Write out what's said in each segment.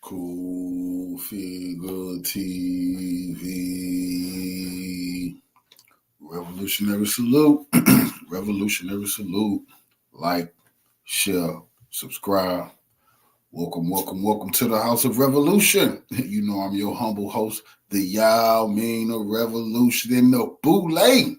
Cool Figure TV. Revolutionary salute. Revolutionary salute. Like, share, subscribe. Welcome to the House of Revolution. You know I'm your humble host, the Yao Mean of Revolution in the Boule.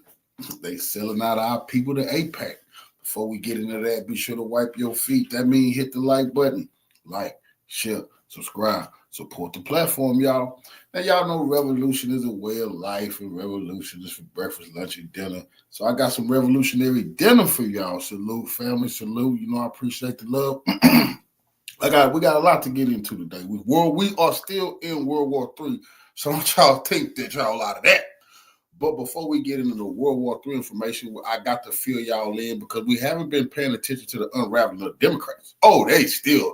They selling out our people to AIPAC. Before we get into that, be sure to wipe your feet. That means hit the like button. Like, share, subscribe, support the platform, y'all. Now, y'all know revolution is a way of life, and revolution is for breakfast, lunch, and dinner. So I got some revolutionary dinner for y'all. Salute, family, salute. You know I appreciate the love. We got a lot to get into today. We are still in World War III, so don't y'all think that y'all out of that. But before we get into the World War III information, I got to fill y'all in because we haven't been paying attention to the unraveling of the Democrats. Oh, they still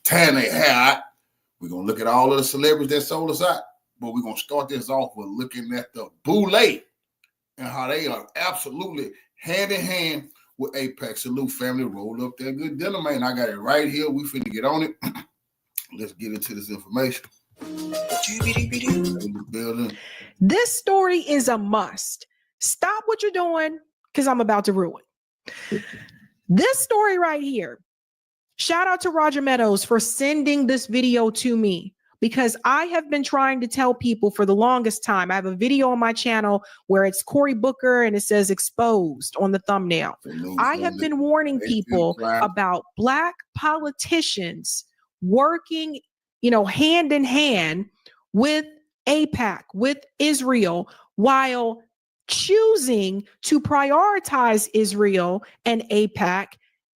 tying their hair out. We're going to look at all of the celebrities that sold us out, but we're going to start this off with looking at the Boule and how they are absolutely hand in hand with AIPAC. Salute, family. Roll up that good dinner, man. I got it right here. We finna get on it. Let's get into this information. This story is a must. Stop what you're doing because I'm about to ruin. This story right here. Shout out to Roger Meadows for sending this video to me because I have been trying to tell people for the longest time. I have a video on my channel where it's Cory Booker and it says exposed on the thumbnail. I have been warning people about Black politicians working, hand in hand with AIPAC, with Israel, while choosing to prioritize Israel and AIPAC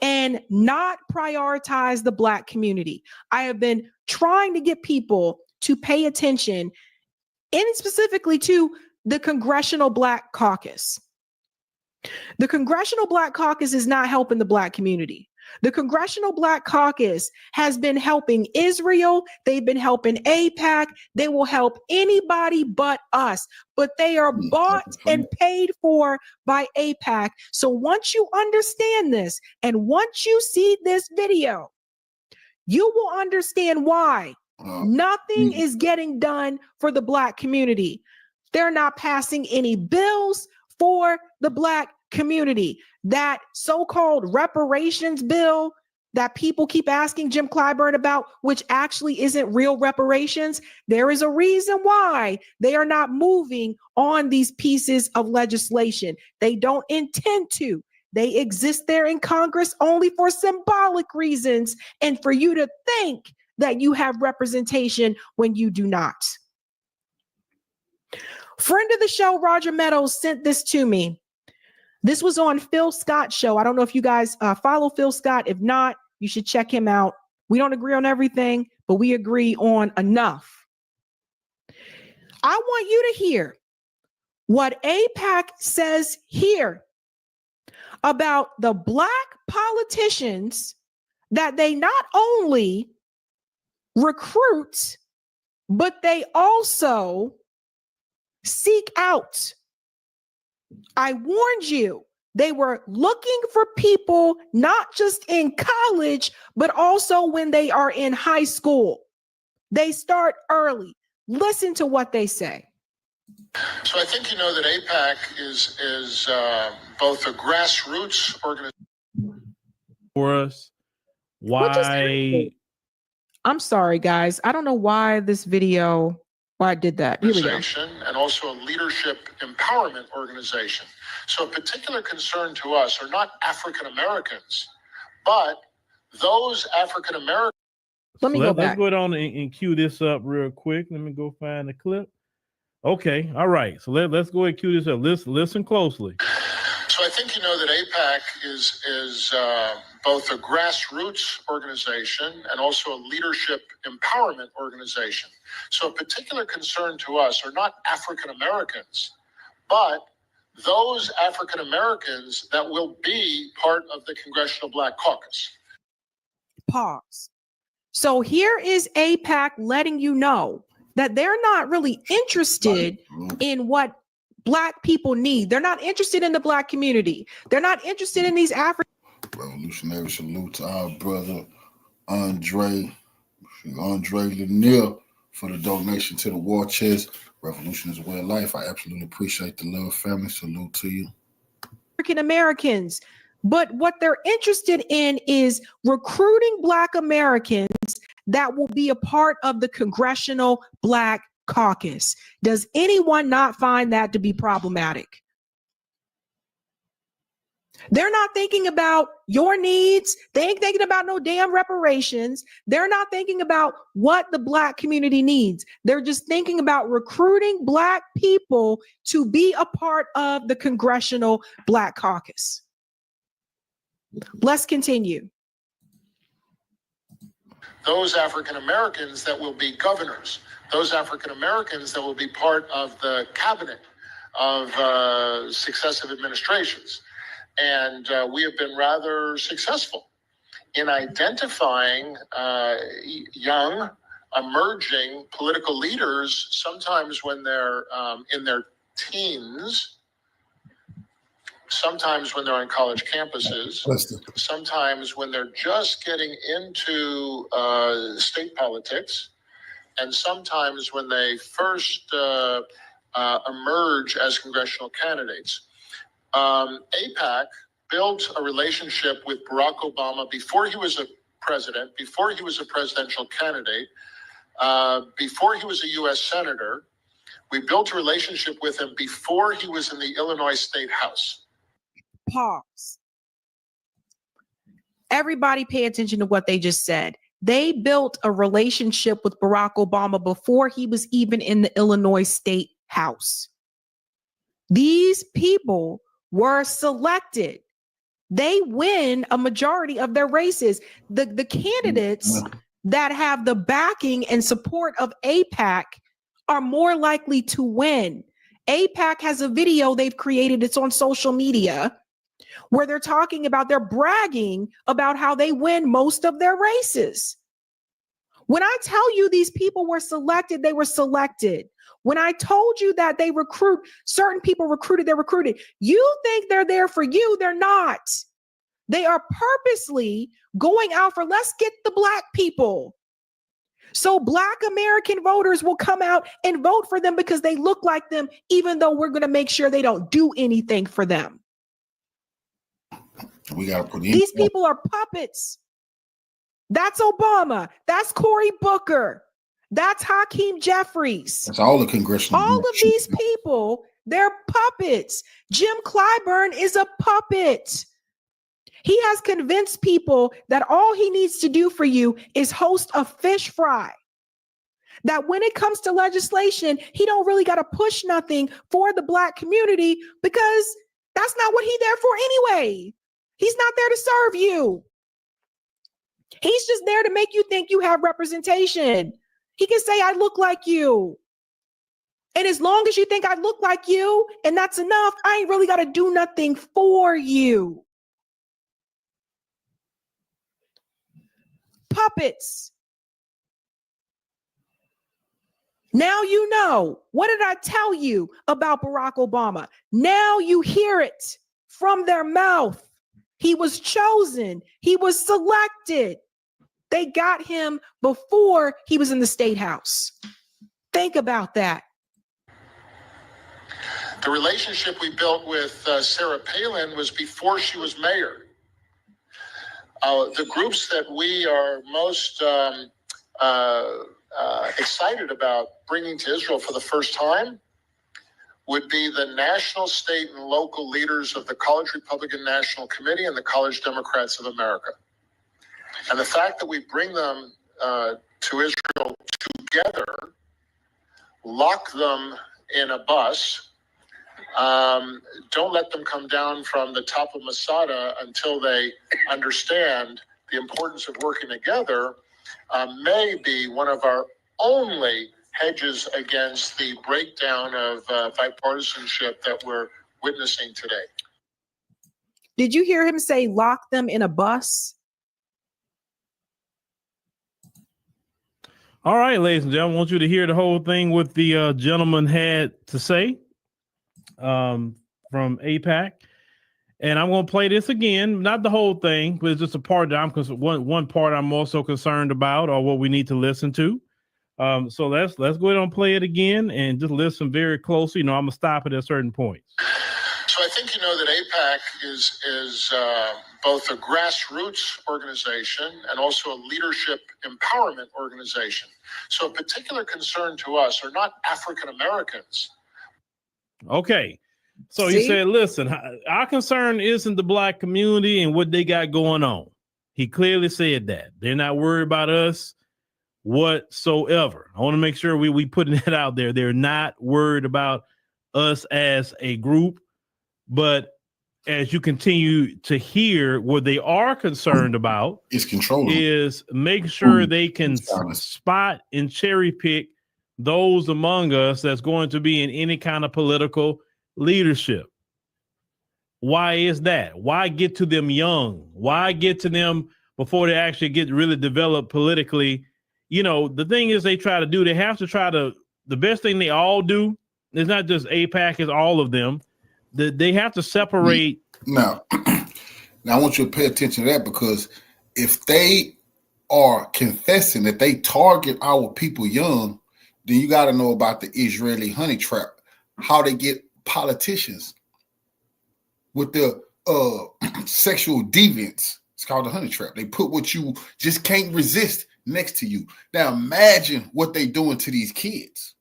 and not prioritize the Black community. I have been trying to get people to pay attention, and specifically to the Congressional Black Caucus. The Congressional Black Caucus is not helping the Black community. The Congressional Black Caucus has been helping Israel. They've been helping AIPAC. They will help anybody but us. But they are bought and paid for by AIPAC. So once you understand this, and once you see this video, you will understand why nothing is getting done for the Black community. They're not passing any bills for the Black community. That so-called reparations bill that people keep asking Jim Clyburn about, which actually isn't real reparations, there is a reason why they are not moving on these pieces of legislation. They don't intend to. They exist there in Congress only for symbolic reasons and for you to think that you have representation when you do not. Friend of the show, Roger Meadows, sent this to me. This was on Phil Scott's show. I don't know if you guys follow Phil Scott. If not, you should check him out. We don't agree on everything, but we agree on enough. I want you to hear what AIPAC says here about the Black politicians that they not only recruit, but they also seek out. I warned you, they were looking for people not just in college, but also when they are in high school. They start early. Listen to what they say. So I think you know that AIPAC is both a grassroots organization. For us, why? I'm sorry, guys. I don't know why this video. I did that. Here we go. And also a leadership empowerment organization. So a particular concern to us are not African Americans, but those African Americans. Let's go down and cue this up real quick. Let me go find the clip. Okay, all right. So let's go and cue this up. Listen closely. So I think you know that AIPAC is both a grassroots organization and also a leadership empowerment organization. So a particular concern to us are not African Americans, but those African Americans that will be part of the Congressional Black Caucus. Pause. So here is AIPAC letting you know that they're not really interested in what Black people need. They're not interested in the Black community. They're not interested in these African. Revolutionary salute to our brother Andre. Andre Lanier for the donation to the war chest. Revolution is a way of life. I absolutely appreciate the love, family. Salute to you. African Americans. But what they're interested in is recruiting Black Americans that will be a part of the Congressional Black Caucus. Does anyone not find that to be problematic? They're not thinking about your needs. They ain't thinking about no damn reparations. They're not thinking about what the Black community needs. They're just thinking about recruiting Black people to be a part of the Congressional Black Caucus. Let's continue. Those African Americans that will be governors, those African Americans that will be part of the cabinet of successive administrations. And we have been rather successful in identifying young, emerging political leaders, sometimes when they're in their teens, sometimes when they're on college campuses, sometimes when they're just getting into state politics, and sometimes when they first emerge as congressional candidates. AIPAC built a relationship with Barack Obama before he was a president, before he was a presidential candidate, before he was a U.S. Senator. We built a relationship with him before he was in the Illinois State House. Pause. Everybody pay attention to what they just said. They built a relationship with Barack Obama before he was even in the Illinois State House. These people were selected. They win a majority of their races. The candidates that have the backing and support of AIPAC are more likely to win. AIPAC has a video they've created. It's on social media where they're talking about, they're bragging about how they win most of their races. When I tell you these people were selected, they were selected. When I told you that they recruit, certain people recruited, they're recruited. You think they're there for you, they're not. They are purposely going out for, let's get the Black people. So Black American voters will come out and vote for them because they look like them, even though we're going to make sure they don't do anything for them. We got to put in. These people are puppets. That's Obama. That's Cory Booker. That's Hakeem Jeffries. That's all the congressional. All of these people, they're puppets. Jim Clyburn is a puppet. He has convinced people that all he needs to do for you is host a fish fry. That when it comes to legislation, he don't really got to push nothing for the Black community because that's not what he's there for anyway. He's not there to serve you. He's just there to make you think you have representation. He can say, I look like you. And as long as you think I look like you, and that's enough, I ain't really got to do nothing for you. Puppets. Now you know. What did I tell you about Barack Obama? Now you hear it from their mouth. He was chosen. He was selected. They got him before he was in the State House. Think about that. The relationship we built with Sarah Palin was before she was mayor. The groups that we are most excited about bringing to Israel for the first time would be the national, state, and local leaders of the College Republican National Committee and the College Democrats of America. And the fact that we bring them to Israel together, lock them in a bus, don't let them come down from the top of Masada until they understand the importance of working together, may be one of our only hedges against the breakdown of bipartisanship that we're witnessing today. Did you hear him say lock them in a bus? All right, ladies and gentlemen, I want you to hear the whole thing what the gentleman had to say from AIPAC. And I'm going to play this again, not the whole thing, but it's just a part that one part I'm also concerned about, or what we need to listen to. So let's go ahead and play it again and just listen very closely. I'm going to stop it at certain points. So I think you know that AIPAC is both a grassroots organization and also a leadership empowerment organization. So a particular concern to us are not African Americans. Okay. So he said, listen, our concern isn't the Black community and what they got going on. He clearly said that. They're not worried about us whatsoever. I want to make sure we putting that out there. They're not worried about us as a group. But as you continue to hear, what they are concerned about is make sure they can spot and cherry pick those among us that's going to be in any kind of political leadership. Why is that? Why get to them young? Why get to them before they actually get really developed politically? The thing is they have to try to, the best thing they all do, it's not just AIPAC, it's all of them. They have to separate. Now I want you to pay attention to that, because if they are confessing that they target our people young, then you got to know about the Israeli honey trap, how they get politicians with the sexual deviance. It's called the honey trap. They put what you just can't resist next to you. Now imagine what they doing to these kids.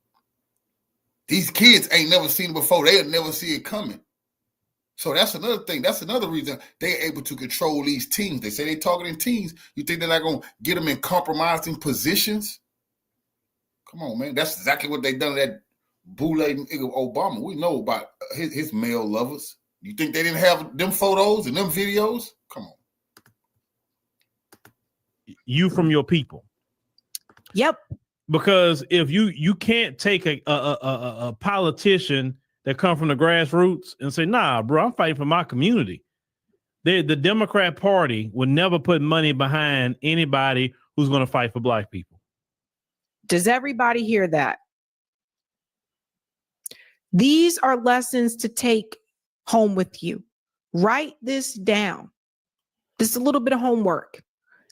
These kids ain't never seen it before. They'll never see it coming. So that's another thing. That's another reason they're able to control these teams. They say they're targeting teams. You think they're not going to get them in compromising positions? Come on, man. That's exactly what they done to that Boule Obama. We know about his male lovers. You think they didn't have them photos and them videos? Come on. You from your people. Yep. Because if you can't take a politician that come from the grassroots and say, nah, bro, I'm fighting for my community. The Democrat Party would never put money behind anybody who's going to fight for Black people. Does everybody hear that? These are lessons to take home with you. Write this down. This is a little bit of homework.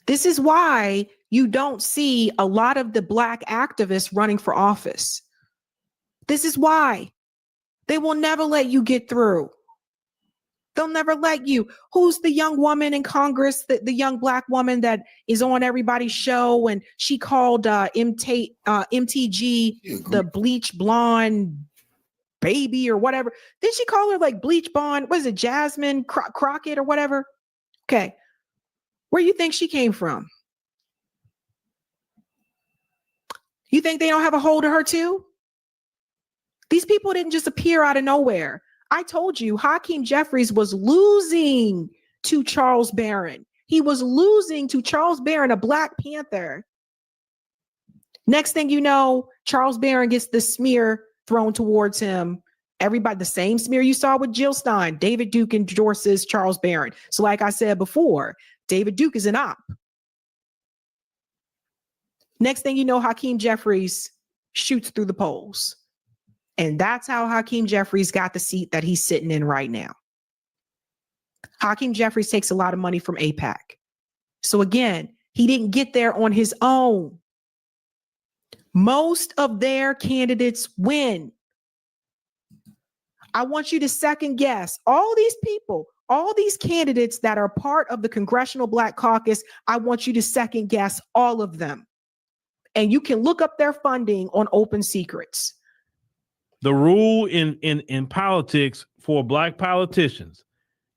This is why you don't see a lot of the Black activists running for office. This is why. They will never let you get through. They'll never let you. Who's the young woman in Congress, the young Black woman that is on everybody's show, and she called MTG the bleach blonde baby or whatever? Did she call her like bleach blonde? Was it Jasmine Crockett or whatever? Okay. Where you think she came from? You think they don't have a hold of her too? These people didn't just appear out of nowhere. I told you, Hakeem Jeffries was losing to Charles Barron. He was losing to Charles Barron, a Black Panther. Next thing you know, Charles Barron gets the smear thrown towards him. Everybody, the same smear you saw with Jill Stein. David Duke endorses Charles Barron. So like I said before, David Duke is an op. Next thing you know, Hakeem Jeffries shoots through the polls. And that's how Hakeem Jeffries got the seat that he's sitting in right now. Hakeem Jeffries takes a lot of money from AIPAC. So again, he didn't get there on his own. Most of their candidates win. I want you to second guess all these people, all these candidates that are part of the Congressional Black Caucus. I want you to second guess all of them. And you can look up their funding on Open Secrets. The rule in politics for Black politicians,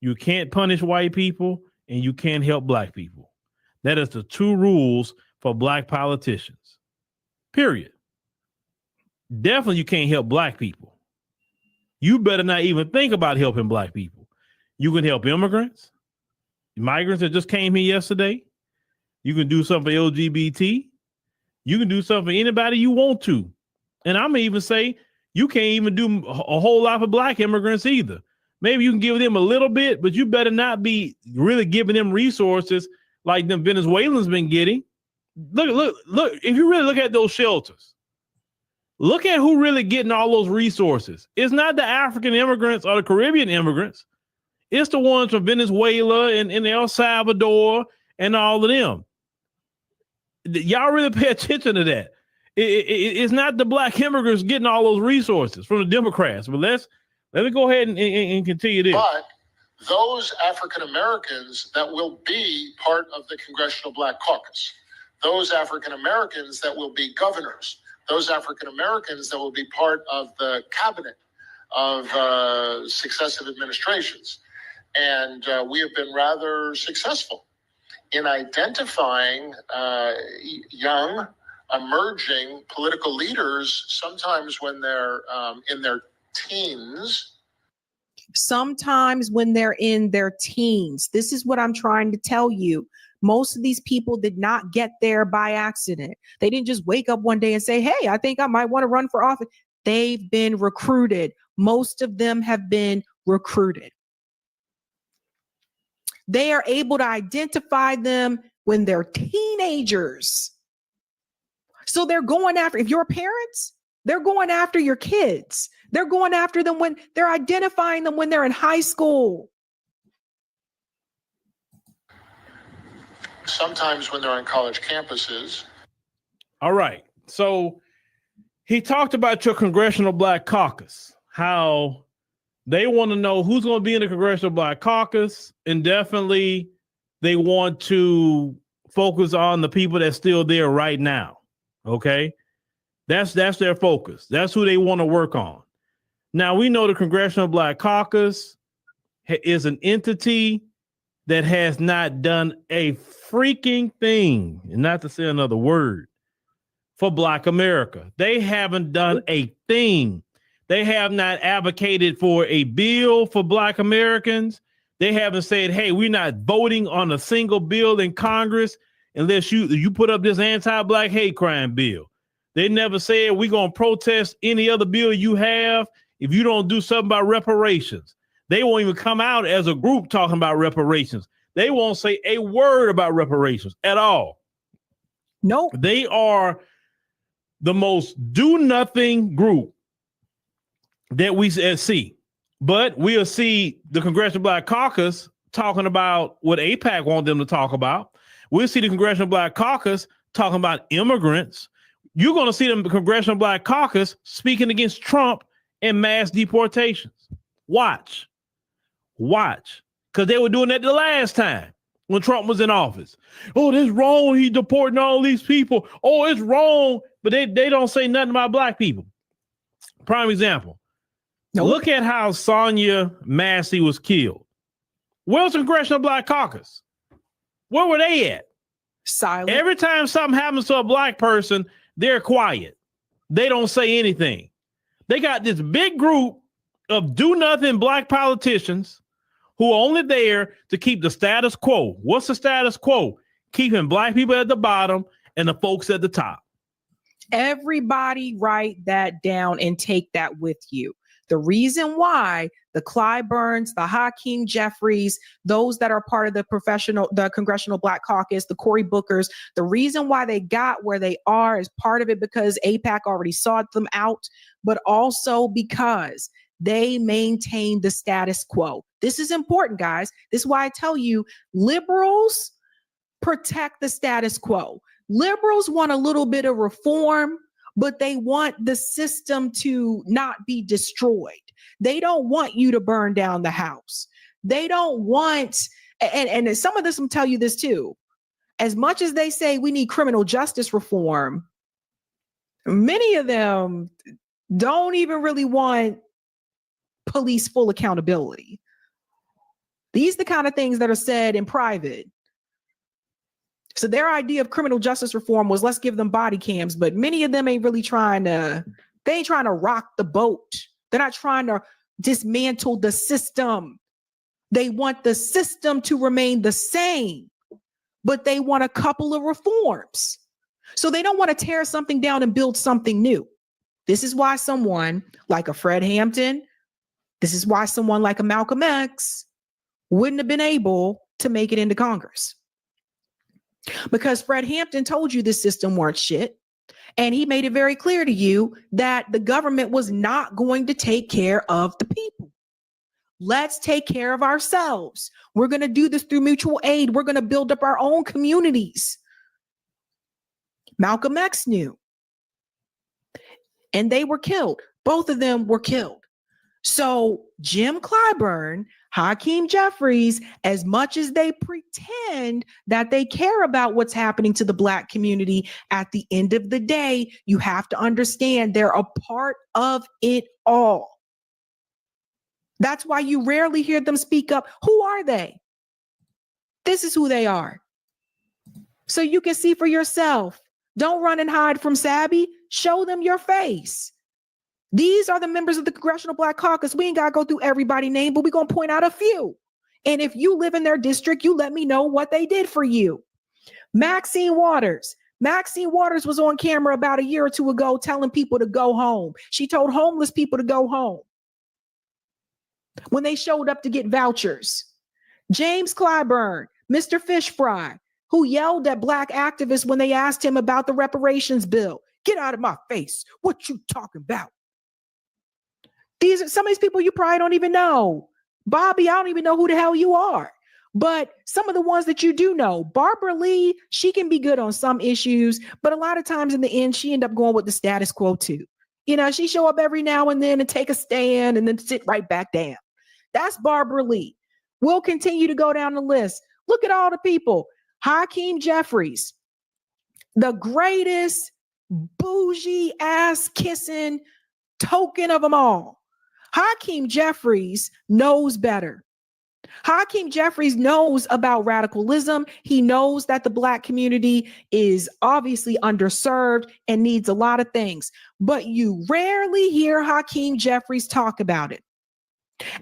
you can't punish white people and you can't help Black people. That is the two rules for Black politicians. Period. Definitely you can't help Black people. You better not even think about helping Black people. You can help immigrants, migrants that just came here yesterday. You can do something for LGBT. You can do something for anybody you want to. And I'm going to even say, you can't even do a whole lot for Black immigrants either. Maybe you can give them a little bit, but you better not be really giving them resources like them Venezuelans been getting. Look, if you really look at those shelters, look at who really getting all those resources. It's not the African immigrants or the Caribbean immigrants. It's the ones from Venezuela and El Salvador and all of them. Y'all really pay attention to that. It's not the black immigrants getting all those resources from the Democrats. But let me go ahead and continue this. But those African Americans that will be part of the Congressional Black Caucus, those African Americans that will be governors, those African Americans that will be part of the cabinet of successive administrations. And we have been rather successful in identifying young, emerging political leaders, sometimes when they're in their teens. Sometimes when they're in their teens. This is what I'm trying to tell you. Most of these people did not get there by accident. They didn't just wake up one day and say, hey, I think I might want to run for office. They've been recruited. Most of them have been recruited. They are able to identify them when they're teenagers. So they're going after, if you're parents, they're going after your kids. They're going after them when they're identifying them when they're in high school. Sometimes when they're on college campuses. All right. So he talked about your Congressional Black Caucus, how they want to know who's going to be in the Congressional Black Caucus, and definitely they want to focus on the people that's still there right now. Okay, that's their focus. That's who they want to work on. Now, we know the Congressional Black Caucus is an entity that has not done a freaking thing, and not to say another word, for Black America. They haven't done a thing. They have not advocated for a bill for Black Americans. They haven't said, hey, we're not voting on a single bill in Congress unless you put up this anti-Black hate crime bill. They never said we're going to protest any other bill you have if you don't do something about reparations. They won't even come out as a group talking about reparations. They won't say a word about reparations at all. Nope. They are the most do-nothing group that we see. But we'll see the Congressional Black Caucus talking about what AIPAC want them to talk about. We'll see the Congressional Black Caucus talking about immigrants. You're going to see the Congressional Black Caucus speaking against Trump and mass deportations. Watch. Because they were doing that the last time when Trump was in office. Oh, this wrong. He deporting all these people. Oh, it's wrong. But they don't say nothing about Black people. Prime example. Nope. Look at how Sonia Massey was killed. Where's the Congressional Black Caucus? Where were they at? Silent. Every time something happens to a Black person, they're quiet. They don't say anything. They got this big group of do-nothing Black politicians who are only there to keep the status quo. What's the status quo? Keeping Black people at the bottom and the folks at the top. Everybody write that down and take that with you. The reason why the Clyburns, the Hakeem Jeffries, those that are part of the Congressional Black Caucus, the Cory Bookers, the reason why they got where they are is part of it because AIPAC already sought them out, but also because they maintain the status quo. This is important, guys. This is why I tell you, liberals protect the status quo. Liberals want a little bit of reform, but they want the system to not be destroyed. They don't want you to burn down the house. They don't want, and some of this will tell you this too. As much as they say we need criminal justice reform, many of them don't even really want police full accountability. These are the kind of things that are said in private. So their idea of criminal justice reform was let's give them body cams, but many of them ain't really trying to rock the boat. They're not trying to dismantle the system. They want the system to remain the same, but they want a couple of reforms. So they don't want to tear something down and build something new. This is why someone like a Fred Hampton, this is why someone like a Malcolm X wouldn't have been able to make it into Congress. Because Fred Hampton told you this system weren't shit. And he made it very clear to you that the government was not going to take care of the people. Let's take care of ourselves. We're going to do this through mutual aid. We're going to build up our own communities. Malcolm X knew. And they were killed. Both of them were killed. So Jim Clyburn, Hakeem Jeffries, as much as they pretend that they care about what's happening to the Black community, at the end of the day, you have to understand they're a part of it all. That's why you rarely hear them speak up. Who are they? This is who they are. So you can see for yourself. Don't run and hide from Sabby. Show them your face. These are the members of the Congressional Black Caucus. We ain't got to go through everybody's name, but we're going to point out a few. And if you live in their district, you let me know what they did for you. Maxine Waters. Maxine Waters was on camera about a year or two ago telling people to go home. She told homeless people to go home when they showed up to get vouchers. James Clyburn, Mr. Fish Fry, who yelled at Black activists when they asked him about the reparations bill. Get out of my face. What you talking about? These are some of these people you probably don't even know. Bobby, I don't even know who the hell you are. But some of the ones that you do know, Barbara Lee, she can be good on some issues, but a lot of times in the end, she end up going with the status quo too. You know, she show up every now and then and take a stand and then sit right back down. That's Barbara Lee. We'll continue to go down the list. Look at all the people. Hakeem Jeffries, the greatest bougie ass kissing token of them all. Hakeem Jeffries knows better. Hakeem Jeffries knows about radicalism. He knows that the Black community is obviously underserved and needs a lot of things, but you rarely hear Hakeem Jeffries talk about it.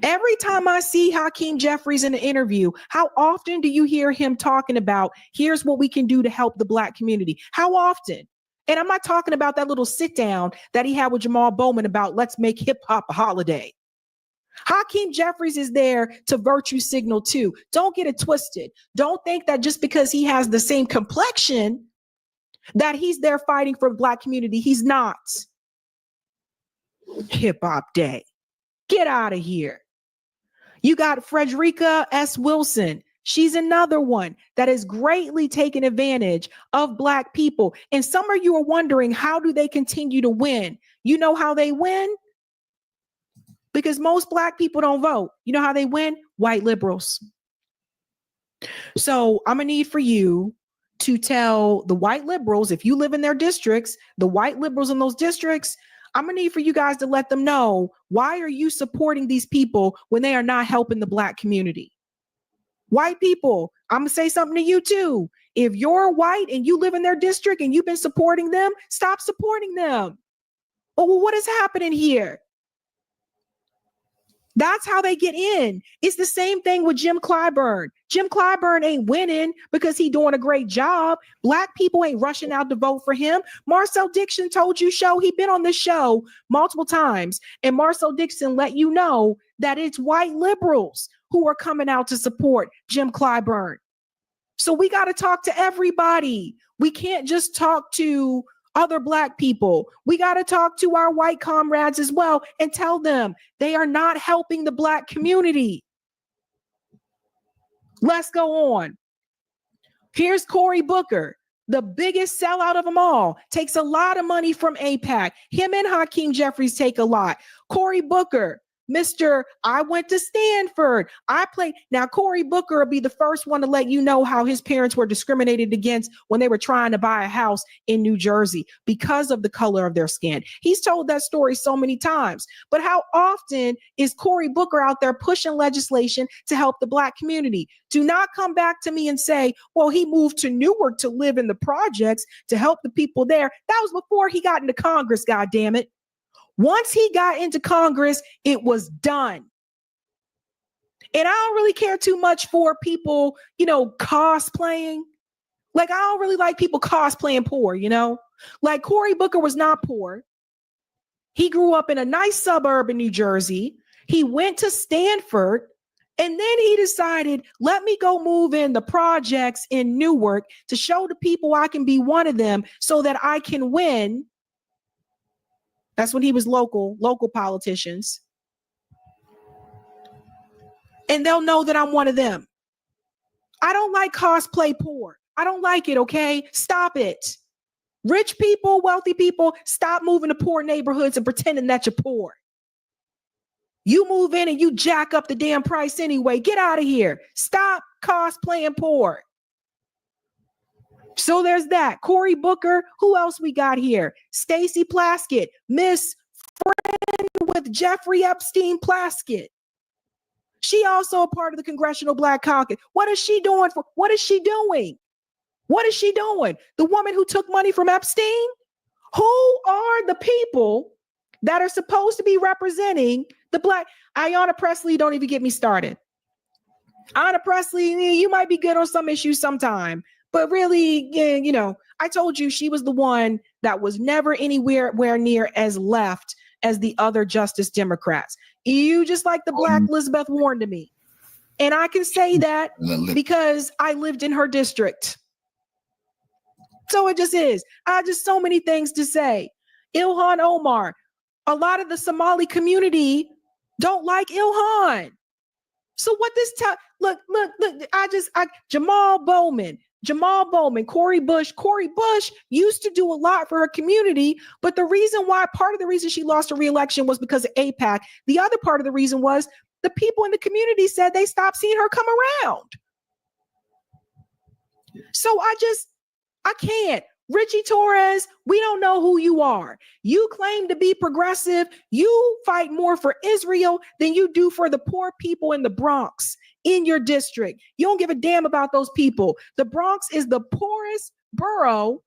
Every time I see Hakeem Jeffries in an interview, how often do you hear him talking about, here's what we can do to help the Black community? How often? And I'm not talking about that little sit down that he had with Jamal Bowman about let's make hip hop a holiday. Hakeem Jeffries is there to virtue signal too. Don't get it twisted. Don't think that just because he has the same complexion that he's there fighting for the Black community. He's not. Hip hop day. Get out of here. You got Frederica S. Wilson. She's another one that has greatly taken advantage of Black people. And some of you are wondering, how do they continue to win? You know how they win? Because most Black people don't vote. You know how they win? White liberals. So I'm gonna need for you to tell the white liberals, if you live in their districts, the white liberals in those districts, I'm gonna need for you guys to let them know, why are you supporting these people when they are not helping the Black community? White people, I'm gonna say something to you too. If you're white and you live in their district and you've been supporting them, stop supporting them. Oh, well, what is happening here? That's how they get in. It's the same thing with Jim Clyburn. Jim Clyburn ain't winning because he's doing a great job. Black people ain't rushing out to vote for him. Marcel Dixon told you he'd been on this show multiple times. And Marcel Dixon let you know that it's white liberals who are coming out to support Jim Clyburn. So we got to talk to everybody. We can't just talk to other Black people. We got to talk to our white comrades as well and tell them they are not helping the Black community. Let's go on. Here's Cory Booker, the biggest sellout of them all, takes a lot of money from AIPAC. Him and Hakeem Jeffries take a lot. Cory Booker, Mr. I went to Stanford. I played. Now, Cory Booker will be the first one to let you know how his parents were discriminated against when they were trying to buy a house in New Jersey because of the color of their skin. He's told that story so many times. But how often is Cory Booker out there pushing legislation to help the Black community? Do not come back to me and say, well, he moved to Newark to live in the projects to help the people there. That was before he got into Congress, goddammit. Once he got into Congress, it was done. And I don't really care too much for people, cosplaying. Like, I don't really like people cosplaying poor, Like, Cory Booker was not poor. He grew up in a nice suburb in New Jersey. He went to Stanford, and then he decided, let me go move in the projects in Newark to show the people I can be one of them so that I can win. That's when he was local politicians. and they'll know that I'm one of them. I don't like cosplay poor. I don't like it, okay? Stop it. Rich people, wealthy people, stop moving to poor neighborhoods and pretending that you're poor. You move in and you jack up the damn price anyway. Get out of here. Stop cosplaying poor. So there's that. Cory Booker. Who else we got here? Stacey Plaskett, Miss Friend with Jeffrey Epstein Plaskett. She also a part of the Congressional Black Caucus. What is she doing? What is she doing? What is she doing? The woman who took money from Epstein? Who are the people that are supposed to be representing the Black? Ayanna Pressley, don't even get me started. Ayanna Pressley, you might be good on some issues sometime, but really, you know, I told you she was the one that was never anywhere near as left as the other Justice Democrats. You just like the Black Elizabeth Warren to me. And I can say that because I lived in her district. So it just is. I have just so many things to say. Ilhan Omar. A lot of the Somali community don't like Ilhan. So what this look, Jamal Bowman, Cori Bush used to do a lot for her community, but part of the reason she lost her re-election was because of AIPAC. The other part of the reason was the people in the community said they stopped seeing her come around. So I can't. Richie Torres, we don't know who you are. You claim to be progressive. You fight more for Israel than you do for the poor people in the Bronx in your district. You don't give a damn about those people. The Bronx is the poorest borough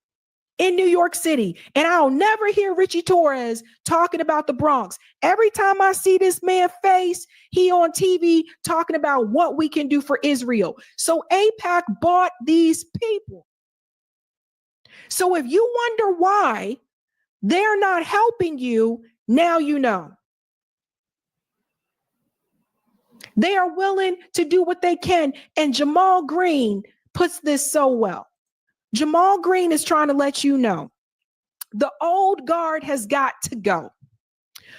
in New York City. And I'll never hear Richie Torres talking about the Bronx. Every time I see this man's face, he on TV talking about what we can do for Israel. So AIPAC bought these people. So if you wonder why they're not helping you, now you know. They are willing to do what they can. And Jamal Green puts this so well. Jamal Green is trying to let you know the old guard has got to go.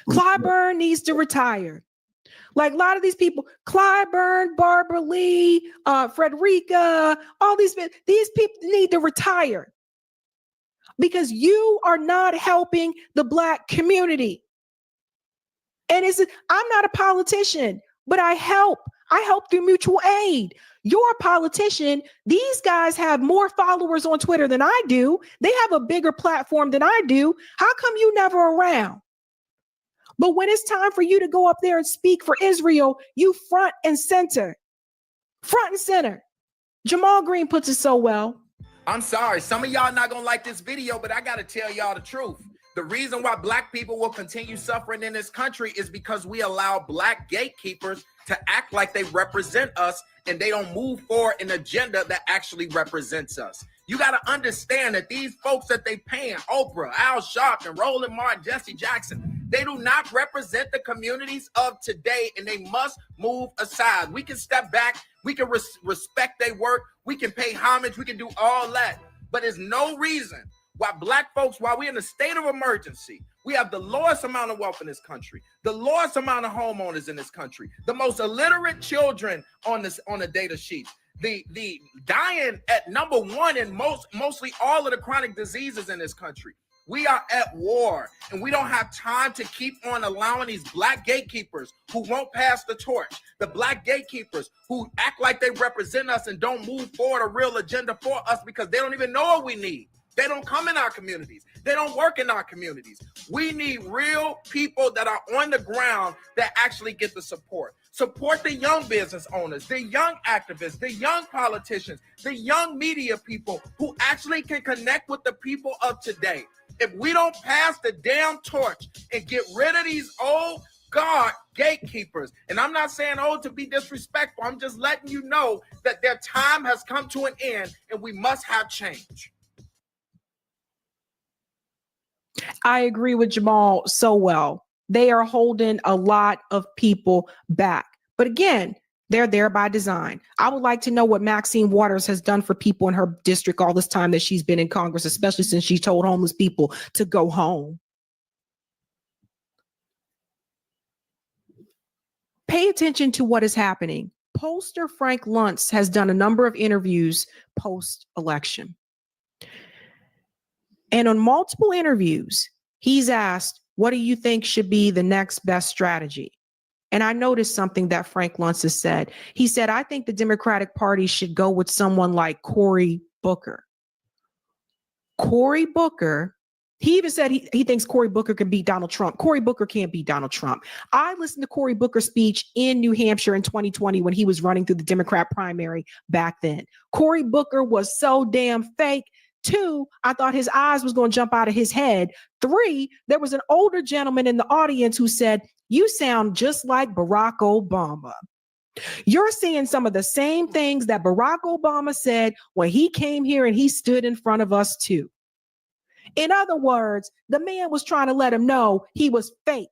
Clyburn needs to retire. Like a lot of these people, Clyburn, Barbara Lee, Frederica, all these people need to retire. Because you are not helping the Black community. And I'm not a politician, but I help through mutual aid. You're a politician. These guys have more followers on Twitter than I do. They have a bigger platform than I do. How come you never around? But when it's time for you to go up there and speak for Israel, you front and center. Front and center. Jamal Green puts it so well. I'm sorry, some of y'all not gonna like this video, but I gotta tell y'all the truth. The reason why Black people will continue suffering in this country is because we allow Black gatekeepers to act like they represent us and they don't move forward an agenda that actually represents us. You gotta understand that these folks that they paying, Oprah, Al Sharpton, Roland Martin, Jesse Jackson, they do not represent the communities of today and they must move aside. We can step back, we can respect their work, we can pay homage, we can do all that. But there's no reason why Black folks, while we're in a state of emergency, we have the lowest amount of wealth in this country, the lowest amount of homeowners in this country, the most illiterate children on the data sheet, the dying at number one in mostly all of the chronic diseases in this country. We are at war, and we don't have time to keep on allowing these Black gatekeepers who won't pass the torch, the Black gatekeepers who act like they represent us and don't move forward a real agenda for us because they don't even know what we need. They don't come in our communities. They don't work in our communities. We need real people that are on the ground that actually get the support. Support the young business owners, the young activists, the young politicians, the young media people who actually can connect with the people of today. If we don't pass the damn torch and get rid of these old guard gatekeepers, and I'm not saying to be disrespectful, I'm just letting you know that their time has come to an end and we must have change. I agree with Jamal so well. They are holding a lot of people back. But again, they're there by design. I would like to know what Maxine Waters has done for people in her district all this time that she's been in Congress, especially since she told homeless people to go home. Pay attention to what is happening. Pollster Frank Luntz has done a number of interviews post-election. And on multiple interviews, he's asked, what do you think should be the next best strategy? And I noticed something that Frank Luntz has said. He said, I think the Democratic Party should go with someone like Cory Booker. Cory Booker, he even said he thinks Cory Booker can beat Donald Trump. Cory Booker can't beat Donald Trump. I listened to Cory Booker's speech in New Hampshire in 2020 when he was running through the Democrat primary back then. Cory Booker was so damn fake. 2, I thought his eyes was going to jump out of his head. 3, there was an older gentleman in the audience who said, you sound just like Barack Obama. You're seeing some of the same things that Barack Obama said when he came here and he stood in front of us too. In other words, the man was trying to let him know he was fake.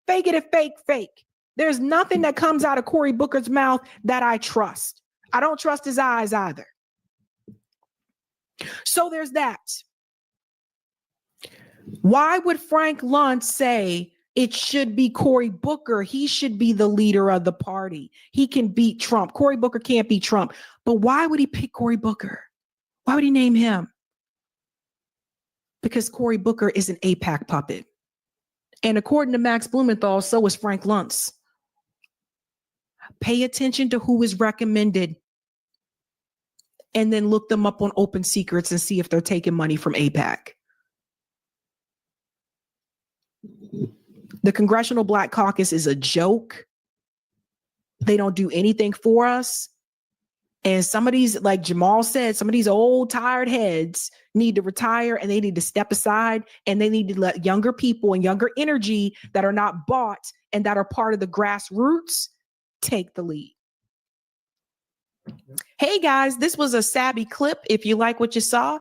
Fake it and fake. There's nothing that comes out of Cory Booker's mouth that I trust. I don't trust his eyes either. So there's that. Why would Frank Luntz say it should be Cory Booker? He should be the leader of the party. He can beat Trump. Cory Booker can't beat Trump. But why would he pick Cory Booker? Why would he name him? Because Cory Booker is an AIPAC puppet. And according to Max Blumenthal, so is Frank Luntz. Pay attention to who is recommended and then look them up on Open Secrets and see if they're taking money from AIPAC. The Congressional Black Caucus is a joke. They don't do anything for us. And some of these, like Jamal said, some of these old tired heads need to retire and they need to step aside and they need to let younger people and younger energy that are not bought and that are part of the grassroots take the lead. Hey guys, this was a savvy clip. If you like what you saw,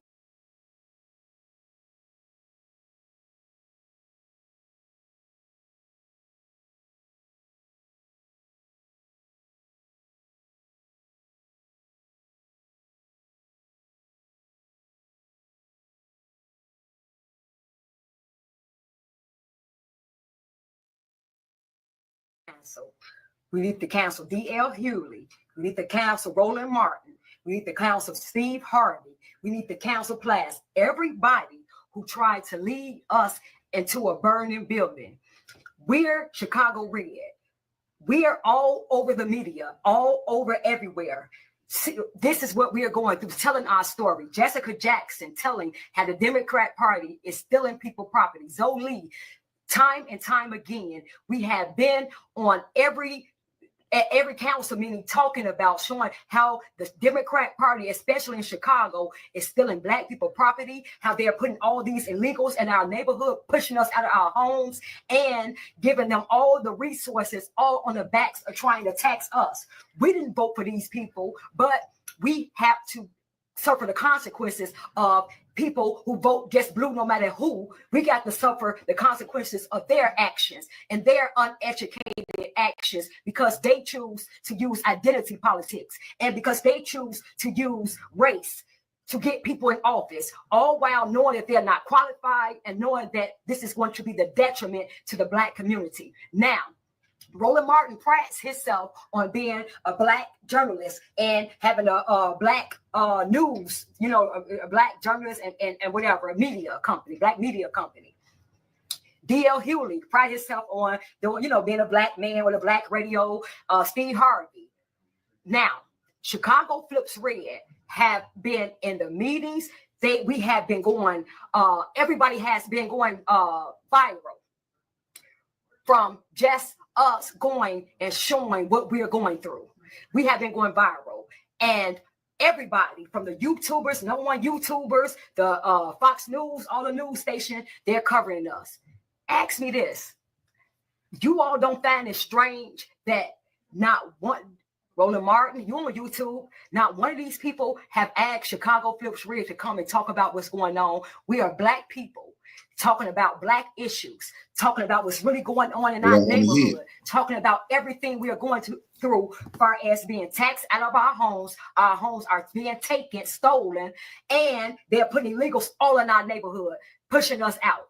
we need to cancel D.L. Hughley. We need to cancel Roland Martin. We need to cancel Steve Harvey. We need to cancel Plass. Everybody who tried to lead us into a burning building. We're Chicago Red. We are all over the media, all over everywhere. See, this is what we are going through, telling our story. Jessica Jackson telling how the Democrat Party is stealing people property. Zoe Lee, time and time again, we have been on every council meeting talking about showing how the Democrat Party, especially in Chicago, is stealing Black people property, how they're putting all these illegals in our neighborhood, pushing us out of our homes and giving them all the resources, all on the backs of trying to tax us. We didn't vote for these people, but we have to suffer the consequences of people who vote just blue no matter who. We got to suffer the consequences of their actions and their uneducated actions because they choose to use identity politics and because they choose to use race to get people in office, all while knowing that they're not qualified and knowing that this is going to be the detriment to the Black community. Now, Roland Martin prides himself on being a Black journalist and having a Black news, a Black journalist and whatever, a media company, Black media company. D.L. Hughley prides himself on, being a Black man with a Black radio. Steve Harvey. Now, Chicago Flips Red have been in the meetings. We have been going, everybody has been going viral from just us going and showing what we are going through. We have been going viral, and everybody from the YouTubers, YouTubers, the Fox News, all the news station, they're covering us. Ask me this. You all don't find it strange that not one, Roland Martin, you on YouTube, not one of these people have asked Chicago Flips Red to come and talk about what's going on. We are Black people talking about Black issues, talking about what's really going on in our neighborhood, talking about everything we are going through far as being taxed out of our homes are being taken, stolen, and they're putting illegals all in our neighborhood, pushing us out.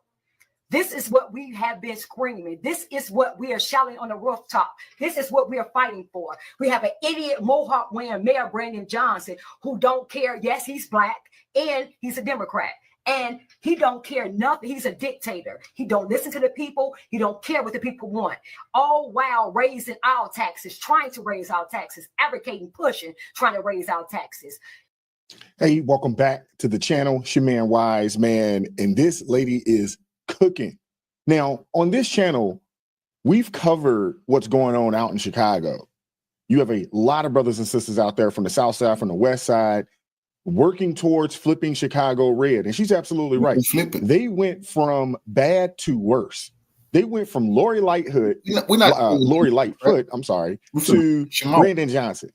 This is what we have been screaming. This is what we are shouting on the rooftop. This is what we are fighting for. We have an idiot Mohawk wearing Mayor Brandon Johnson who don't care. Yes, he's black and he's a Democrat. And he don't care nothing. He's a dictator. He don't listen to the people. He don't care what the people want. All while raising our taxes, trying to raise our taxes, advocating, pushing, trying to raise our taxes. Hey, welcome back to the channel. It's your man Wise Man, and this lady is cooking. Now, on this channel, we've covered what's going on out in Chicago. You have a lot of brothers and sisters out there from the South Side, from the West Side, working towards flipping Chicago red. And she's absolutely right. They went from bad to worse. They went from Lori Lightfoot, I'm sorry, to Brandon Johnson.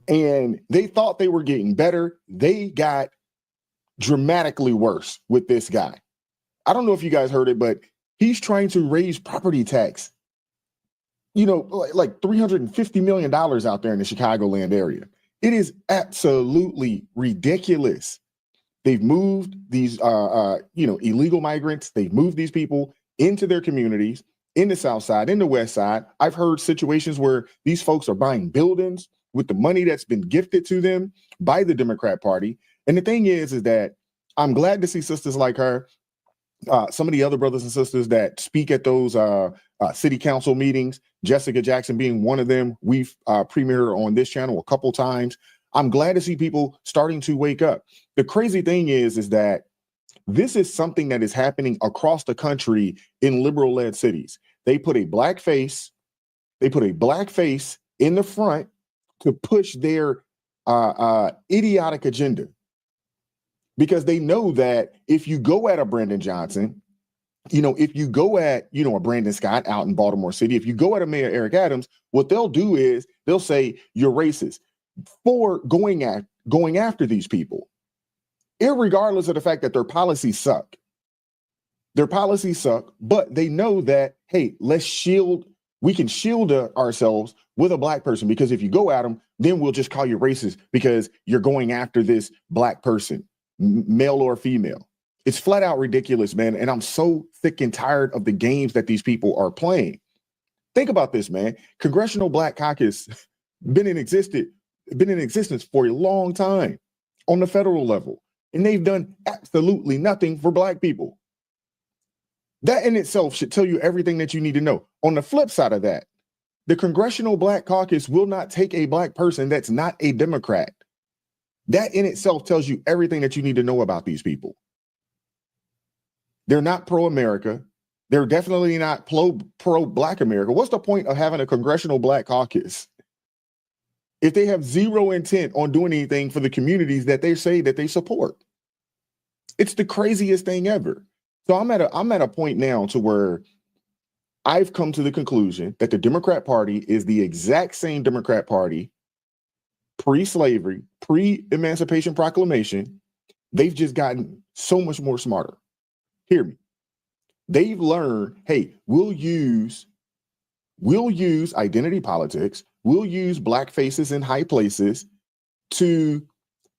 And they thought they were getting better. They got dramatically worse with this guy. I don't know if you guys heard it, but he's trying to raise property tax, you know, like $350 million out there in the Chicagoland area. It is absolutely ridiculous. They've moved these, illegal migrants. They've moved these people into their communities, in the South Side, in the West Side. I've heard situations where these folks are buying buildings with the money that's been gifted to them by the Democrat Party. And the thing is that I'm glad to see sisters like her, some of the other brothers and sisters that speak at those city council meetings, Jessica Jackson being one of them. We've premiered on this channel a couple times. I'm glad to see people starting to wake up. The crazy thing is that this is something that is happening across the country in liberal-led cities. They put a black face in the front to push their idiotic agenda, because they know that if you go at a Brandon Johnson, if you go at, a Brandon Scott out in Baltimore City, if you go at a Mayor Eric Adams, what they'll do is they'll say you're racist for going after these people, irregardless of the fact that their policies suck. Their policies suck, but they know that, hey, we can shield ourselves with a black person, because if you go at them, then we'll just call you racist because you're going after this black person, male or female. It's flat out ridiculous, man. And I'm so sick and tired of the games that these people are playing. Think about this, man. Congressional Black Caucus been in existence for a long time on the federal level, and they've done absolutely nothing for black people. That in itself should tell you everything that you need to know. On the flip side of that, the Congressional Black Caucus will not take a black person that's not a Democrat. That in itself tells you everything that you need to know about these people. They're not pro-America. They're definitely not pro-Black America. What's the point of having a Congressional Black Caucus if they have zero intent on doing anything for the communities that they say that they support? It's the craziest thing ever. So I'm at a point now to where I've come to the conclusion that the Democrat Party is the exact same Democrat Party pre-slavery, pre-Emancipation Proclamation. They've just gotten so much more smarter. Hear me. They've learned, hey, we'll use identity politics. We'll use black faces in high places to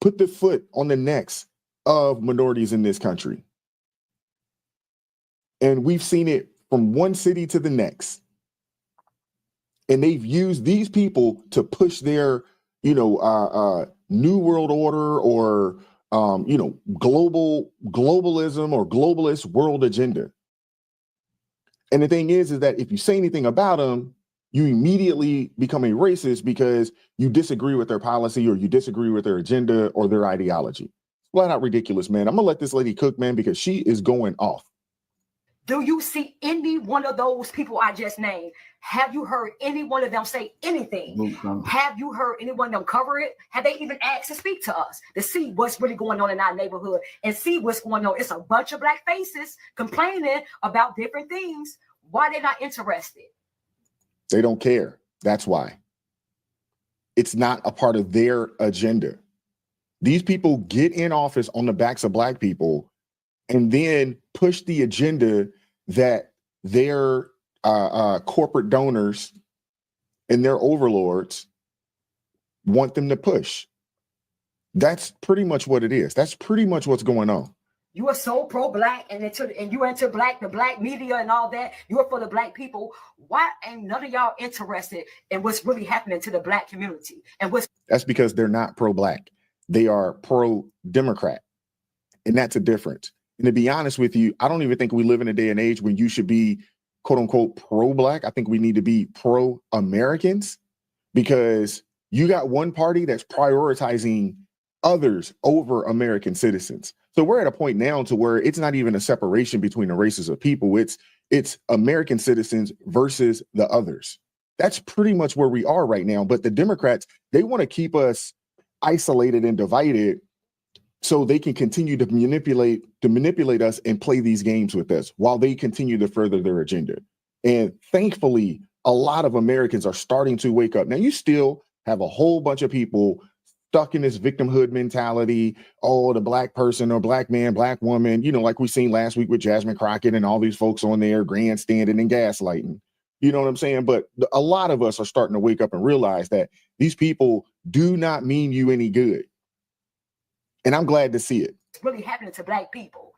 put the foot on the necks of minorities in this country. And we've seen it from one city to the next. And they've used these people to push their, new world order or, globalism or globalist world agenda. And the thing is that if you say anything about them, you immediately become a racist because you disagree with their policy or you disagree with their agenda or their ideology. Flat out ridiculous, man. I'm gonna let this lady cook, man, because she is going off. Do you see any one of those people I just named? Have you heard any one of them say anything? Have you heard anyone of them cover it? Have they even asked to speak to us to see what's really going on in our neighborhood and see what's going on? It's a bunch of black faces complaining about different things. Why they're not interested? They don't care. That's why. It's not a part of their agenda. These people get in office on the backs of black people and then push the agenda that their corporate donors and their overlords want them to push. That's pretty much what it is. That's pretty much what's going on. You are so pro-black and you're into the black media and all that. You're for the black people. Why ain't none of y'all interested in what's really happening to the black community? And that's because they're not pro-black. They are pro-Democrat. And that's a difference. And to be honest with you, I don't even think we live in a day and age when you should be quote unquote pro-black. I think we need to be pro-Americans, because you got one party that's prioritizing others over American citizens. So we're at a point now to where it's not even a separation between the races of people. It's American citizens versus the others. That's pretty much where we are right now. But the Democrats, they want to keep us isolated and divided so they can continue to manipulate us and play these games with us while they continue to further their agenda. And thankfully, a lot of Americans are starting to wake up. Now, you still have a whole bunch of people stuck in this victimhood mentality. Oh, the black person or black man, black woman, like we seen last week with Jasmine Crockett and all these folks on there grandstanding and gaslighting. You know what I'm saying? But a lot of us are starting to wake up and realize that these people do not mean you any good. And I'm glad to see it. It's really happening to black people.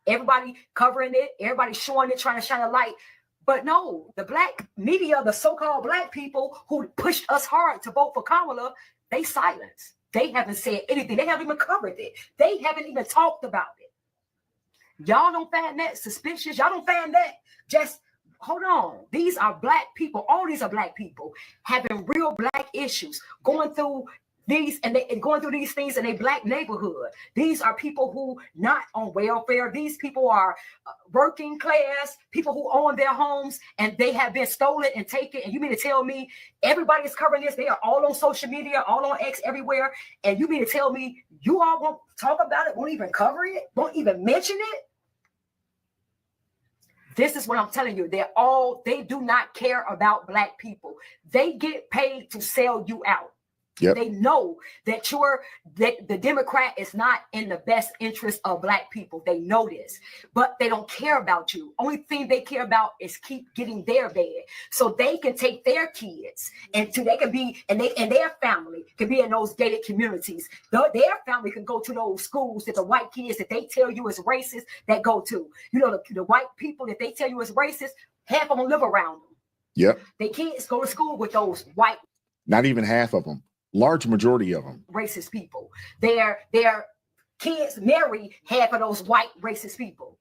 Everybody covering it, everybody showing it, trying to shine a light. But no, the black media, the so-called black people who pushed us hard to vote for Kamala, they silenced. They haven't said anything. They haven't even covered it. They haven't even talked about it. Y'all don't find that suspicious? Y'all don't find that? Just hold on. These are black people. All these are black people having real black issues, going through these going through these things in a black neighborhood. These are people who not on welfare. These people are working class, people who own their homes and they have been stolen and taken. And you mean to tell me everybody is covering this? They are all on social media, all on X, everywhere. And you mean to tell me you all won't talk about it, won't even cover it, won't even mention it? This is what I'm telling you. They do not care about black people. They get paid to sell you out. Yep. They know that the Democrat is not in the best interest of black people. They know this, but they don't care about you. Only thing they care about is keep getting their bed, so they can take their kids and they can be and their family can be in those gated communities. Their family can go to those schools that the white kids that they tell you is racist that go to. The white people that they tell you is racist, half of them live around them. Yep. They kids go to school with those white. Not even half of them. Large majority of them. Racist people. Their kids marry half of those white racist people.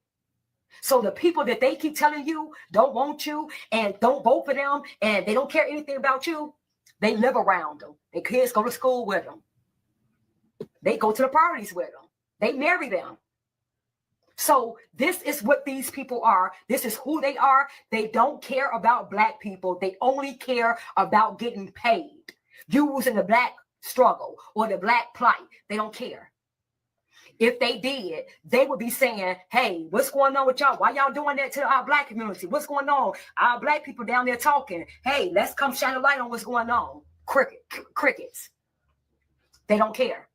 So the people that they keep telling you don't want you and don't vote for them and they don't care anything about you, they live around them. Their kids go to school with them. They go to the parties with them. They marry them. So this is what these people are. This is who they are. They don't care about black people. They only care about getting paid. Using the black struggle or the black plight. They don't care. If they did, they would be saying, hey, what's going on with y'all? Why y'all doing that to our black community? What's going on? Our black people down there talking. Hey, let's come shine a light on what's going on. Crickets. They don't care.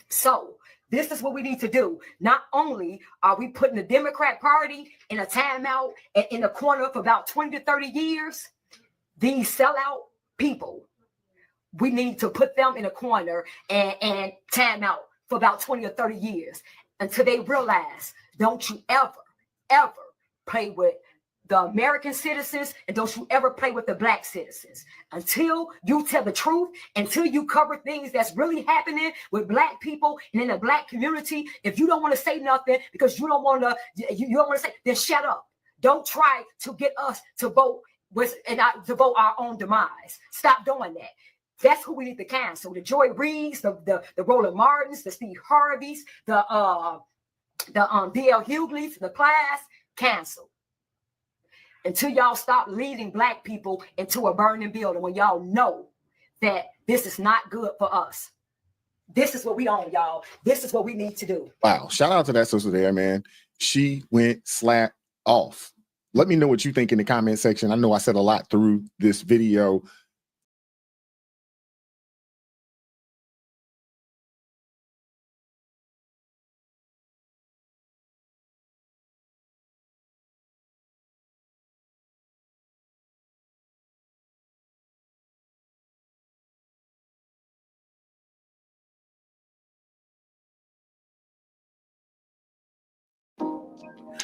So this is what we need to do. Not only are we putting the Democrat Party in a timeout and in a corner for about 20 to 30 years, these sellout people, we need to put them in a corner and time out for about 20 or 30 years until they realize, don't you ever play with the American citizens and don't you ever play with the black citizens. Until you tell the truth, until you cover things that's really happening with black people and in the black community, if you don't want to say nothing because you don't want to say, then shut up. Don't try to get us to vote to vote our own demise. Stop doing that. That's who we need to cancel. The Joy Reids, the Roland Martins, the Steve Harveys, the D.L. Hugleys, the class, cancel. Until y'all stop leading black people into a burning building when y'all know that this is not good for us. This is what we own, y'all. This is what we need to do. Wow. Shout out to that sister there, man. She went slap off. Let me know what you think in the comment section. I know I said a lot through this video.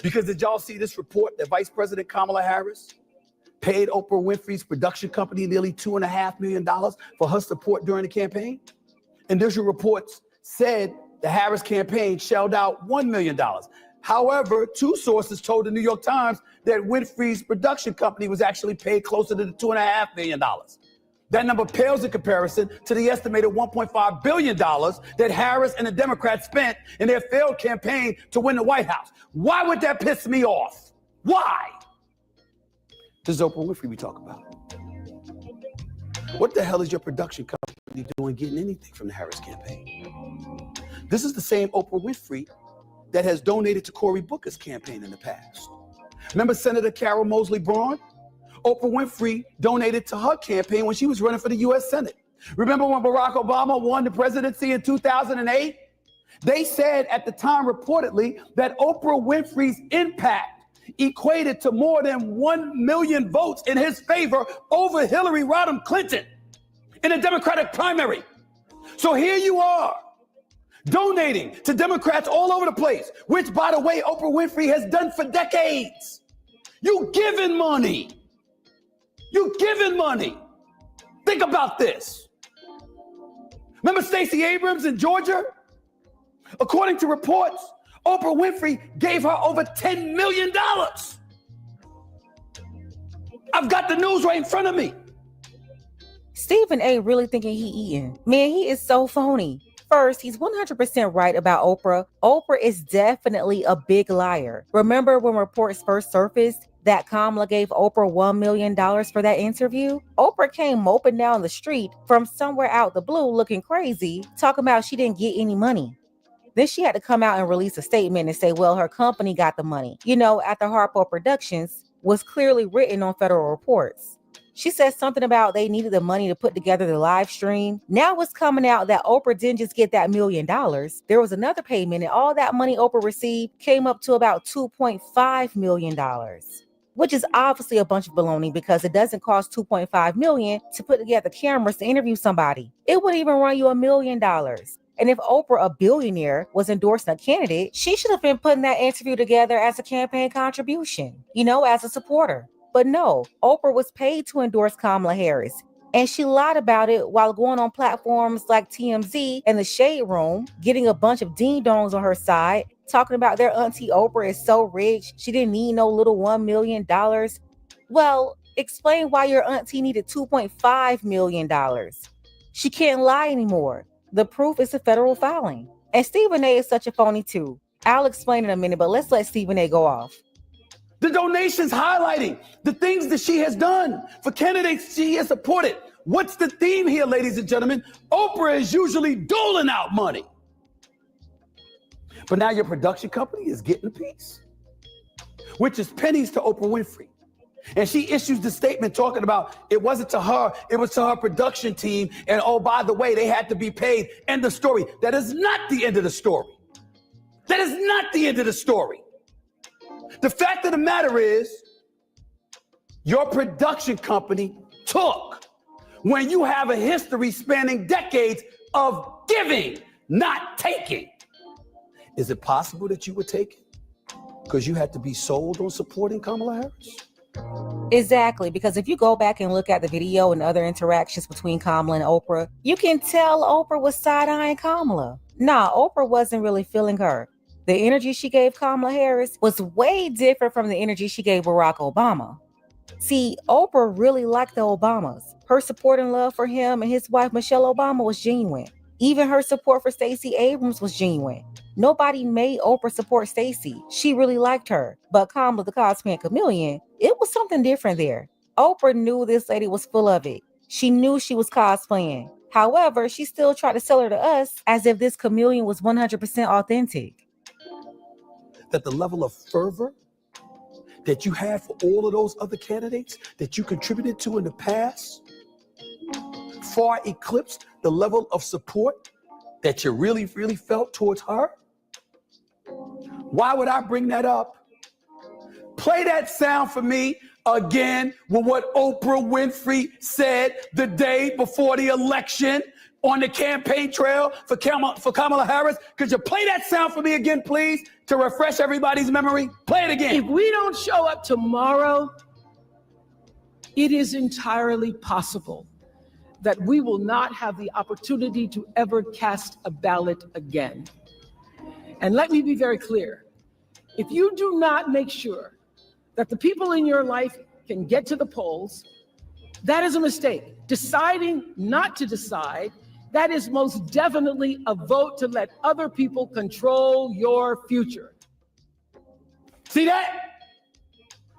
Because did y'all see this report that Vice President Kamala Harris paid Oprah Winfrey's production company nearly $2.5 million for her support during the campaign? Initial reports said the Harris campaign shelled out $1 million. However, two sources told the New York Times that Winfrey's production company was actually paid closer to the $2.5 million. That number pales in comparison to the estimated $1.5 billion that Harris and the Democrats spent in their failed campaign to win the White House. Why would that piss me off? Why? This is Oprah Winfrey we talk about. What the hell is your production company doing getting anything from the Harris campaign? This is the same Oprah Winfrey that has donated to Cory Booker's campaign in the past. Remember Senator Carol Moseley Braun? Oprah Winfrey donated to her campaign when she was running for the U.S. Senate. Remember when Barack Obama won the presidency in 2008? They said at the time reportedly that Oprah Winfrey's impact equated to more than 1 million votes in his favor over Hillary Rodham Clinton in a Democratic primary. So here you are, donating to Democrats all over the place, which, by the way, Oprah Winfrey has done for decades. You giving money. You giving money. Think about this. Remember Stacey Abrams in Georgia? According to reports, Oprah Winfrey gave her over $10 million. I've got the news right in front of me. Stephen A. really thinking he eating. Man, he is so phony. First, he's 100% right about Oprah. Oprah is definitely a big liar. Remember when reports first surfaced that Kamala gave Oprah $1 million for that interview? Oprah came moping down the street from somewhere out the blue looking crazy, talking about she didn't get any money. Then she had to come out and release a statement and say, well, her company got the money. You know, after Harpo Productions was clearly written on federal reports. She said something about they needed the money to put together the live stream. Now it's coming out that Oprah didn't just get that $1 million. There was another payment, and all that money Oprah received came up to about $2.5 million, which is obviously a bunch of baloney because it doesn't cost $2.5 million to put together cameras to interview somebody. It wouldn't even run you $1 million. And if Oprah, a billionaire, was endorsing a candidate, she should have been putting that interview together as a campaign contribution, you know, as a supporter. But no, Oprah was paid to endorse Kamala Harris. And she lied about it while going on platforms like TMZ and the Shade Room, getting a bunch of ding-dongs on her side, talking about their auntie Oprah is so rich, she didn't need no little $1 million. Well, explain why your auntie needed $2.5 million. She can't lie anymore. The proof is a federal filing. And Stephen A. is such a phony too. I'll explain in a minute, but let's let Stephen A. go off. The donations highlighting the things that she has done for candidates she has supported. What's the theme here, ladies and gentlemen? Oprah is usually doling out money. But now your production company is getting a piece, which is pennies to Oprah Winfrey. And she issues the statement talking about it wasn't to her, it was to her production team. And oh, by the way, they had to be paid. End of story. That is not the end of the story. That is not the end of the story. The fact of the matter is, your production company took when you have a history spanning decades of giving, not taking. Is it possible that you were taken because you had to be sold on supporting Kamala Harris? Exactly, because if you go back and look at the video and other interactions between Kamala and Oprah, you can tell Oprah was side-eyeing Kamala. Nah, Oprah wasn't really feeling her. The energy she gave Kamala Harris was way different from the energy she gave Barack Obama. See, Oprah really liked the Obamas. Her support and love for him and his wife, Michelle Obama, was genuine. Even her support for Stacey Abrams was genuine. Nobody made Oprah support Stacey. She really liked her. But Kamala the cosplaying chameleon, it was something different there. Oprah knew this lady was full of it. She knew she was cosplaying. However, she still tried to sell her to us as if this chameleon was 100% authentic. That the level of fervor that you had for all of those other candidates that you contributed to in the past far eclipsed the level of support that you really felt towards her? Why would I bring that up? Play that sound for me again with what Oprah Winfrey said the day before the election. on the campaign trail for Kamala Harris? Could you play that sound for me again, please, to refresh everybody's memory? Play it again. If we don't show up tomorrow, it is entirely possible that we will not have the opportunity to ever cast a ballot again. And let me be very clear. If you do not make sure that the people in your life can get to the polls, that is a mistake. Deciding not to decide, that is most definitely a vote to let other people control your future. See that?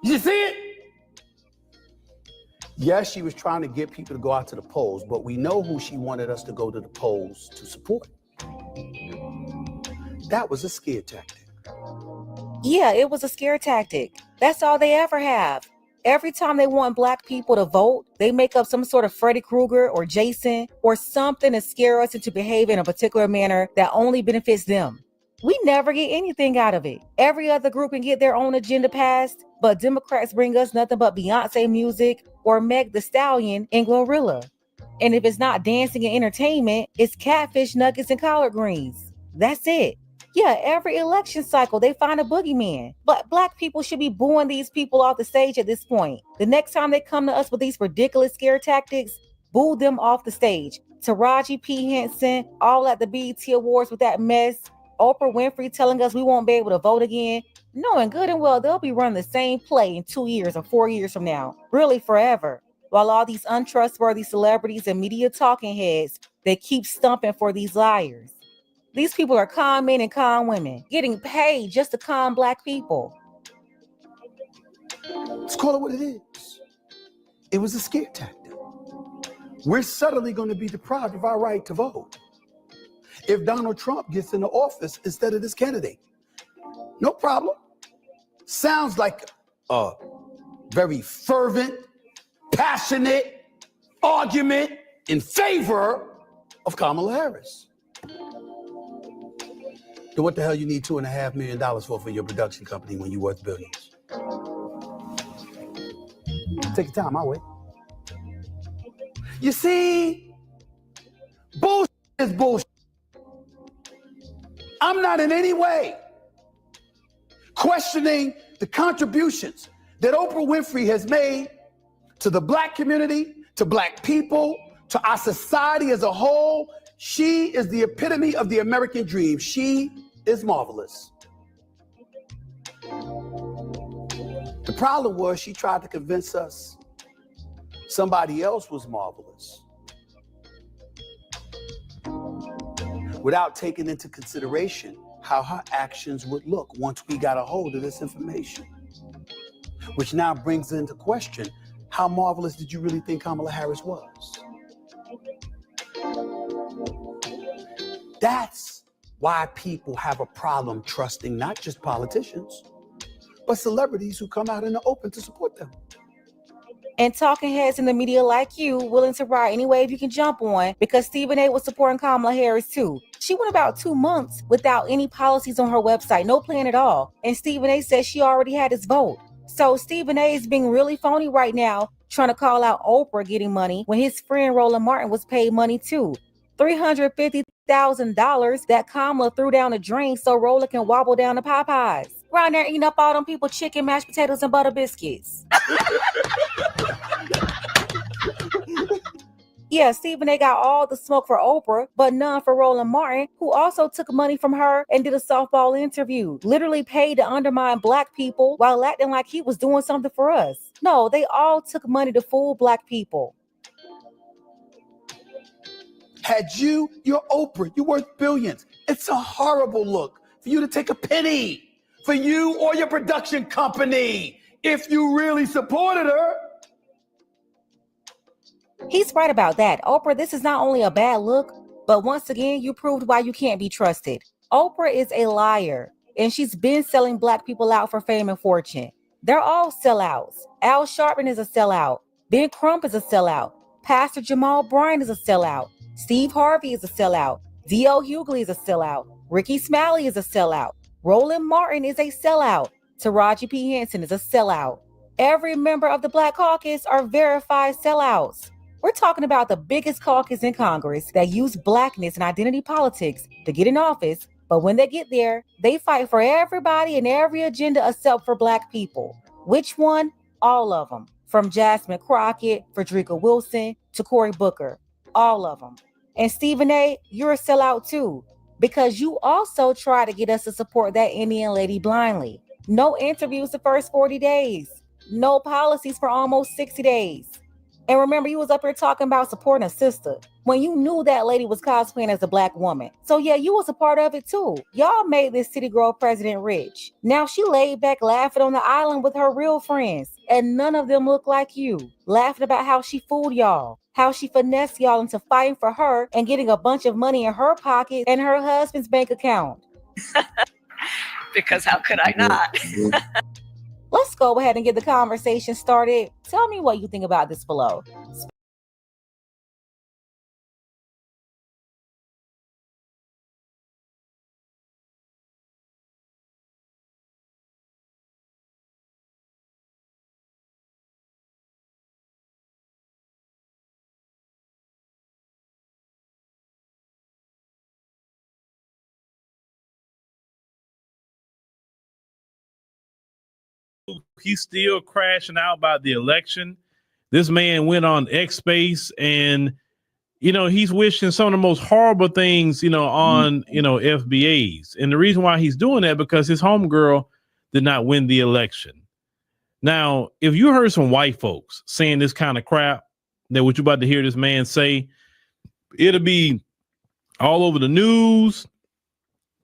You see it? Yes, she was trying to get people to go out to the polls, but we know who she wanted us to go to the polls to support. That was a scare tactic. Yeah, it was a scare tactic. That's all they ever have. Every time they want Black people to vote, they make up some sort of Freddy Krueger or Jason or something to scare us into behaving in a particular manner that only benefits them. We never get anything out of it. Every other group can get their own agenda passed, but Democrats bring us nothing but Beyonce music or Meg the Stallion and Glorilla. And if it's not dancing and entertainment, it's catfish nuggets and collard greens. That's it. Yeah, every election cycle, they find a boogeyman. But Black people should be booing these people off the stage at this point. The next time they come to us with these ridiculous scare tactics, boo them off the stage. Taraji P. Henson, all at the BET Awards with that mess. Oprah Winfrey telling us we won't be able to vote again. Knowing good and well they'll be running the same play in 2 years or 4 years from now. Really forever. While all these untrustworthy celebrities and media talking heads, they keep stumping for these liars. These people are con men and con women, getting paid just to con Black people. Let's call it what it is. It was a scare tactic. We're suddenly going to be deprived of our right to vote if Donald Trump gets into office instead of this candidate. No problem. Sounds like a very fervent, passionate argument in favor of Kamala Harris. Then what the hell you need $2.5 million for your production company when you're worth billions? Take your time, I'll wait. You see, bullshit is bullshit. I'm not in any way questioning the contributions that Oprah Winfrey has made to the Black community, to Black people, to our society as a whole. She is the epitome of the American dream. She is marvelous. The problem was she tried to convince us somebody else was marvelous without taking into consideration how her actions would look once we got a hold of this information. Which now brings into question, how marvelous did you really think Kamala Harris was? That's why people have a problem trusting not just politicians, but celebrities who come out in the open to support them. And talking heads in the media like you, willing to ride any wave you can jump on, because Stephen A. was supporting Kamala Harris too. She went about 2 months without any policies on her website, no plan at all. And Stephen A. says she already had his vote. So Stephen A. is being really phony right now, trying to call out Oprah getting money when his friend Roland Martin was paid money too. $350,000 that Kamala threw down the drain so Roland can wobble down the Popeyes. Around there eating up all them people chicken, mashed potatoes, and butter biscuits. Yeah, Stephen A. got all the smoke for Oprah, but none for Roland Martin, who also took money from her and did a softball interview. Literally paid to undermine Black people while acting like he was doing something for us. No, they all took money to fool Black people. Had you're Oprah, you're worth billions. It's a horrible look for you to take a penny for you or your production company if you really supported her. He's right about that. Oprah, this is not only a bad look, but once again, you proved why you can't be trusted. Oprah is a liar, and she's been selling Black people out for fame and fortune. They're all sellouts. Al Sharpton is a sellout. Ben Crump is a sellout. Pastor Jamal Bryant is a sellout. Steve Harvey is a sellout. D.L. Hughley is a sellout. Ricky Smiley is a sellout. Roland Martin is a sellout. Taraji P. Henson is a sellout. Every member of the Black Caucus are verified sellouts. We're talking about the biggest caucus in Congress that use blackness and identity politics to get in office. But when they get there, they fight for everybody and every agenda except for Black people. Which one? All of them. From Jasmine Crockett, Frederica Wilson, to Cory Booker. All of them. And Stephen A., you're a sellout too, because you also try to get us to support that Indian lady blindly. No interviews the first 40 days. No policies for almost 60 days. And remember, you was up here talking about supporting a sister when you knew that lady was cosplaying as a Black woman. So yeah, you was a part of it too. Y'all made this city girl president rich. Now she laid back laughing on the island with her real friends, and none of them look like you. Laughing about how she fooled y'all, how she finessed y'all into fighting for her and getting a bunch of money in her pocket and her husband's bank account. Because how could I not? Let's go ahead and get the conversation started. Tell me what you think about this below. He's still crashing out about the election. This man went on X Space and, he's wishing some of the most horrible things, on, FBAs. And the reason why he's doing that, because his homegirl did not win the election. Now, if you heard some white folks saying this kind of crap, that what you're about to hear this man say, it'll be all over the news.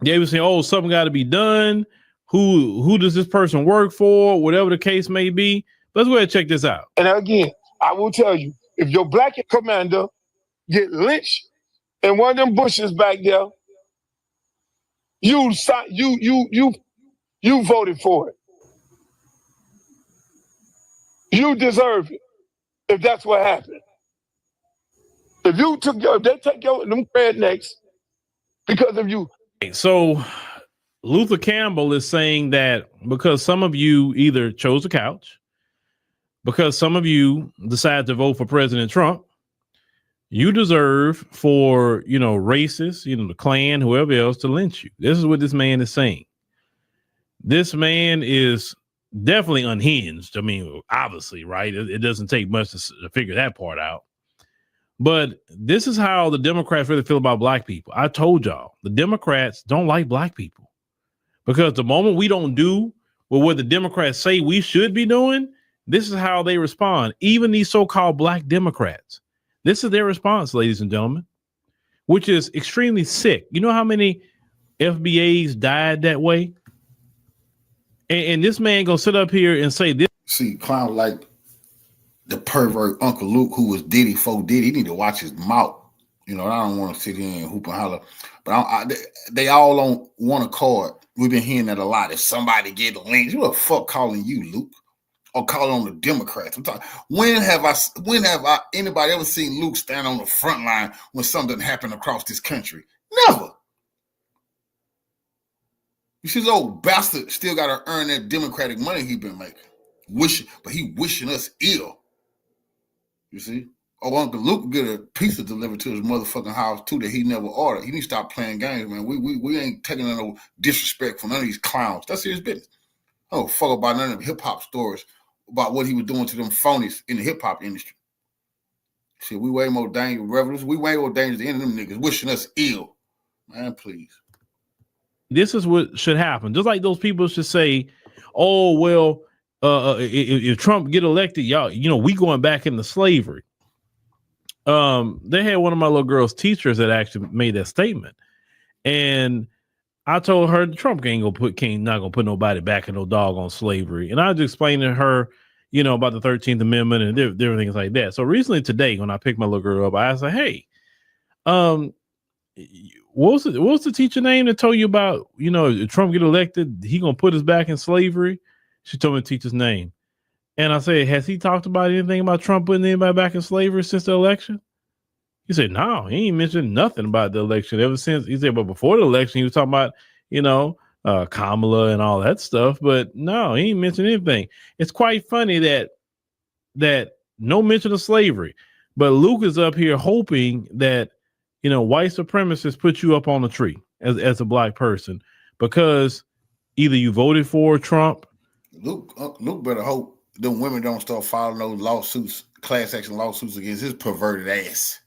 They would say, oh, something got to be done. Who does this person work for? Whatever the case may be. Let's go ahead and check this out. And again, I will tell you, if your Black commander get lynched in one of them bushes back there, you voted for it. You deserve it. If that's what happened. If they take them rednecks because of you. So Luther Campbell is saying that because some of you either chose a couch, because some of you decided to vote for President Trump, you deserve for, racists, the Klan, whoever else to lynch you. This is what this man is saying. This man is definitely unhinged. I mean, obviously, right? It doesn't take much to figure that part out. But this is how the Democrats really feel about Black people. I told y'all, the Democrats don't like Black people. Because the moment we don't do what the Democrats say we should be doing, this is how they respond. Even these so-called Black Democrats. This is their response, ladies and gentlemen, which is extremely sick. You know how many FBAs died that way? And this man gonna sit up here and say this. See, clown like the pervert Uncle Luke, who was Diddy for Diddy. He need to watch his mouth. I don't want to sit here and hoop and holler. But they all on one accord. We've been hearing that a lot. If somebody get lynched, who the fuck calling you, Luke? Or calling on the Democrats? I'm talking. When have I anybody ever seen Luke stand on the front line when something happened across this country? Never. You see, this old bastard still got to earn that Democratic money he been making. He wishing us ill. You see? Oh, Uncle Luke get a pizza delivered to his motherfucking house too that he never ordered. He need to stop playing games, man. We ain't taking no disrespect from none of these clowns. That's his business. I don't fuck about none of them hip hop stories about what he was doing to them phonies in the hip hop industry. See, we way more dangerous, revolutionaries. We way more dangerous than any of them niggas wishing us ill. Man, please. This is what should happen. Just like those people should say, oh, well, if Trump get elected, y'all, we going back into slavery. They had one of my little girl's teachers that actually made that statement. And I told her Trump not gonna put nobody back in no doggone slavery. And I just explained to her, about the 13th Amendment and different things like that. So recently today, when I picked my little girl up, I asked her, hey, what's the teacher name that told you about, if Trump get elected, he gonna put us back in slavery? She told me the teacher's name. And I said, has he talked about anything about Trump putting anybody back in slavery since the election? He said, no, he ain't mentioned nothing about the election ever since. He said, but before the election, he was talking about, Kamala and all that stuff. But no, he ain't mentioned anything. It's quite funny that no mention of slavery. But Luke is up here hoping that, you know, white supremacists put you up on a tree as a black person because either you voted for Trump. Luke better hope them women don't start filing those lawsuits, class action lawsuits against his perverted ass.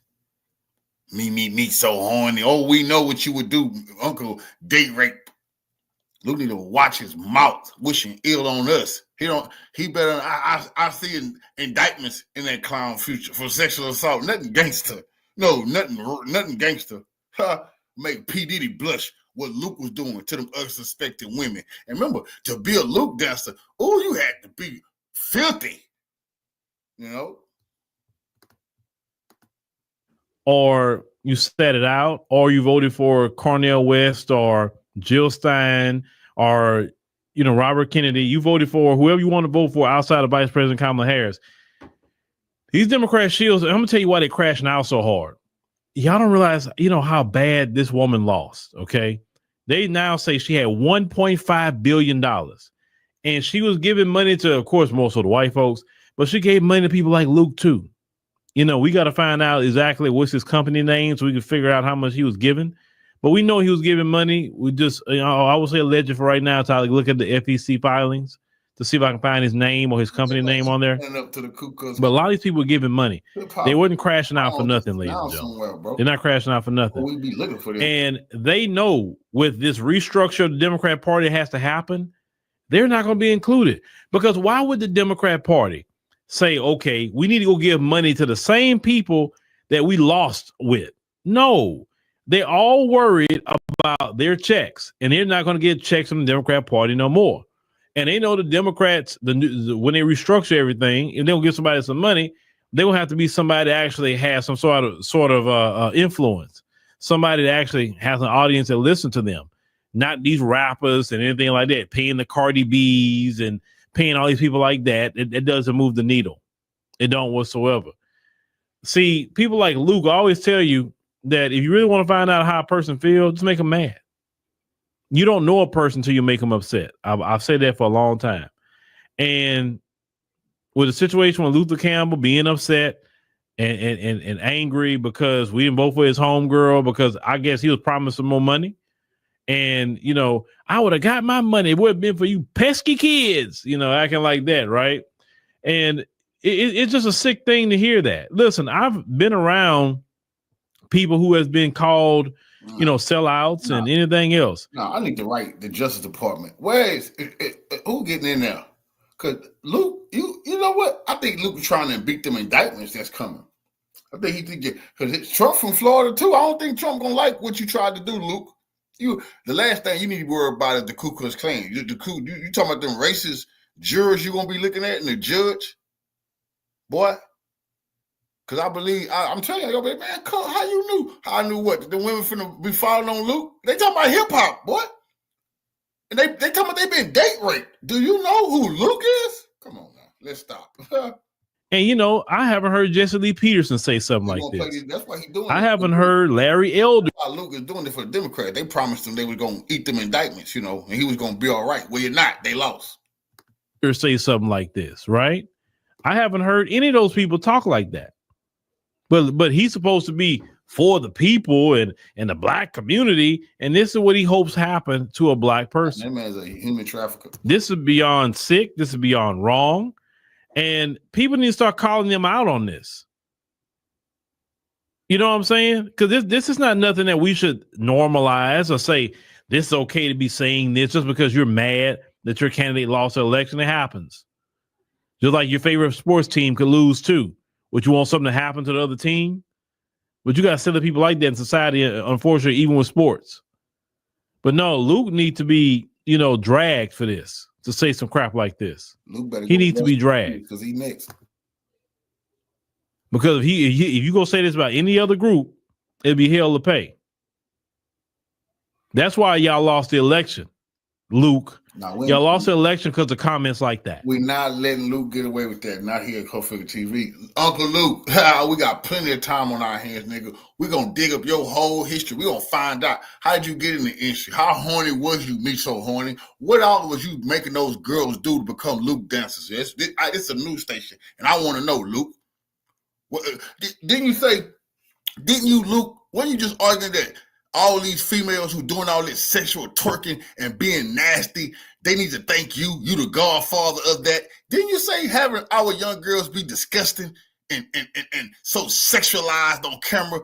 Me, so horny. Oh, we know what you would do, Uncle date rape. Luke need to watch his mouth, wishing ill on us. He better. I see indictments in that clown future for sexual assault. Nothing gangster. No, nothing gangster. Make P. Diddy blush what Luke was doing to them unsuspecting women. And remember, to be a Luke dancer, oh, you had to be filthy. You know? Or you set it out, or you voted for Cornel West or Jill Stein or, you know, Robert Kennedy. You voted for whoever you want to vote for outside of Vice President Kamala Harris. These Democrat shields, I'm going to tell you why they're crashing out so hard. Y'all don't realize, you know, how bad this woman lost, okay? They now say she had $1.5 billion. And she was giving money to, of course, most of the white folks, but she gave money to people like Luke, too. You know, we got to find out exactly what's his company name so we can figure out how much he was giving. But we know he was giving money. We just, you know, I would say alleged for right now to look at the FEC filings to see if I can find his name or his company name on there. Up to the but a lot of these people were giving money. They wasn't crashing out for nothing, ladies and gentlemen. They're not crashing out for nothing. We be looking for them. And they know with this restructure of the Democrat Party has to happen, they're not going to be included. Because why would the Democrat Party say, okay, we need to go give money to the same people that we lost with? No, they're all worried about their checks, and they're not going to get checks from the Democrat Party no more. And they know the Democrats, when they restructure everything, if they'll give somebody some money, they will have to be somebody that actually has some sort of influence, somebody that actually has an audience that listens to them, not these rappers and anything like that, paying the Cardi B's and paying all these people like that. It doesn't move the needle. It don't whatsoever. See, people like Luke always tell you that if you really want to find out how a person feels, just make them mad. You don't know a person until you make them upset. I've said that for a long time. And with a situation with Luther Campbell being upset and angry because we didn't vote for his homegirl because I guess he was promising more money. And, you know, I would have got my money. It would have been for you pesky kids, you know, acting like that, right? And it's just a sick thing to hear that. Listen, I've been around people who has been called, you know, sellouts and anything else. No, I need to write the Justice Department. Where is who getting in there? Because Luke, you know what? I think Luke is trying to beat them indictments that's coming. I think he did get because it's Trump from Florida too. I don't think Trump gonna like what you tried to do, Luke. The last thing you need to worry about is the Ku Klux Klan. You talking about them racist jurors you're gonna be looking at and the judge, boy. Because I believe, I'm telling you, man, how you knew? How I knew what? The women finna be following on Luke? They talking about hip hop, boy. And they talking about they been date raped. Do you know who Luke is? Come on now, let's stop. And, you know, I haven't heard Jesse Lee Peterson say something like this. That's why he's doing I haven't heard Larry Elder. Luke is doing it for the Democrats. They promised him they were going to eat them indictments, you know, and he was going to be all right. Well, you're not. They lost. Or say something like this, right? I haven't heard any of those people talk like that. But he's supposed to be for the people and the black community, and this is what he hopes happen to a black person. That man's a human trafficker. This is beyond sick. This is beyond wrong. And people need to start calling them out on this. You know what I'm saying? Because this is not nothing that we should normalize or say this is okay to be saying this just because you're mad that your candidate lost the election. It happens. Just like your favorite sports team could lose too. Would you want something to happen to the other team? But you got silly people like that in society, unfortunately, even with sports. But no, Luke needs to be, you know, dragged for this, to say some crap like this. He needs to be dragged. Because he next. Because if you go say this about any other group, it'd be hell to pay. That's why y'all lost the election, Luke. Y'all lost the election because of comments like that. We're not letting Luke get away with that. Not here at Cofield TV. Uncle Luke, we got plenty of time on our hands, nigga. We're going to dig up your whole history. We're going to find out how did you get in the industry? How horny was you, me so horny? What all was you making those girls do to become Luke dancers? It's a news station, and I want to know, Luke. Didn't you say? Didn't you, Luke? When you just arguing that all these females who doing all this sexual twerking and being nasty, they need to thank you. You the godfather of that. Didn't you say having our young girls be disgusting and so sexualized on camera?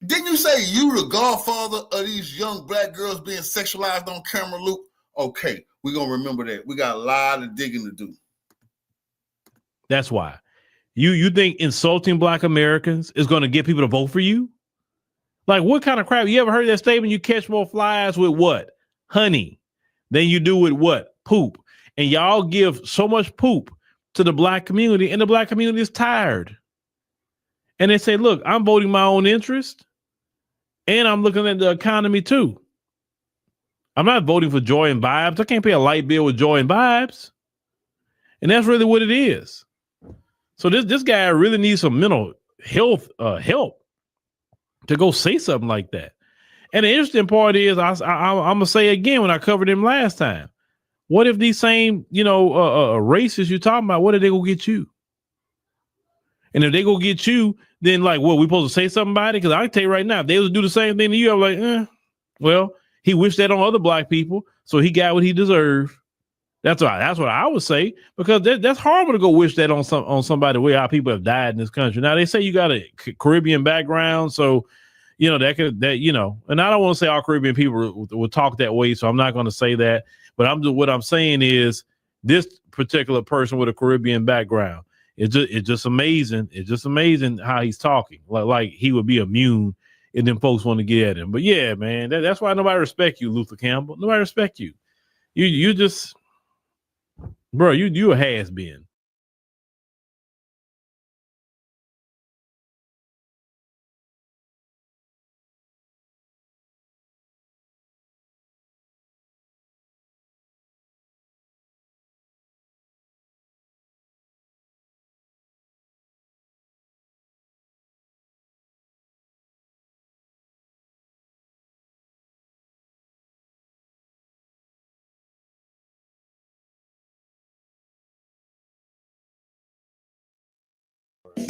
Didn't you say you the godfather of these young black girls being sexualized on camera, Luke? Okay, we're going to remember that. We got a lot of digging to do. That's why. You think insulting black Americans is going to get people to vote for you? Like, what kind of crap? You ever heard that statement? You catch more flies with what? Honey. Than you do with what? Poop. And y'all give so much poop to the black community, and the black community is tired. And they say, look, I'm voting my own interest, and I'm looking at the economy too. I'm not voting for joy and vibes. I can't pay a light bill with joy and vibes. And that's really what it is. So this guy really needs some mental health help to go say something like that. And the interesting part is, I'm going to say again when I covered him last time, what if these same, racists you're talking about, what if they go get you? And if they go get you, then like, what, we supposed to say something about it? Because I can tell you right now, if they was to do the same thing to you, I'm like, well, he wished that on other black people, so he got what he deserved. That's what I would say, because that's horrible to go wish that on somebody. Where how people have died in this country. Now they say you got a Caribbean background, so and I don't want to say all Caribbean people will talk that way, so I'm not going to say that. But what I'm saying is this particular person with a Caribbean background, it's just amazing. It's just amazing how he's talking, like he would be immune, and then folks want to get at him. But yeah, man, that's why nobody respect you, Luther Campbell. Nobody respect you. You just, bro, you a has-been.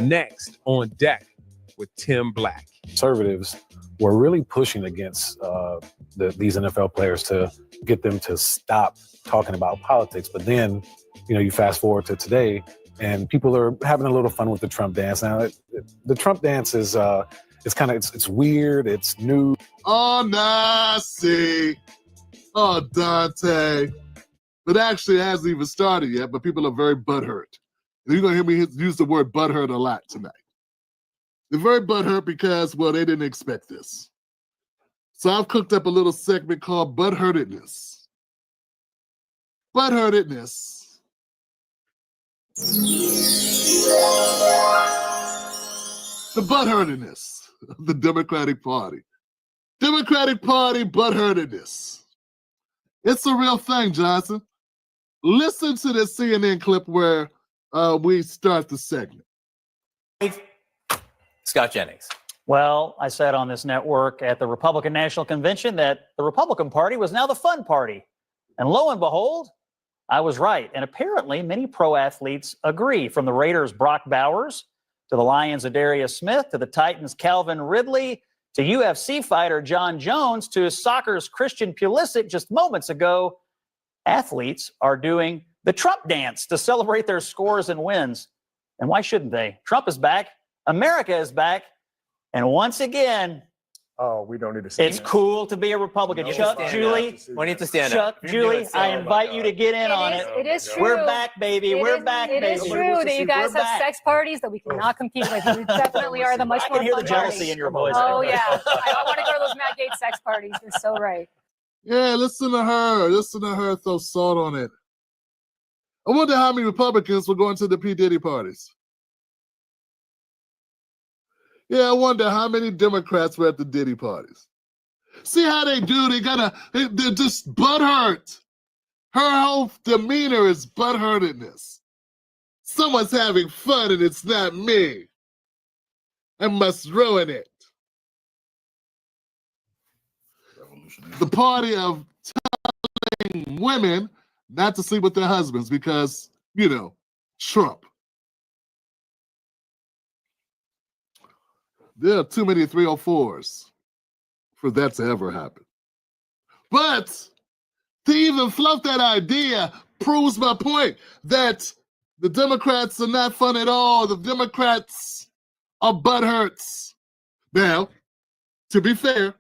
Next on deck with Tim Black. Conservatives were really pushing against these NFL players to get them to stop talking about politics. But then, you fast forward to today, and people are having a little fun with the Trump dance. Now, the Trump dance is it's weird, it's new. Oh, Nazi. Oh, Dante. But actually, it hasn't even started yet, but people are very butthurt. And you're going to hear me use the word butthurt a lot tonight. They're very butthurt because, well, they didn't expect this. So I've cooked up a little segment called Butthurtedness. Butthurtedness. The butthurtedness of the Democratic Party. Democratic Party butthurtedness. It's a real thing, Johnson. Listen to this CNN clip where we start the segment. Scott Jennings. Well, I said on this network at the Republican National Convention that the Republican Party was now the fun party. And lo and behold, I was right. And apparently many pro athletes agree, from the Raiders' Brock Bowers to the Lions' Adarius Smith to the Titans' Calvin Ridley to UFC fighter John Jones to soccer's Christian Pulisic just moments ago. Athletes are doing the Trump dance to celebrate their scores and wins. And why shouldn't they? Trump is back. America is back. And once again, we don't need to stand. It's cool to be a Republican. Chuck, Julie, we need to stand Chuck, up. Julie, I invite you to get in on it. It is true. We're back, baby. We're back, baby. It is true that you guys have sex parties that we cannot compete with. You definitely are the much more I can hear the fun jealousy party. in your voice. Oh, yeah. I want to go to those Matt Gaetz sex parties. You're so right. Yeah, listen to her. Listen to her throw salt on it. I wonder how many Republicans were going to the P. Diddy parties. Yeah, I wonder how many Democrats were at the Diddy parties. See how they do? They're just butthurt. Her whole demeanor is butthurtedness. Someone's having fun and it's not me. I must ruin it. The party of telling women not to sleep with their husbands because, Trump. There are too many 304s for that to ever happen. But to even float that idea proves my point that the Democrats are not fun at all. The Democrats are butthurts. Now, to be fair,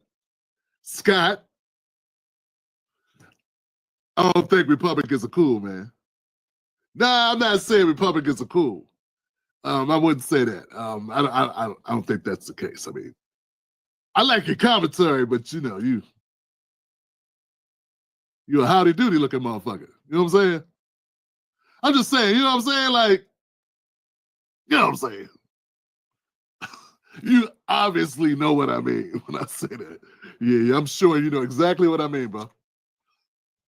Scott, I don't think Republicans are cool, man. Nah, I'm not saying Republicans are cool. I wouldn't say that. I don't think that's the case. I mean, I like your commentary, but you know, you're a howdy doody looking motherfucker. You know what I'm saying? I'm just saying, you know what I'm saying? Like, you know what I'm saying? You obviously know what I mean when I say that. Yeah, I'm sure you know exactly what I mean, bro.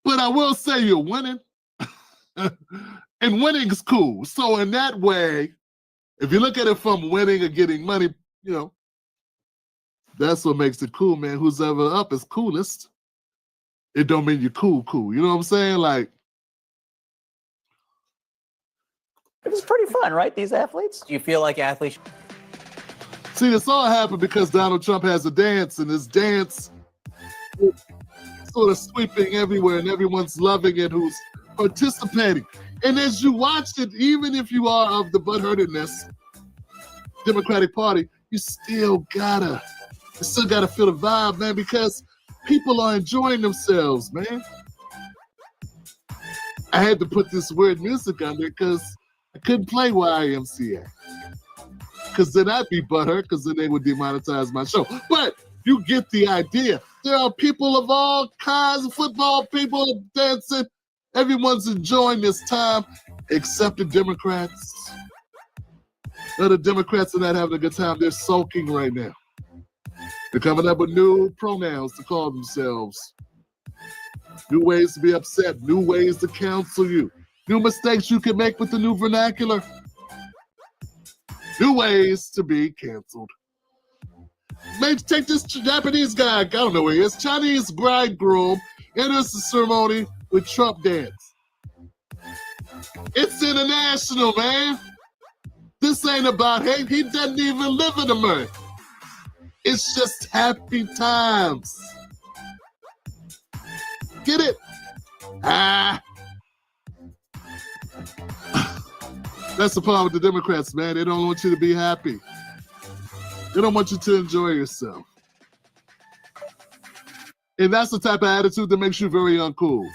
But I will say you're winning. And winning is cool. So in that way, if you look at it from winning or getting money, you know, that's what makes it cool, man. Who's ever up is coolest. It don't mean you're cool. You know what I'm saying? Like, It was pretty fun, right? These athletes. Do you feel like athletes? see, this all happened because Donald Trump has a dance, and this dance is sort of sweeping everywhere, and everyone's loving it who's participating. And as you watch it, even if you are of the butthurtedness Democratic Party, you still gotta feel the vibe, man, because people are enjoying themselves, man. I had to put this weird music under it because I couldn't play YMCA. Because then I'd be butthurt, because then they would demonetize my show. But you get the idea. There are people of all kinds, football people dancing. Everyone's enjoying this time, except the Democrats. The Democrats are not having a good time. They're sulking right now. They're coming up with new pronouns to call themselves. New ways to be upset, new ways to counsel you, new mistakes you can make with the new vernacular, new ways to be canceled. Maybe take this Japanese guy, I don't know where he is, Chinese bridegroom, enters the ceremony with Trump dance. It's international, man. This ain't about hate. He doesn't even live in America. It's just happy times. Get it? That's the problem with the Democrats, man. They don't want you to be happy. They don't want you to enjoy yourself. And that's the type of attitude that makes you very uncool.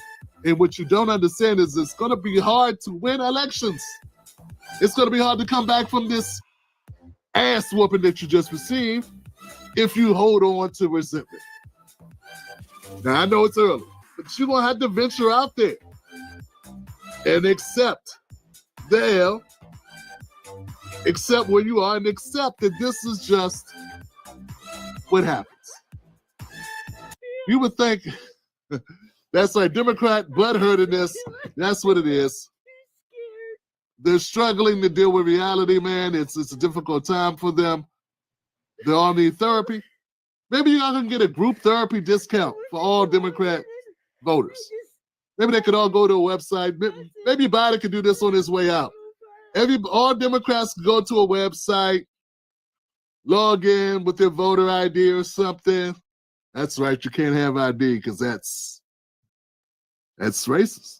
And what you don't understand is it's going to be hard to win elections. It's going to be hard to come back from this ass whooping that you just received if you hold on to resentment. Now, I know it's early, but you're going to have to venture out there and accept where you are and accept that this is just what happens. You would think that's like Democrat butthurtedness. That's what it is. They're struggling to deal with reality, man. It's a difficult time for them. They all need therapy. Maybe y'all can get a group therapy discount for all Democrat voters. Maybe they could all go to a website. Maybe Biden could do this on his way out. All Democrats can go to a website, log in with their voter ID or something. That's right, you can't have ID because that's racist.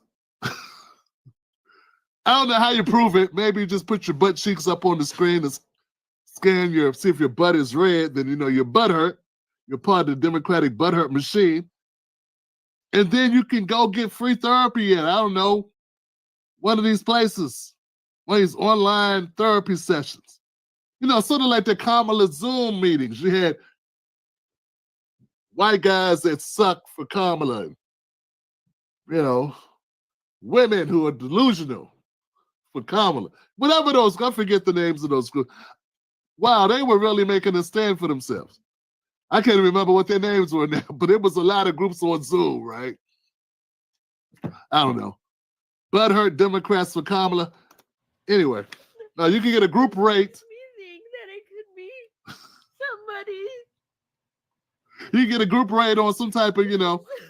I don't know how you prove it. Maybe you just put your butt cheeks up on the screen and scan see if your butt is red, then you know your butt hurt. You're part of the Democratic butthurt machine. And then you can go get free therapy at, I don't know, one of these places, one of these online therapy sessions. You know, sort of like the Kamala Zoom meetings. You had white guys that suck for Kamala. You know, women who are delusional for Kamala. Whatever those, I forget the names of those groups. Wow, they were really making a stand for themselves. I can't remember what their names were now, but it was a lot of groups on Zoom, right? I don't know. Butthurt Democrats for Kamala. Anyway, now you can get a group rate. You can get a group rate on some type of,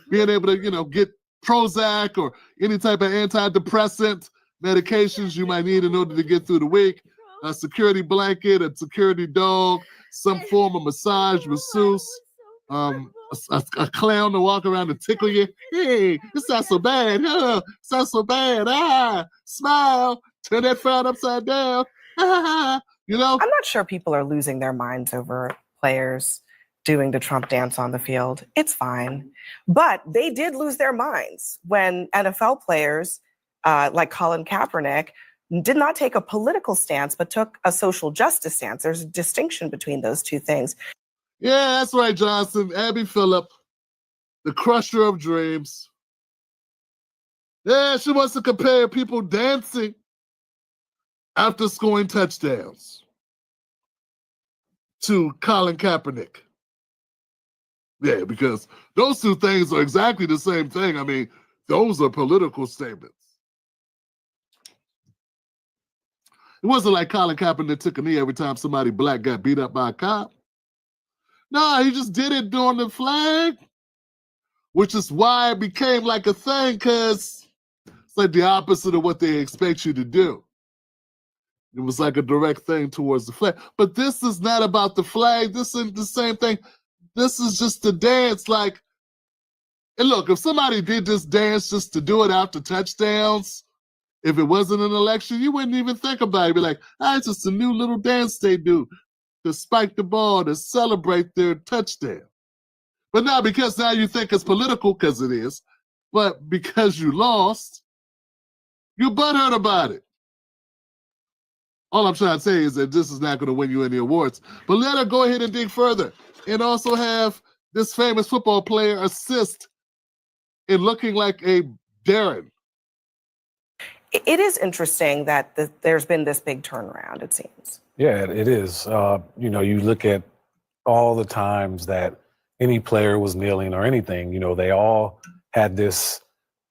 being able to, get Prozac or any type of antidepressant medications you might need in order to get through the week. a security blanket, a security dog, some form of massage masseuse, a clown to walk around and tickle you. Hey, it's not so bad. It's not so bad. Smile. Turn that frown upside down. You know? I'm not sure people are losing their minds over players doing the Trump dance on the field. It's fine. But they did lose their minds when NFL players like Colin Kaepernick did not take a political stance, but took a social justice stance. There's a distinction between those two things. Yeah, that's right, Johnson. Abby Phillip, the crusher of dreams. Yeah, she wants to compare people dancing after scoring touchdowns to Colin Kaepernick. Yeah, because those two things are exactly the same thing. I mean, those are political statements. It wasn't like Colin Kaepernick took a knee every time somebody black got beat up by a cop. No, he just did it during the flag, which is why it became like a thing, because it's like the opposite of what they expect you to do. It was like a direct thing towards the flag. But this is not about the flag. This is the same thing. This is just a dance. Like, and look, if somebody did this dance just to do it after touchdowns, if it wasn't an election, you wouldn't even think about it. You'd be like, it's just a new little dance they do to spike the ball, to celebrate their touchdown. But now, because now you think it's political, because it is, but because you lost, you're butthurt about it. All I'm trying to say is that this is not going to win you any awards. But let her go ahead and dig further and also have this famous football player assist in looking like a Darren. It is interesting that there's been this big turnaround, it seems. Yeah, it is. You know, you look at all the times that any player was kneeling or anything, you know, they all had this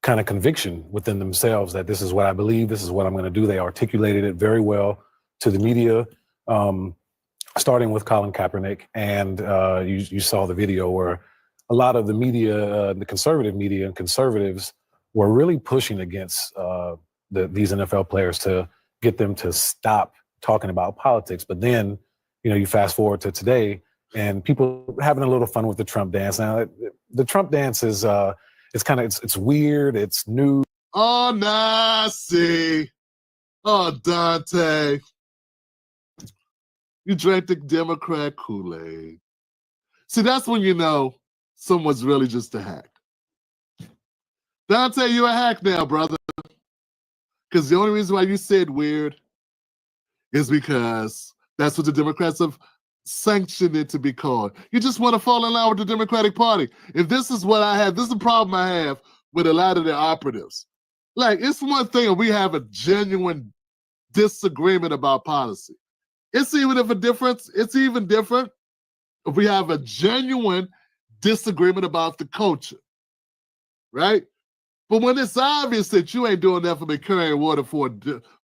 kind of conviction within themselves that this is what I believe, this is what I'm going to do. They articulated it very well to the media, starting with Colin Kaepernick. And you saw the video where a lot of the media, the conservative media and conservatives were really pushing against these NFL players to get them to stop talking about politics. But then, you know, you fast forward to today and people having a little fun with the Trump dance. Now, the Trump dance is it's weird, it's new. Oh, Nazi. Oh, Dante. You drank the Democrat Kool-Aid. See, that's when you know someone's really just a hack. Dante, you're a hack now, brother. Because the only reason why you said weird is because that's what the Democrats have sanctioned it to be called. You just want to fall in line with the Democratic Party. If this is what I have, this is the problem I have with a lot of their operatives. Like, it's one thing if we have a genuine disagreement about policy. It's even different if we have a genuine disagreement about the culture, right? But when it's obvious that you ain't doing that for me carrying water for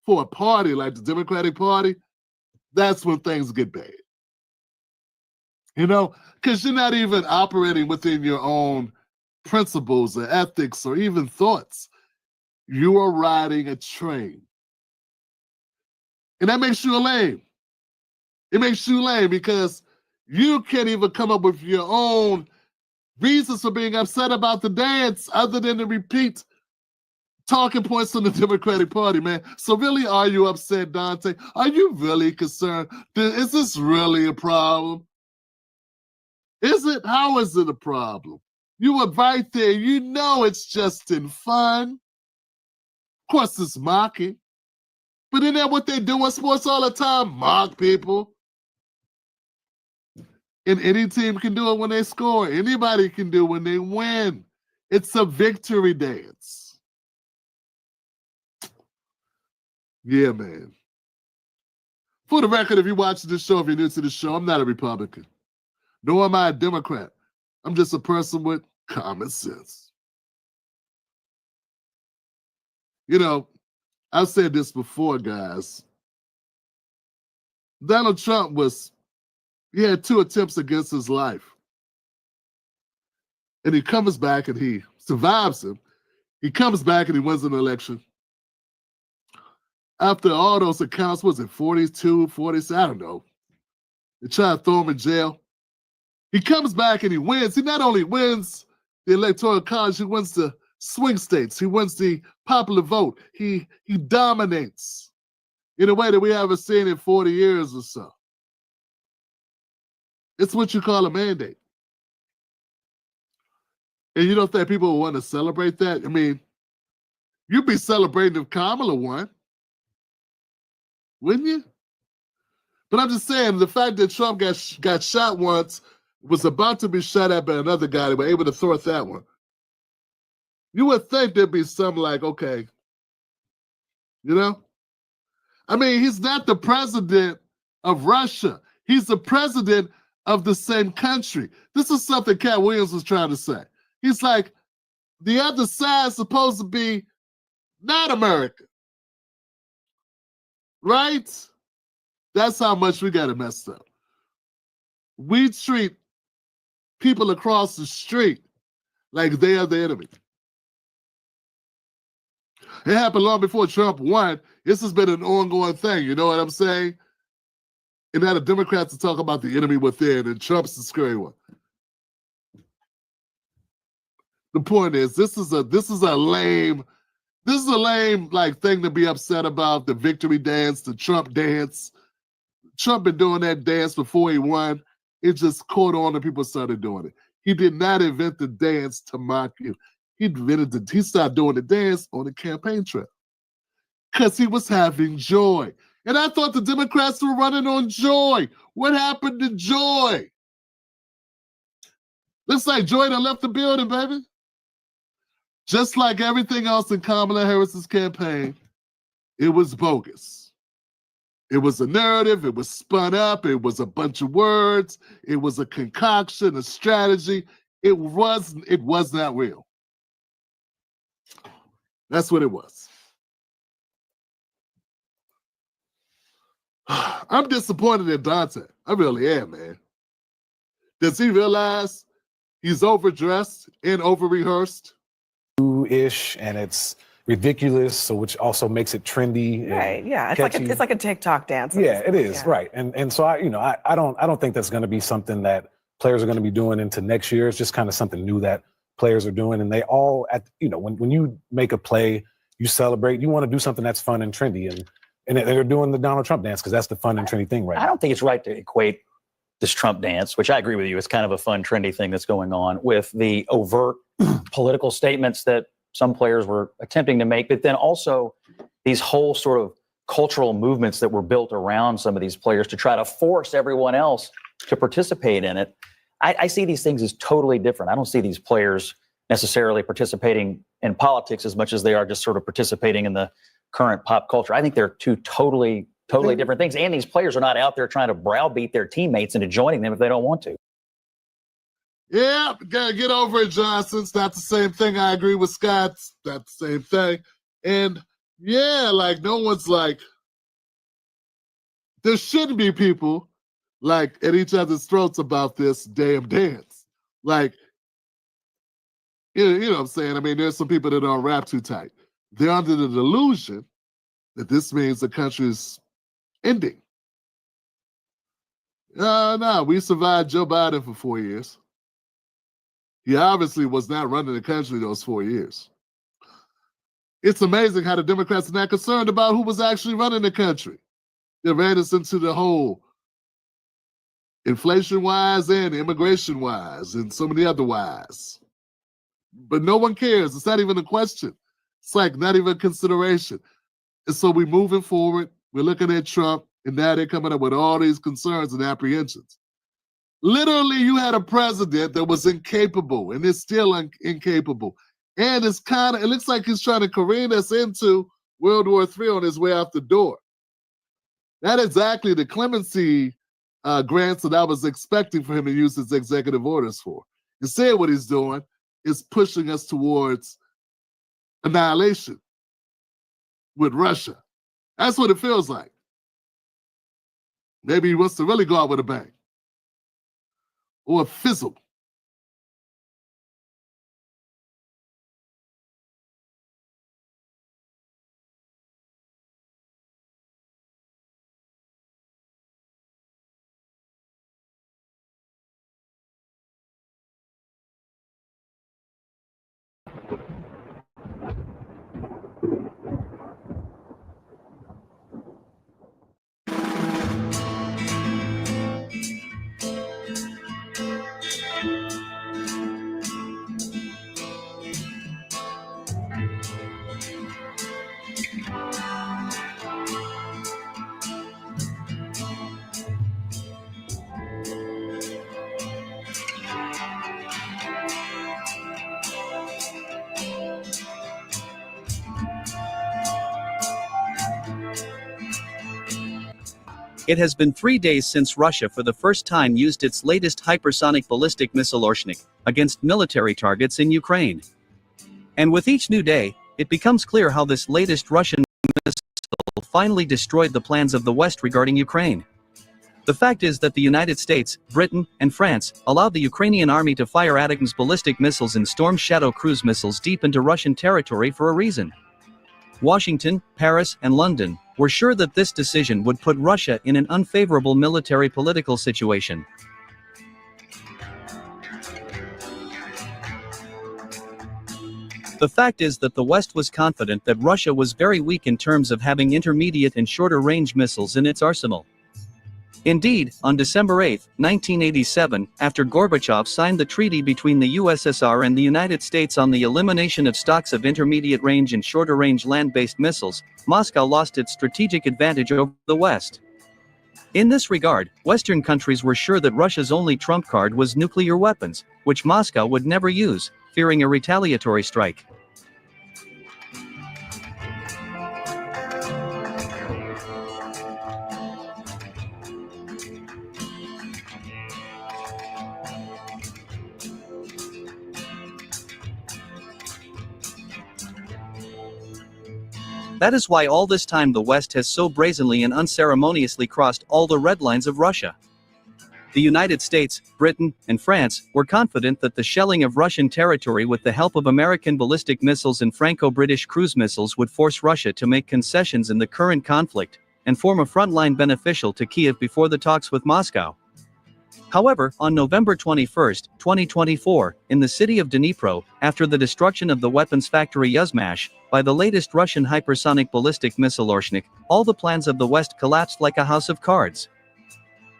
a party like the Democratic Party, that's when things get bad. You know, because you're not even operating within your own principles or ethics or even thoughts. You are riding a train. And that makes you a lame. It makes you lame because you can't even come up with your own reasons for being upset about the dance other than to repeat talking points from the Democratic Party, man. So really, are you upset, Dante? Are you really concerned? Is this really a problem? Is it? How is it a problem? You were right there. You know it's just in fun. Of course, it's mocking. But isn't that what they do in sports all the time? Mock people. And any team can do it when they score. Anybody can do it when they win. It's a victory dance. Yeah, man. For the record, if you're watching this show, if you're new to the show, I'm not a Republican. Nor am I a Democrat. I'm just a person with common sense. You know, I've said this before, guys. Donald Trump he had 2 attempts against his life. And he comes back and he survives him. He comes back and he wins an election. after all those accounts, was it 42, 46? I don't know. They try to throw him in jail. He comes back and he wins. He not only wins the Electoral College, he wins the swing states. He wins the popular vote. He dominates in a way that we haven't seen in 40 years or so. It's what you call a mandate. And you don't think people will want to celebrate that? I mean, you'd be celebrating if Kamala won, wouldn't you? But I'm just saying, the fact that Trump got shot once, was about to be shot at by another guy, they were able to thwart that one. You would think there'd be some like, okay, you know? I mean, he's not the president of Russia. He's the president of the same country. This is something Cat Williams was trying to say. He's like, the other side's supposed to be not America. Right? That's how much we got it messed up. We treat people across the street like they are the enemy. It happened long before Trump won. This has been an ongoing thing, you know what I'm saying? And now the Democrats are talking about the enemy within, and Trump's the scary one. The point is, this is a lame like thing to be upset about. The victory dance, the Trump dance. Trump been doing that dance before he won. It just caught on and people started doing it. He did not invent the dance to mock you. He started doing the dance on the campaign trail because he was having joy. And I thought the Democrats were running on joy. What happened to joy? Looks like joy done left the building, baby. Just like everything else in Kamala Harris's campaign, it was bogus. It was a narrative. It was spun up. It was a bunch of words. It was a concoction, a strategy. It was not real. That's what it was. I'm disappointed in Dante. I really am, man. Does he realize he's overdressed and over-rehearsed? Ish, and it's ridiculous, so which also makes it trendy. Right? Yeah, it's like a TikTok dance. Yeah, it is, right. And so I don't think that's going to be something that players are going to be doing into next year. It's just kind of something new that players are doing, and they all when you make a play, you celebrate. You want to do something that's fun and trendy, and they're doing the Donald Trump dance because that's the fun and trendy thing right now. I don't think it's right to equate this Trump dance, which I agree with you, it's kind of a fun, trendy thing that's going on, with the overt political statements that some players were attempting to make, but then also these whole sort of cultural movements that were built around some of these players to try to force everyone else to participate in it. I see these things as totally different. I don't see these players necessarily participating in politics as much as they are just sort of participating in the current pop culture. I think they're two totally different things. And these players are not out there trying to browbeat their teammates into joining them if they don't want to. Yeah, gotta get over it, Johnson. It's not the same thing. I agree with Scott. It's not the same thing. And yeah, like no one's like, there shouldn't be people like at each other's throats about this damn dance. Like, you know what I'm saying? I mean, there's some people that don't rap too tight. They're under the delusion that this means the country's ending. No, we survived Joe Biden for 4 years. He obviously was not running the country those 4 years. It's amazing how the Democrats are not concerned about who was actually running the country. They ran us into the hole, inflation-wise and immigration-wise and so many other wise. But no one cares. It's not even a question. It's like not even a consideration. And so we're moving forward. We're looking at Trump, and now they're coming up with all these concerns and apprehensions. Literally, you had a president that was incapable and is still incapable. And it looks like he's trying to careen us into World War III on his way out the door. Not exactly the clemency grants that I was expecting for him to use his executive orders for. Instead, what he's doing is pushing us towards annihilation with Russia. That's what it feels like. Maybe he wants to really go out with a bang. Or a fizzle. It has been 3 days since Russia for the first time used its latest hypersonic ballistic missile Orshnik against military targets in Ukraine. And with each new day, it becomes clear how this latest Russian missile finally destroyed the plans of the West regarding Ukraine. The fact is that the United States, Britain, and France allowed the Ukrainian army to fire ATACMS ballistic missiles and Storm Shadow cruise missiles deep into Russian territory for a reason. Washington, Paris, and London were sure that this decision would put Russia in an unfavorable military political situation. The fact is that the West was confident that Russia was very weak in terms of having intermediate and shorter range missiles in its arsenal. Indeed, on December 8, 1987, after Gorbachev signed the treaty between the USSR and the United States on the elimination of stocks of intermediate-range and shorter-range land-based missiles, Moscow lost its strategic advantage over the West. In this regard, Western countries were sure that Russia's only trump card was nuclear weapons, which Moscow would never use, fearing a retaliatory strike. That is why all this time the West has so brazenly and unceremoniously crossed all the red lines of Russia. The United States, Britain, and France were confident that the shelling of Russian territory with the help of American ballistic missiles and Franco-British cruise missiles would force Russia to make concessions in the current conflict, and form a front line beneficial to Kiev before the talks with Moscow. However, on November 21, 2024, in the city of Dnipro, after the destruction of the weapons factory Yuzmash by the latest Russian hypersonic ballistic missile Orshnik, all the plans of the West collapsed like a house of cards.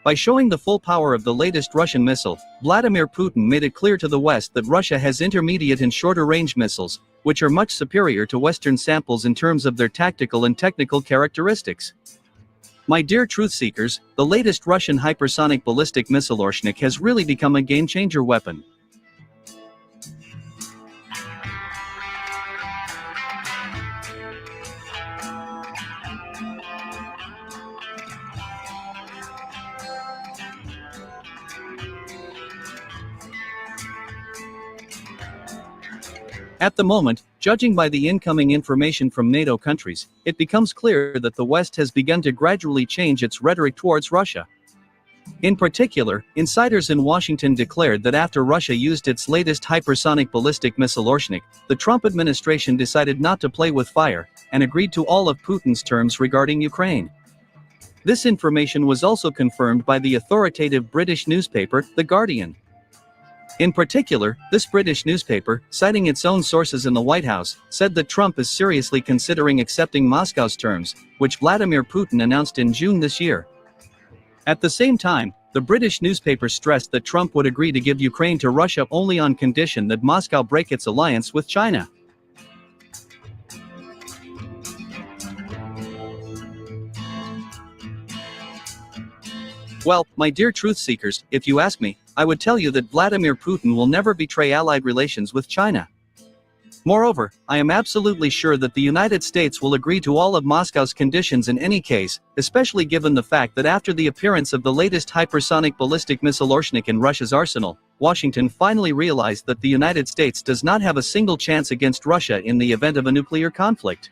By showing the full power of the latest Russian missile, Vladimir Putin made it clear to the West that Russia has intermediate and shorter range missiles, which are much superior to Western samples in terms of their tactical and technical characteristics. My dear truth seekers, the latest Russian hypersonic ballistic missile Orshnik has really become a game-changer weapon. At the moment, judging by the incoming information from NATO countries, it becomes clear that the West has begun to gradually change its rhetoric towards Russia. In particular, insiders in Washington declared that after Russia used its latest hypersonic ballistic missile Orshnik, the Trump administration decided not to play with fire, and agreed to all of Putin's terms regarding Ukraine. This information was also confirmed by the authoritative British newspaper, The Guardian. In particular, this British newspaper, citing its own sources in the White House, said that Trump is seriously considering accepting Moscow's terms, which Vladimir Putin announced in June this year. At the same time, the British newspaper stressed that Trump would agree to give Ukraine to Russia only on condition that Moscow break its alliance with China. Well, my dear truth seekers, if you ask me, I would tell you that Vladimir Putin will never betray allied relations with China. Moreover, I am absolutely sure that the United States will agree to all of Moscow's conditions in any case, especially given the fact that after the appearance of the latest hypersonic ballistic missile Orshnik in Russia's arsenal, Washington finally realized that the United States does not have a single chance against Russia in the event of a nuclear conflict.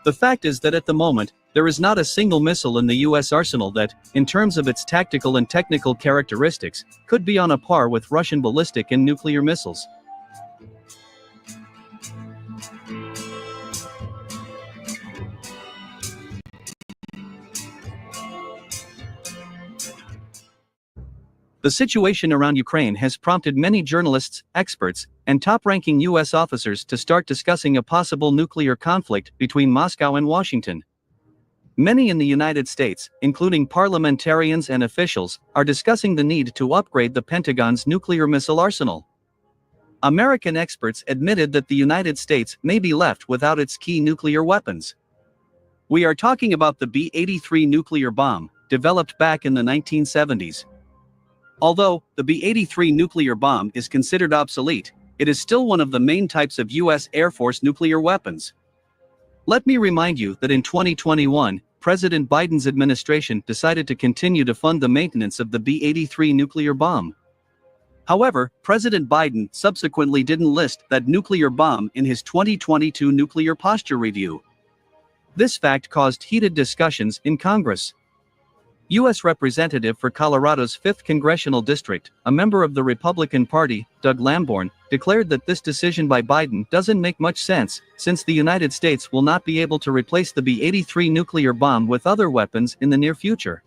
The fact is that at the moment, there is not a single missile in the US arsenal that, in terms of its tactical and technical characteristics, could be on a par with Russian ballistic and nuclear missiles. The situation around Ukraine has prompted many journalists, experts, and top-ranking US officers to start discussing a possible nuclear conflict between Moscow and Washington. Many in the United States, including parliamentarians and officials, are discussing the need to upgrade the Pentagon's nuclear missile arsenal. American experts admitted that the United States may be left without its key nuclear weapons. We are talking about the B-83 nuclear bomb, developed back in the 1970s. Although the B-83 nuclear bomb is considered obsolete, it is still one of the main types of US Air Force nuclear weapons. Let me remind you that in 2021, President Biden's administration decided to continue to fund the maintenance of the B-83 nuclear bomb. However, President Biden subsequently didn't list that nuclear bomb in his 2022 nuclear posture review. This fact caused heated discussions in Congress. U.S. Representative for Colorado's 5th Congressional District, a member of the Republican Party, Doug Lamborn, declared that this decision by Biden doesn't make much sense, since the United States will not be able to replace the B-83 nuclear bomb with other weapons in the near future.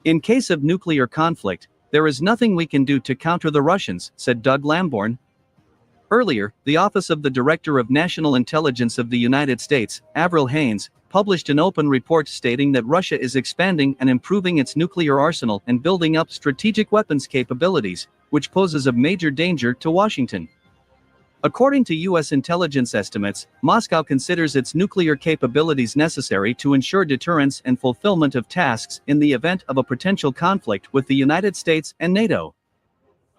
In case of nuclear conflict, there is nothing we can do to counter the Russians, said Doug Lamborn. Earlier, the Office of the Director of National Intelligence of the United States, Avril Haines, published an open report stating that Russia is expanding and improving its nuclear arsenal and building up strategic weapons capabilities, which poses a major danger to Washington. According to U.S. intelligence estimates, Moscow considers its nuclear capabilities necessary to ensure deterrence and fulfillment of tasks in the event of a potential conflict with the United States and NATO.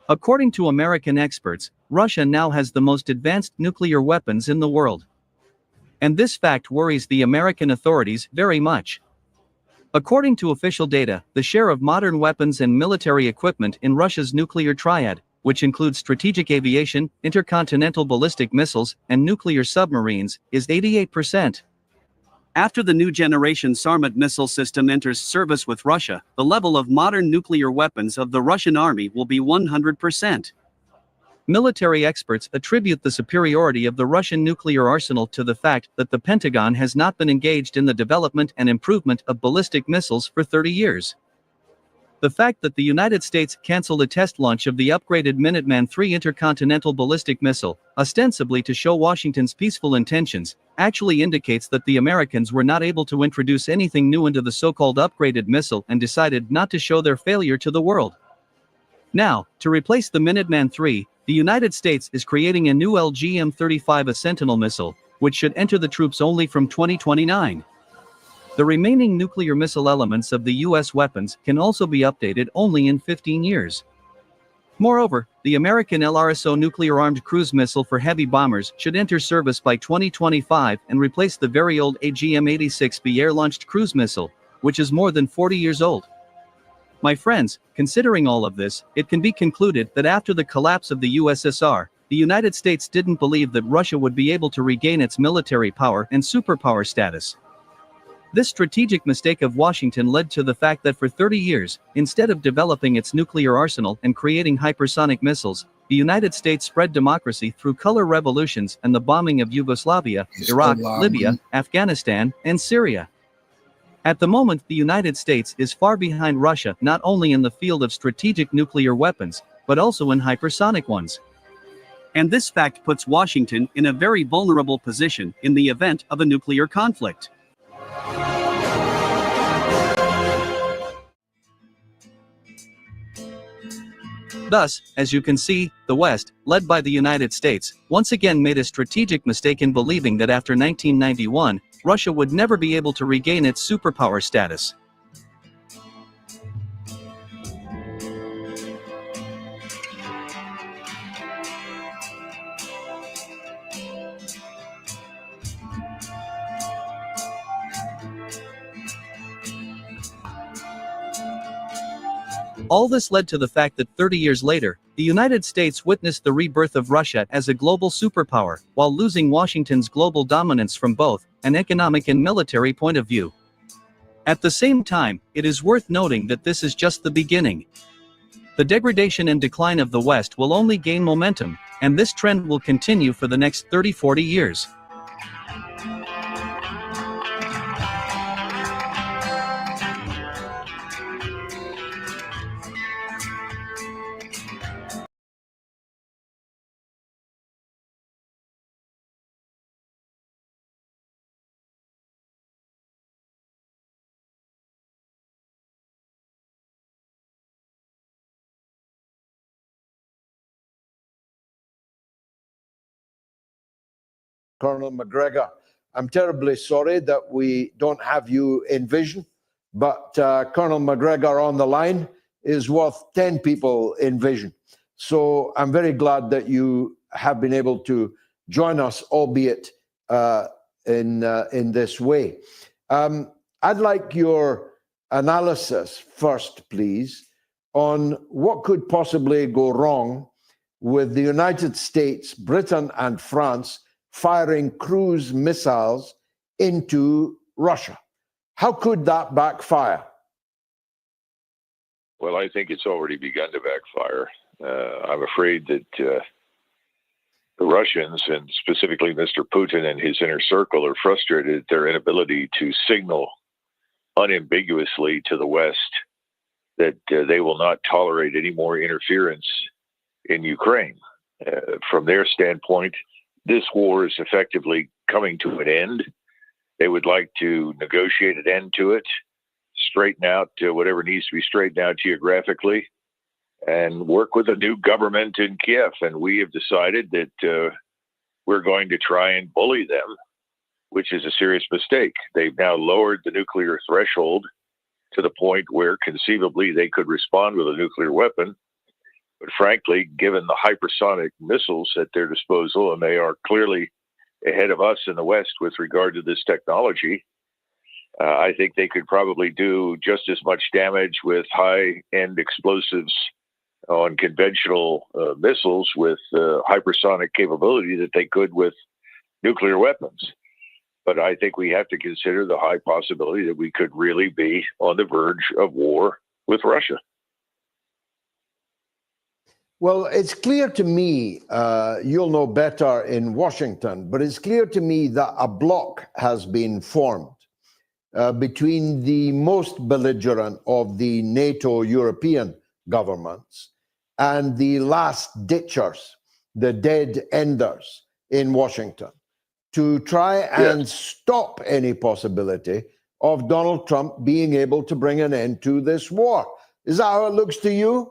According to American experts, Russia now has the most advanced nuclear weapons in the world. And this fact worries the American authorities very much. According to official data, the share of modern weapons and military equipment in Russia's nuclear triad, which includes strategic aviation, intercontinental ballistic missiles, and nuclear submarines, is 88%. After the new generation Sarmat missile system enters service with Russia, the level of modern nuclear weapons of the Russian army will be 100%. Military experts attribute the superiority of the Russian nuclear arsenal to the fact that the Pentagon has not been engaged in the development and improvement of ballistic missiles for 30 years. The fact that the United States canceled a test launch of the upgraded Minuteman III intercontinental ballistic missile, ostensibly to show Washington's peaceful intentions, actually indicates that the Americans were not able to introduce anything new into the so-called upgraded missile and decided not to show their failure to the world. Now, to replace the Minuteman III, the United States is creating a new LGM-35, a Sentinel missile, which should enter the troops only from 2029. The remaining nuclear missile elements of the U.S. weapons can also be updated only in 15 years. Moreover, the American LRSO nuclear-armed cruise missile for heavy bombers should enter service by 2025 and replace the very old AGM-86B air-launched cruise missile, which is more than 40 years old. My friends, considering all of this, it can be concluded that after the collapse of the USSR, the United States didn't believe that Russia would be able to regain its military power and superpower status. This strategic mistake of Washington led to the fact that for 30 years, instead of developing its nuclear arsenal and creating hypersonic missiles, the United States spread democracy through color revolutions and the bombing of Yugoslavia, Iraq, Libya, Afghanistan, and Syria. At the moment, the United States is far behind Russia not only in the field of strategic nuclear weapons, but also in hypersonic ones. And this fact puts Washington in a very vulnerable position in the event of a nuclear conflict. Thus, as you can see, the West, led by the United States, once again made a strategic mistake in believing that after 1991, Russia would never be able to regain its superpower status. All this led to the fact that 30 years later, the United States witnessed the rebirth of Russia as a global superpower, while losing Washington's global dominance from both an economic and military point of view. At the same time, it is worth noting that this is just the beginning. The degradation and decline of the West will only gain momentum, and this trend will continue for the next 30-40 years. Colonel McGregor, I'm terribly sorry that we don't have you in vision, but Colonel McGregor on the line is worth 10 people in vision. So I'm very glad that you have been able to join us, albeit in this way. I'd like your analysis first, please, on what could possibly go wrong with the United States, Britain, and France firing cruise missiles into Russia. How could that backfire? Well, I think it's already begun to backfire. I'm afraid that the Russians, and specifically Mr. Putin and his inner circle, are frustrated at their inability to signal unambiguously to the West that they will not tolerate any more interference in Ukraine. From their standpoint, this war is effectively coming to an end. They would like to negotiate an end to it, straighten out whatever needs to be straightened out geographically, and work with a new government in Kiev. And we have decided that we're going to try and bully them, which is a serious mistake. They've now lowered the nuclear threshold to the point where conceivably they could respond with a nuclear weapon. But frankly, given the hypersonic missiles at their disposal, and they are clearly ahead of us in the West with regard to this technology, I think they could probably do just as much damage with high-end explosives on conventional missiles with hypersonic capability that they could with nuclear weapons. But I think we have to consider the high possibility that we could really be on the verge of war with Russia. Well, it's clear to me, you'll know better in Washington, but it's clear to me that a bloc has been formed between the most belligerent of the NATO European governments and the last ditchers, the dead enders in Washington, to try and stop any possibility of Donald Trump being able to bring an end to this war. Is that how it looks to you?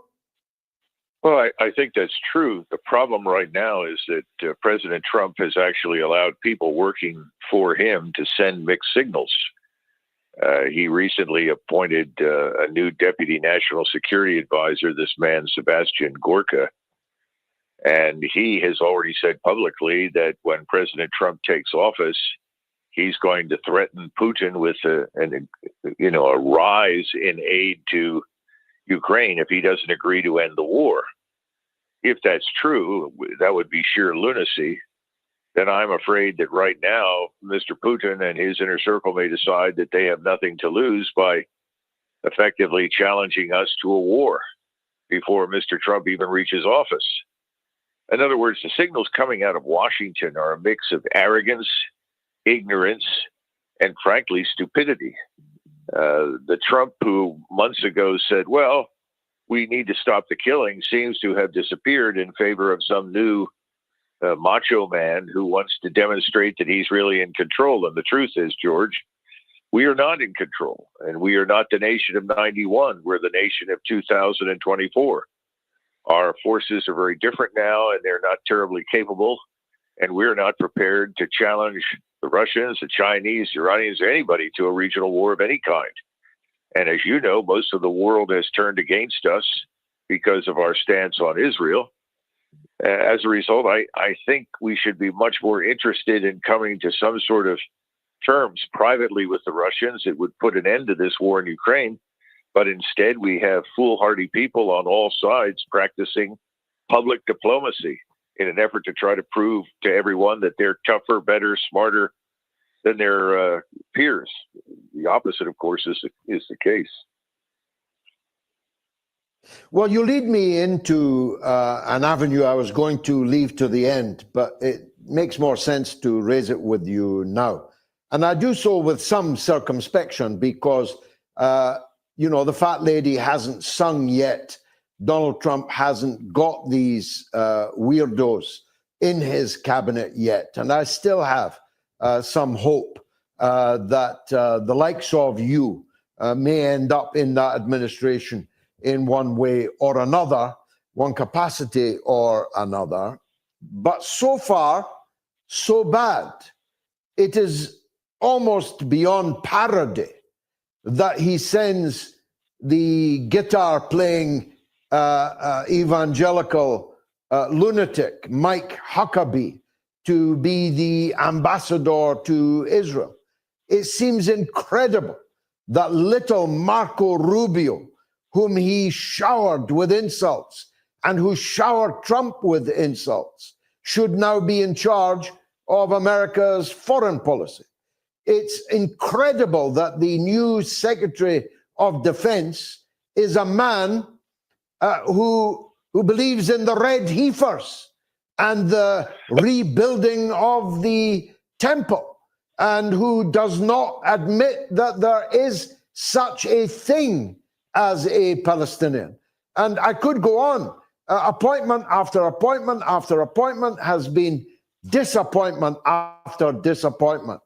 Well, I think that's true. The problem right now is that President Trump has actually allowed people working for him to send mixed signals. He recently appointed a new deputy national security advisor, this man, Sebastian Gorka. And he has already said publicly that when President Trump takes office, he's going to threaten Putin with a rise in aid to Ukraine if he doesn't agree to end the war. If that's true, that would be sheer lunacy. Then I'm afraid that right now, Mr. Putin and his inner circle may decide that they have nothing to lose by effectively challenging us to a war before Mr. Trump even reaches office. In other words, the signals coming out of Washington are a mix of arrogance, ignorance, and frankly, stupidity. The Trump who months ago said, well, we need to stop the killing, seems to have disappeared in favor of some new macho man who wants to demonstrate that he's really in control. And the truth is, George, we are not in control, and we are not the nation of 91. We're the nation of 2024. Our forces are very different now, and they're not terribly capable, and we're not prepared to challenge the Russians, the Chinese, the Iranians, or anybody to a regional war of any kind. And as you know, most of the world has turned against us because of our stance on Israel. As a result, I think we should be much more interested in coming to some sort of terms privately with the Russians. It would put an end to this war in Ukraine. But instead, we have foolhardy people on all sides practicing public diplomacy in an effort to try to prove to everyone that they're tougher, better, smarter than their peers. The opposite, of course, is the case. Well, you lead me into an avenue I was going to leave to the end, but it makes more sense to raise it with you now. And I do so with some circumspection because, the fat lady hasn't sung yet. Donald Trump hasn't got these weirdos in his cabinet yet. And I still have some hope that the likes of you may end up in that administration in one way or another, one capacity or another. But so far, so bad. It is almost beyond parody that he sends the guitar-playing evangelical lunatic Mike Huckabee to be the ambassador to Israel. It seems incredible that little Marco Rubio, whom he showered with insults and who showered Trump with insults, should now be in charge of America's foreign policy. It's incredible that the new Secretary of Defense is a man who believes in the red heifers and the rebuilding of the temple, and who does not admit that there is such a thing as a Palestinian. And I could go on. Appointment after appointment after appointment has been disappointment after disappointment.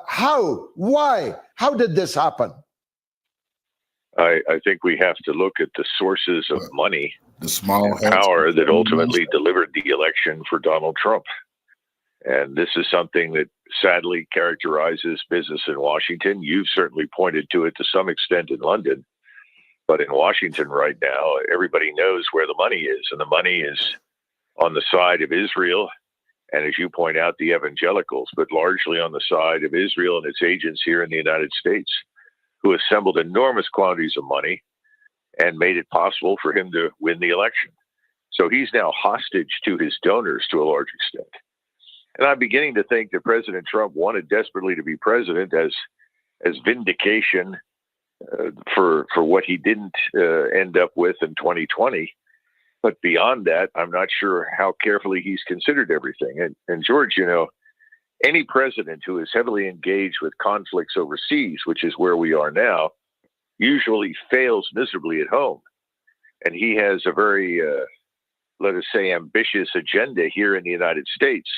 How? Why? How did this happen? I think we have to look at the sources of money, the small and power that ultimately delivered the election for Donald Trump. And this is something that sadly characterizes business in Washington. You've certainly pointed to it to some extent in London. But in Washington right now, everybody knows where the money is. And the money is on the side of Israel. And as you point out, the evangelicals, but largely on the side of Israel and its agents here in the United States, who assembled enormous quantities of money and made it possible for him to win the election. So he's now hostage to his donors to a large extent. And I'm beginning to think that President Trump wanted desperately to be president as vindication for what he didn't end up with in 2020. But beyond that, I'm not sure how carefully he's considered everything. And George, you know, any president who is heavily engaged with conflicts overseas, which is where we are now, usually fails miserably at home. And he has a very, let us say, ambitious agenda here in the United States.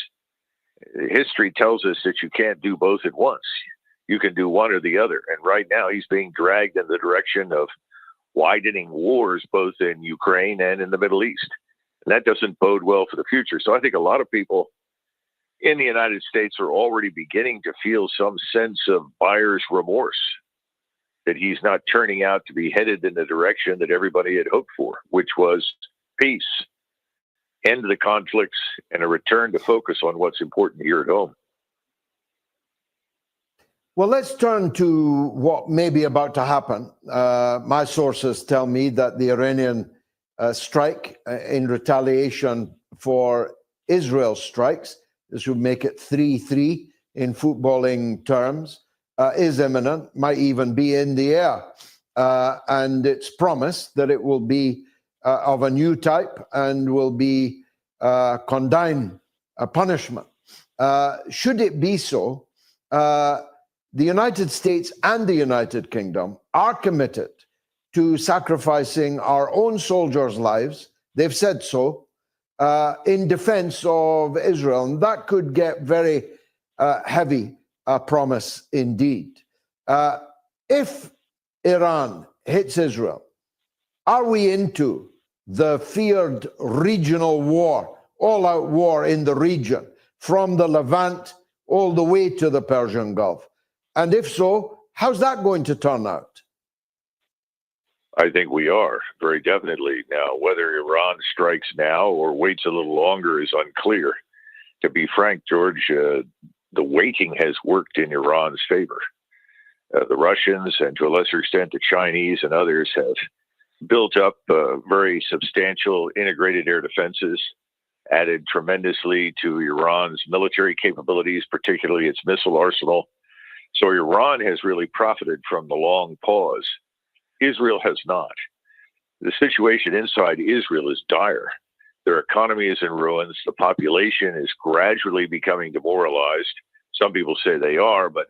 History tells us that you can't do both at once. You can do one or the other. And right now he's being dragged in the direction of widening wars both in Ukraine and in the Middle East. And that doesn't bode well for the future. So I think a lot of people in the United States are already beginning to feel some sense of buyer's remorse, that he's not turning out to be headed in the direction that everybody had hoped for, which was peace, end the conflicts, and a return to focus on what's important here at home. Well, let's turn to what may be about to happen. My sources tell me that the Iranian strike in retaliation for Israel's strikes, this would make it 3-3 in footballing terms, is imminent, might even be in the air. And it's promised that it will be of a new type and will be condign punishment. Should it be so, the United States and the United Kingdom are committed to sacrificing our own soldiers' lives. They've said so, in defense of Israel. And that could get very heavy promise indeed. If Iran hits Israel, are we into the feared regional war, all-out war in the region, from the Levant all the way to the Persian Gulf? And if so, how's that going to turn out? I think we are, very definitely. Now, whether Iran strikes now or waits a little longer is unclear. To be frank, George, the waiting has worked in Iran's favor. The Russians, and to a lesser extent the Chinese and others, have built up very substantial integrated air defenses, added tremendously to Iran's military capabilities, particularly its missile arsenal. So Iran has really profited from the long pause. Israel has not. The situation inside Israel is dire. Their economy is in ruins. The population is gradually becoming demoralized. Some people say they are, but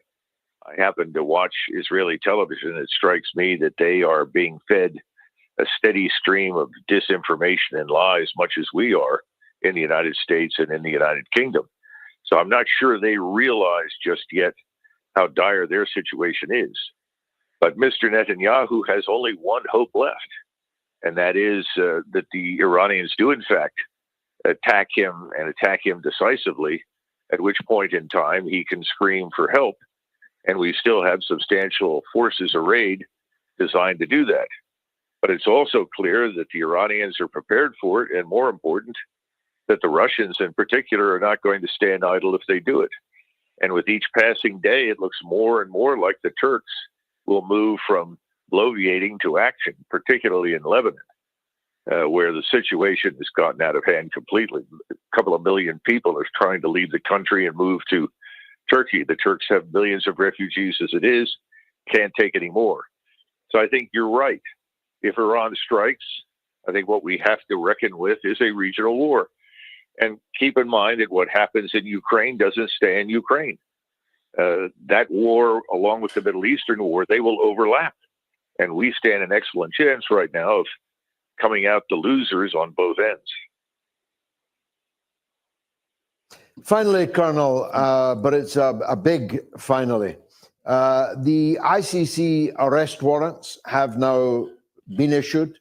I happen to watch Israeli television. It strikes me that they are being fed a steady stream of disinformation and lies, much as we are in the United States and in the United Kingdom. So I'm not sure they realize just yet how dire their situation is. But Mr. Netanyahu has only one hope left, and that is that the Iranians do, in fact, attack him and attack him decisively, at which point in time he can scream for help, and we still have substantial forces arrayed designed to do that. But it's also clear that the Iranians are prepared for it, and more important, that the Russians in particular are not going to stand idle if they do it. And with each passing day, it looks more and more like the Turks will move from bloviating to action, particularly in Lebanon, where the situation has gotten out of hand completely. A couple of million people are trying to leave the country and move to Turkey. The Turks have millions of refugees as it is, can't take any more. So I think you're right. If Iran strikes, I think what we have to reckon with is a regional war. And keep in mind that what happens in Ukraine doesn't stay in Ukraine. That war, along with the Middle Eastern war, they will overlap. And we stand an excellent chance right now of coming out the losers on both ends. Finally, Colonel, but it's a big finally. The ICC arrest warrants have now been issued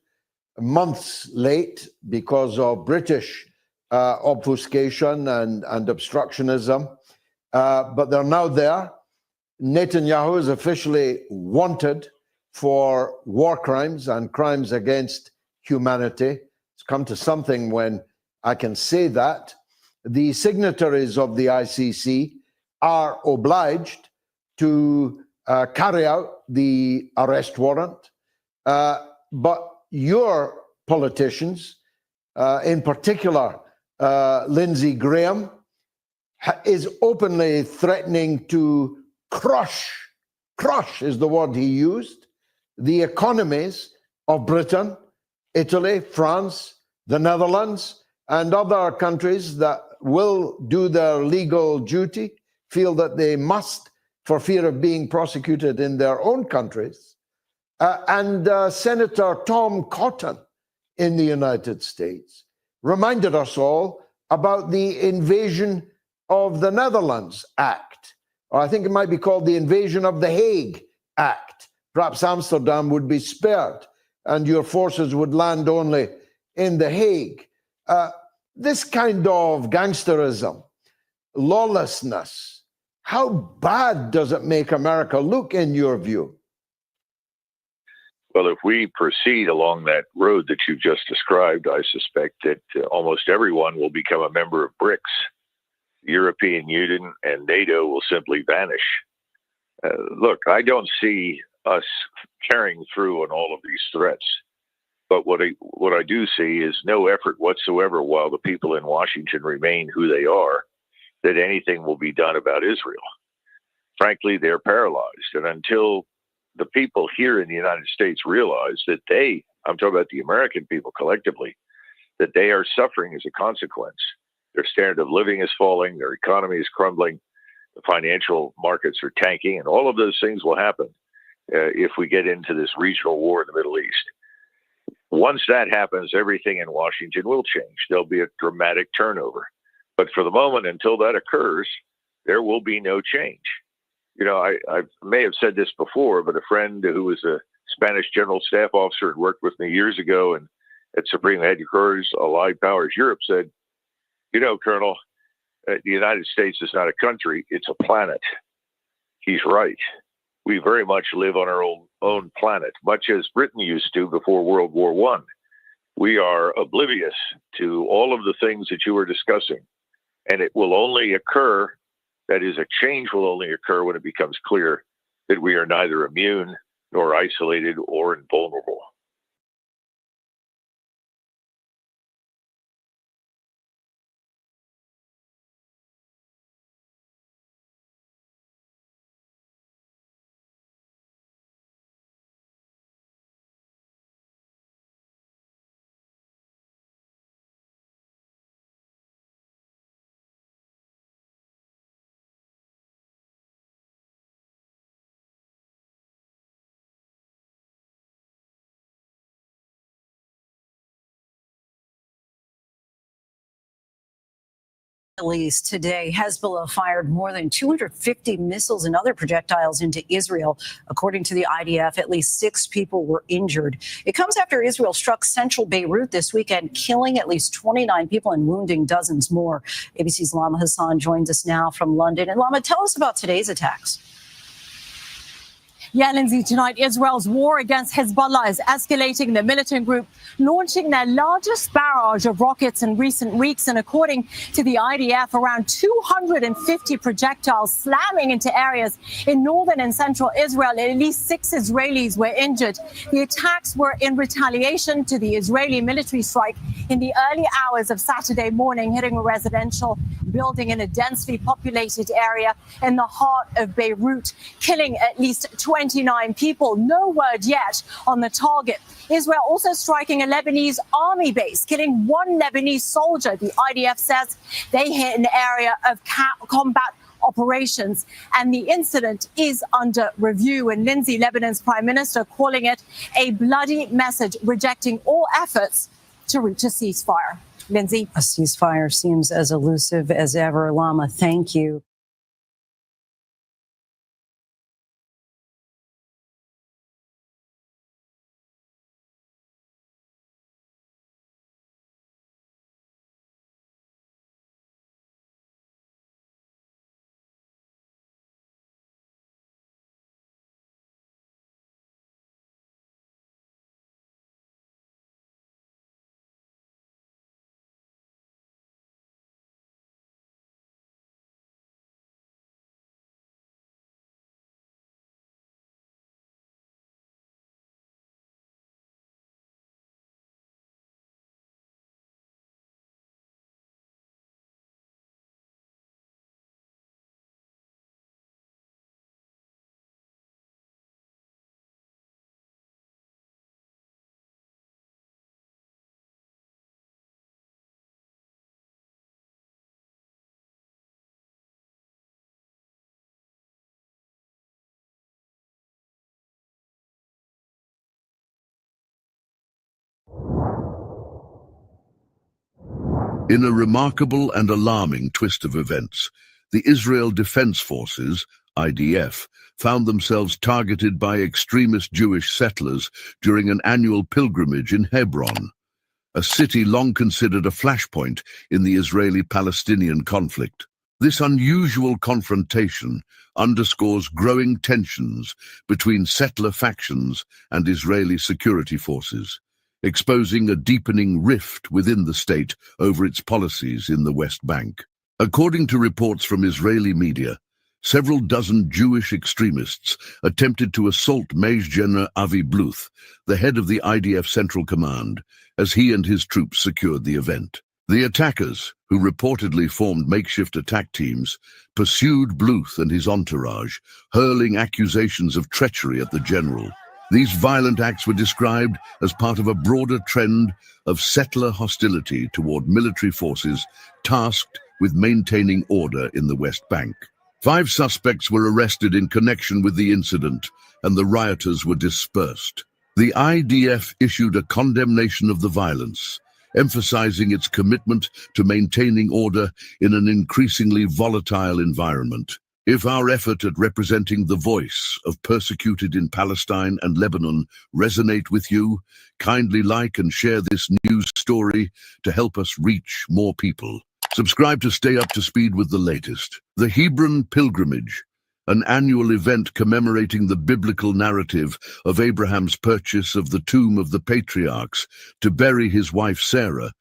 months late because of British obfuscation and obstructionism, but they're now there. Netanyahu is officially wanted for war crimes and crimes against humanity. It's come to something when I can say that. The signatories of the ICC are obliged to carry out the arrest warrant, but your politicians, in particular Lindsey Graham, is openly threatening to crush is the word he used, the economies of Britain, Italy, France, the Netherlands, and other countries that will do their legal duty, feel that they must for fear of being prosecuted in their own countries. And Senator Tom Cotton in the United States reminded us all about the Invasion of the Netherlands Act, or I think it might be called the Invasion of the Hague Act. Perhaps Amsterdam would be spared and your forces would land only in The Hague. This kind of gangsterism, lawlessness, how bad does it make America look in your view? Well, if we proceed along that road that you just described, I suspect that almost everyone will become a member of BRICS. The European Union and NATO will simply vanish. Look, I don't see us carrying through on all of these threats. But what I do see is no effort whatsoever while the people in Washington remain who they are, that anything will be done about Israel. Frankly, they're paralyzed. And until the people here in the United States realize that I'm talking about the American people collectively, that they are suffering as a consequence. Their standard of living is falling, their economy is crumbling, the financial markets are tanking, and all of those things will happen if we get into this regional war in the Middle East. Once that happens, everything in Washington will change. There'll be a dramatic turnover. But for the moment, until that occurs, there will be no change. You know, I may have said this before, but a friend who was a Spanish general staff officer and worked with me years ago and at Supreme Headquarters, Allied Powers Europe, said, you know, Colonel, the United States is not a country, it's a planet. He's right. We very much live on our own planet, much as Britain used to before World War I. We are oblivious to all of the things that you were discussing, and it will only occur, that is, a change will only occur when it becomes clear that we are neither immune nor isolated or invulnerable. Least today, Hezbollah fired more than 250 missiles and other projectiles into Israel. According to the IDF, at least 6 people were injured. It comes after Israel struck central Beirut this weekend, killing at least 29 people and wounding dozens more. ABC's Lama Hassan joins us now from London. And Lama, tell us about today's attacks. Yeah, Lindsay, tonight Israel's war against Hezbollah is escalating. The militant group launching their largest barrage of rockets in recent weeks. And according to the IDF, around 250 projectiles slamming into areas in northern and central Israel. At least 6 Israelis were injured. The attacks were in retaliation to the Israeli military strike in the early hours of Saturday morning, hitting a residential building in a densely populated area in the heart of Beirut, killing at least 29 people. No word yet on the target. Israel also striking a Lebanese army base, killing 1 Lebanese soldier. The IDF says they hit an area of combat operations, and the incident is under review. And Lindsay, Lebanon's prime minister, calling it a bloody message, rejecting all efforts to reach a ceasefire. Lindsay? A ceasefire seems as elusive as ever. Lama, thank you. In a remarkable and alarming twist of events, the Israel Defense Forces, IDF, found themselves targeted by extremist Jewish settlers during an annual pilgrimage in Hebron, a city long considered a flashpoint in the Israeli-Palestinian conflict. This unusual confrontation underscores growing tensions between settler factions and Israeli security forces, exposing a deepening rift within the state over its policies in the West Bank. According to reports from Israeli media, several dozen Jewish extremists attempted to assault Major General Avi Bluth, the head of the IDF Central Command, as he and his troops secured the event. The attackers, who reportedly formed makeshift attack teams, pursued Bluth and his entourage, hurling accusations of treachery at the general. These violent acts were described as part of a broader trend of settler hostility toward military forces tasked with maintaining order in the West Bank. 5 suspects were arrested in connection with the incident, and the rioters were dispersed. The IDF issued a condemnation of the violence, emphasizing its commitment to maintaining order in an increasingly volatile environment. If our effort at representing the voice of persecuted in Palestine and Lebanon resonate with you, kindly like and share this news story to help us reach more people. Subscribe to stay up to speed with the latest. The Hebron Pilgrimage, an annual event commemorating the biblical narrative of Abraham's purchase of the tomb of the patriarchs to bury his wife Sarah,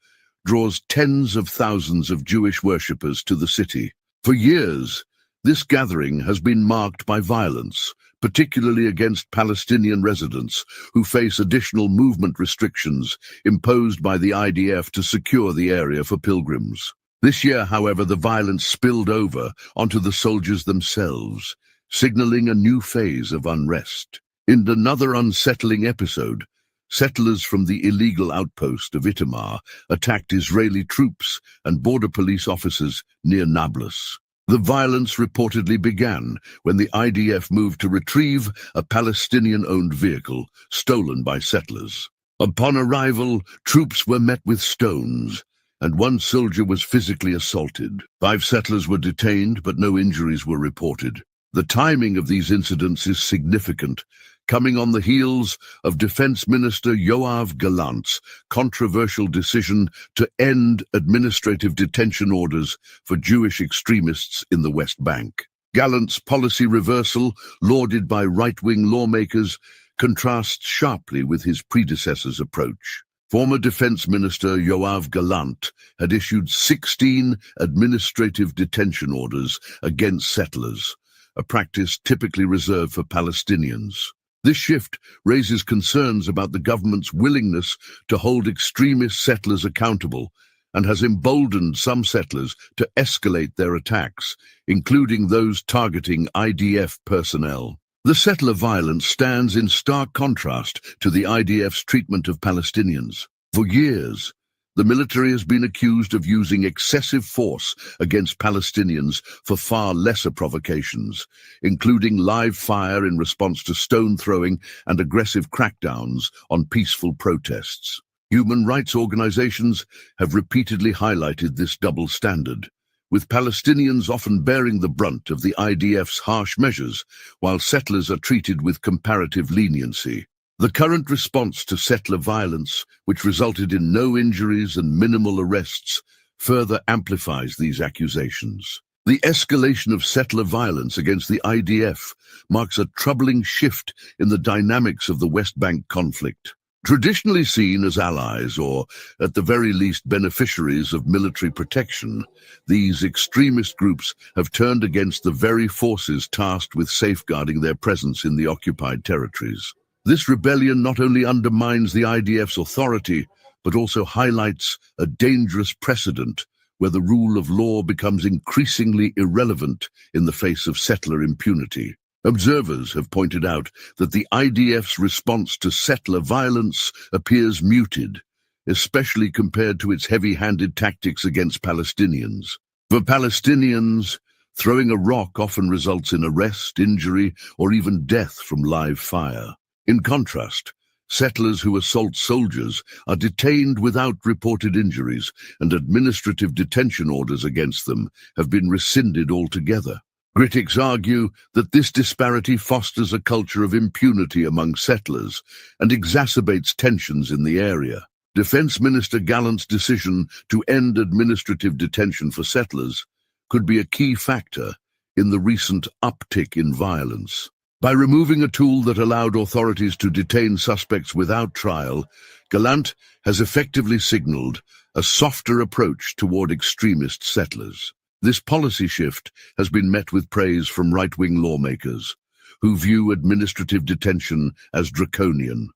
draws tens of thousands of Jewish worshippers to the city. For years, this gathering has been marked by violence, particularly against Palestinian residents who face additional movement restrictions imposed by the IDF to secure the area for pilgrims. This year, however, the violence spilled over onto the soldiers themselves, signaling a new phase of unrest. In another unsettling episode, settlers from the illegal outpost of Itamar attacked Israeli troops and border police officers near Nablus. The violence reportedly began when the IDF moved to retrieve a Palestinian-owned vehicle stolen by settlers. Upon arrival, troops were met with stones, and 1 soldier was physically assaulted. 5 settlers were detained, but no injuries were reported. The timing of these incidents is significant, coming on the heels of Defense Minister Yoav Gallant's controversial decision to end administrative detention orders for Jewish extremists in the West Bank. Gallant's policy reversal, lauded by right-wing lawmakers, contrasts sharply with his predecessor's approach. Former Defense Minister Yoav Gallant had issued 16 administrative detention orders against settlers, a practice typically reserved for Palestinians. This shift raises concerns about the government's willingness to hold extremist settlers accountable and has emboldened some settlers to escalate their attacks, including those targeting IDF personnel. The settler violence stands in stark contrast to the IDF's treatment of Palestinians. For years, the military has been accused of using excessive force against Palestinians for far lesser provocations, including live fire in response to stone throwing and aggressive crackdowns on peaceful protests. Human rights organizations have repeatedly highlighted this double standard, with Palestinians often bearing the brunt of the IDF's harsh measures, while settlers are treated with comparative leniency. The current response to settler violence, which resulted in no injuries and minimal arrests, further amplifies these accusations. The escalation of settler violence against the IDF marks a troubling shift in the dynamics of the West Bank conflict. Traditionally seen as allies or, at the very least, beneficiaries of military protection, these extremist groups have turned against the very forces tasked with safeguarding their presence in the occupied territories. This rebellion not only undermines the IDF's authority, but also highlights a dangerous precedent where the rule of law becomes increasingly irrelevant in the face of settler impunity. Observers have pointed out that the IDF's response to settler violence appears muted, especially compared to its heavy-handed tactics against Palestinians. For Palestinians, throwing a rock often results in arrest, injury, or even death from live fire. In contrast, settlers who assault soldiers are detained without reported injuries, and administrative detention orders against them have been rescinded altogether. Critics argue that this disparity fosters a culture of impunity among settlers and exacerbates tensions in the area. Defense Minister Gallant's decision to end administrative detention for settlers could be a key factor in the recent uptick in violence. By removing a tool that allowed authorities to detain suspects without trial, Gallant has effectively signaled a softer approach toward extremist settlers. This policy shift has been met with praise from right-wing lawmakers, who view administrative detention as draconian.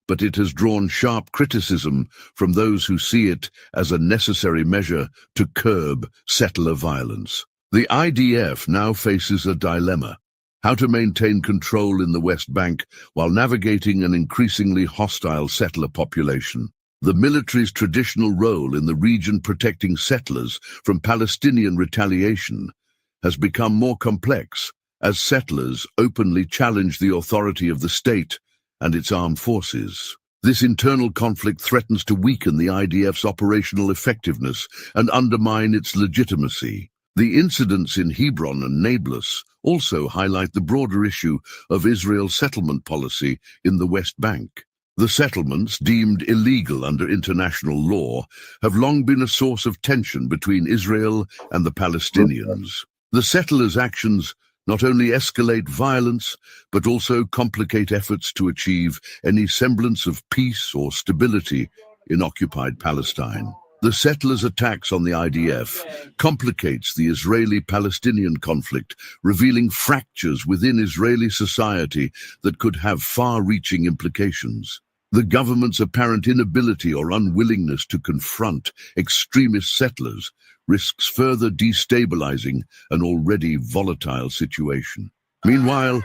But it has drawn sharp criticism from those who see it as a necessary measure to curb settler violence. The IDF now faces a dilemma: how to maintain control in the West Bank while navigating an increasingly hostile settler population. The military's traditional role in the region protecting settlers from Palestinian retaliation has become more complex as settlers openly challenge the authority of the state and its armed forces. This internal conflict threatens to weaken the IDF's operational effectiveness and undermine its legitimacy. The incidents in Hebron and Nablus also highlight the broader issue of Israel's settlement policy in the West Bank. The settlements, deemed illegal under international law, have long been a source of tension between Israel and the Palestinians. The settlers' actions not only escalate violence, but also complicate efforts to achieve any semblance of peace or stability in occupied Palestine. The settlers' attacks on the IDF complicates the Israeli-Palestinian conflict, revealing fractures within Israeli society that could have far-reaching implications. The government's apparent inability or unwillingness to confront extremist settlers risks further destabilizing an already volatile situation. Meanwhile,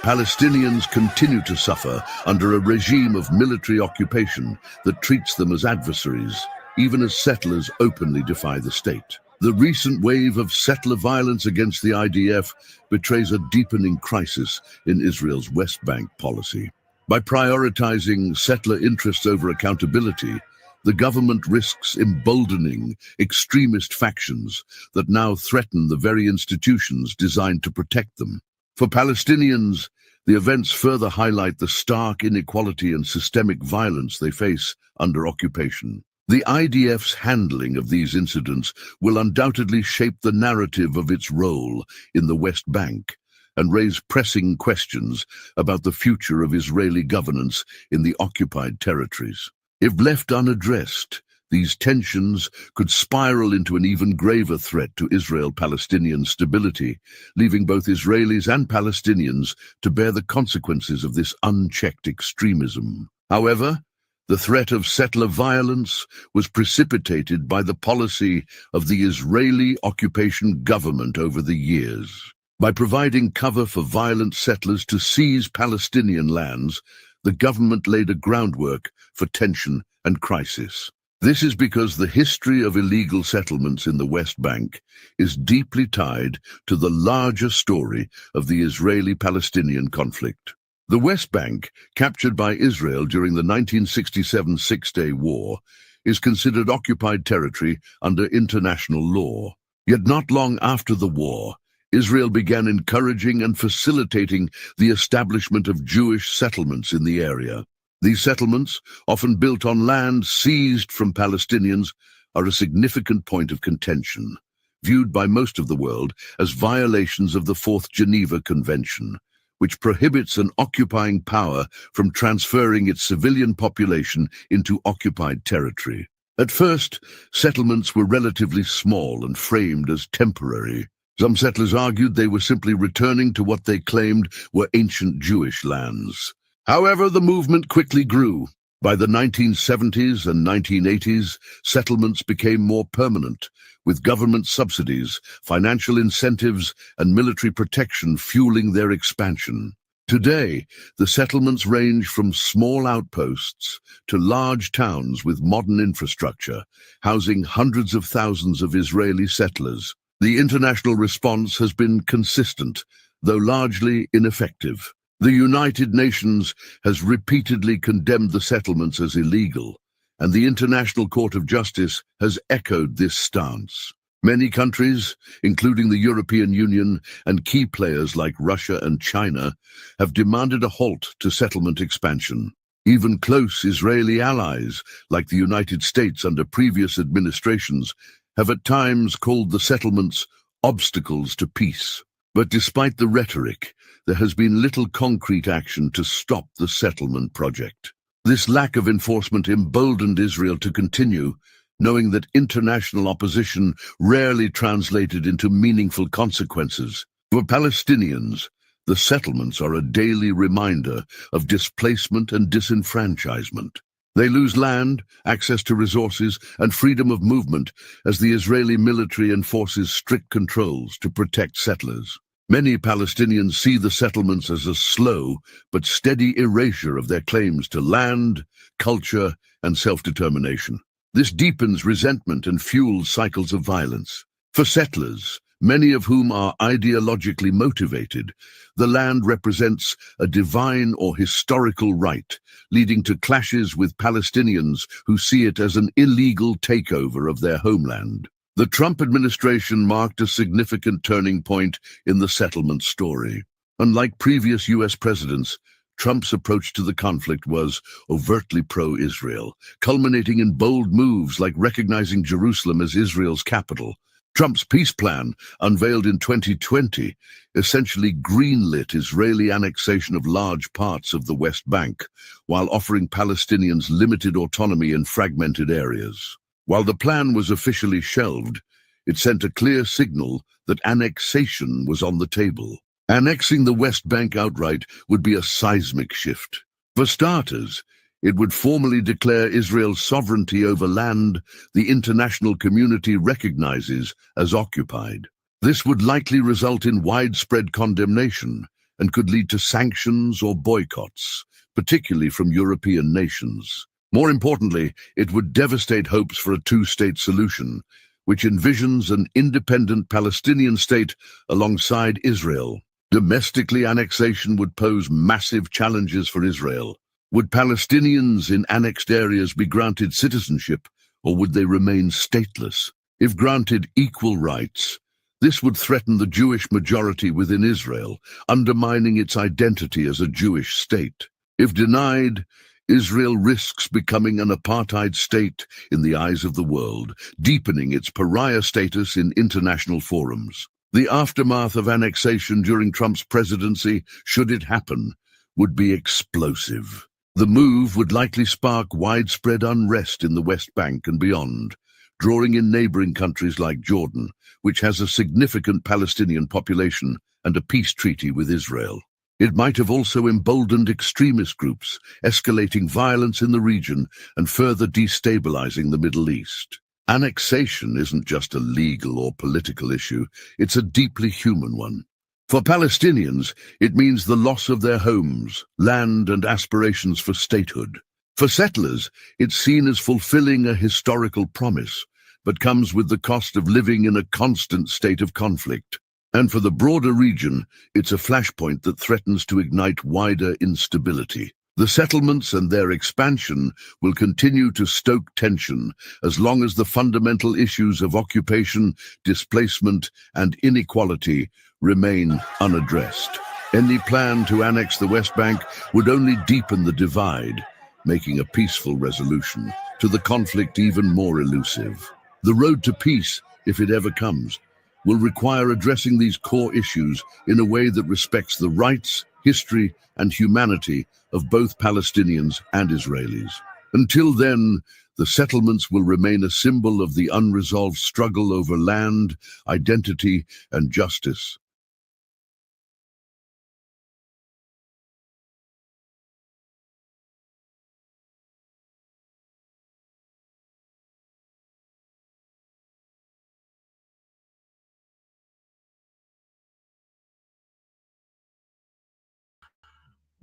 Palestinians continue to suffer under a regime of military occupation that treats them as adversaries, even as settlers openly defy the state. The recent wave of settler violence against the IDF betrays a deepening crisis in Israel's West Bank policy. By prioritizing settler interests over accountability, the government risks emboldening extremist factions that now threaten the very institutions designed to protect them. For Palestinians, the events further highlight the stark inequality and systemic violence they face under occupation. The IDF's handling of these incidents will undoubtedly shape the narrative of its role in the West Bank and raise pressing questions about the future of Israeli governance in the occupied territories. If left unaddressed, these tensions could spiral into an even graver threat to Israel-Palestinian stability, leaving both Israelis and Palestinians to bear the consequences of this unchecked extremism. However, the threat of settler violence was precipitated by the policy of the Israeli occupation government over the years. By providing cover for violent settlers to seize Palestinian lands, the government laid a groundwork for tension and crisis. This is because the history of illegal settlements in the West Bank is deeply tied to the larger story of the Israeli-Palestinian conflict. The West Bank, captured by Israel during the 1967 Six-Day War, is considered occupied territory under international law. Yet not long after the war, Israel began encouraging and facilitating the establishment of Jewish settlements in the area. These settlements, often built on land seized from Palestinians, are a significant point of contention, viewed by most of the world as violations of the Fourth Geneva Convention, which prohibits an occupying power from transferring its civilian population into occupied territory. At first, settlements were relatively small and framed as temporary. Some settlers argued they were simply returning to what they claimed were ancient Jewish lands. However, the movement quickly grew. By the 1970s and 1980s, settlements became more permanent, with government subsidies, financial incentives, and military protection fueling their expansion. Today, the settlements range from small outposts to large towns with modern infrastructure, housing hundreds of thousands of Israeli settlers. The international response has been consistent, though largely ineffective. The United Nations has repeatedly condemned the settlements as illegal, and the International Court of Justice has echoed this stance. Many countries, including the European Union and key players like Russia and China, have demanded a halt to settlement expansion. Even close Israeli allies, like the United States under previous administrations, have at times called the settlements obstacles to peace. But despite the rhetoric, there has been little concrete action to stop the settlement project. This lack of enforcement emboldened Israel to continue, knowing that international opposition rarely translated into meaningful consequences. For Palestinians, the settlements are a daily reminder of displacement and disenfranchisement. They lose land, access to resources, and freedom of movement as the Israeli military enforces strict controls to protect settlers. Many Palestinians see the settlements as a slow but steady erasure of their claims to land, culture, and self-determination. This deepens resentment and fuels cycles of violence. For settlers, many of whom are ideologically motivated, the land represents a divine or historical right, leading to clashes with Palestinians who see it as an illegal takeover of their homeland. The Trump administration marked a significant turning point in the settlement story. Unlike previous U.S. presidents, Trump's approach to the conflict was overtly pro-Israel, culminating in bold moves like recognizing Jerusalem as Israel's capital. Trump's peace plan, unveiled in 2020, essentially greenlit Israeli annexation of large parts of the West Bank, while offering Palestinians limited autonomy in fragmented areas. While the plan was officially shelved, it sent a clear signal that annexation was on the table. Annexing the West Bank outright would be a seismic shift. For starters, it would formally declare Israel's sovereignty over land the international community recognizes as occupied. This would likely result in widespread condemnation and could lead to sanctions or boycotts, particularly from European nations. More importantly, it would devastate hopes for a two-state solution, which envisions an independent Palestinian state alongside Israel. Domestically, annexation would pose massive challenges for Israel. Would Palestinians in annexed areas be granted citizenship, or would they remain stateless? If granted equal rights, this would threaten the Jewish majority within Israel, undermining its identity as a Jewish state. If denied, Israel risks becoming an apartheid state in the eyes of the world, deepening its pariah status in international forums. The aftermath of annexation during Trump's presidency, should it happen, would be explosive. The move would likely spark widespread unrest in the West Bank and beyond, drawing in neighboring countries like Jordan, which has a significant Palestinian population and a peace treaty with Israel. It might have also emboldened extremist groups, escalating violence in the region and further destabilizing the Middle East. Annexation isn't just a legal or political issue, it's a deeply human one. For Palestinians, it means the loss of their homes, land, and aspirations for statehood. For settlers, it's seen as fulfilling a historical promise, but comes with the cost of living in a constant state of conflict. And for the broader region, it's a flashpoint that threatens to ignite wider instability. The settlements and their expansion will continue to stoke tension as long as the fundamental issues of occupation, displacement, and inequality remain unaddressed. Any plan to annex the West Bank would only deepen the divide, making a peaceful resolution to the conflict even more elusive. The road to peace, if it ever comes, will require addressing these core issues in a way that respects the rights, history, and humanity of both Palestinians and Israelis. Until then, the settlements will remain a symbol of the unresolved struggle over land, identity, and justice.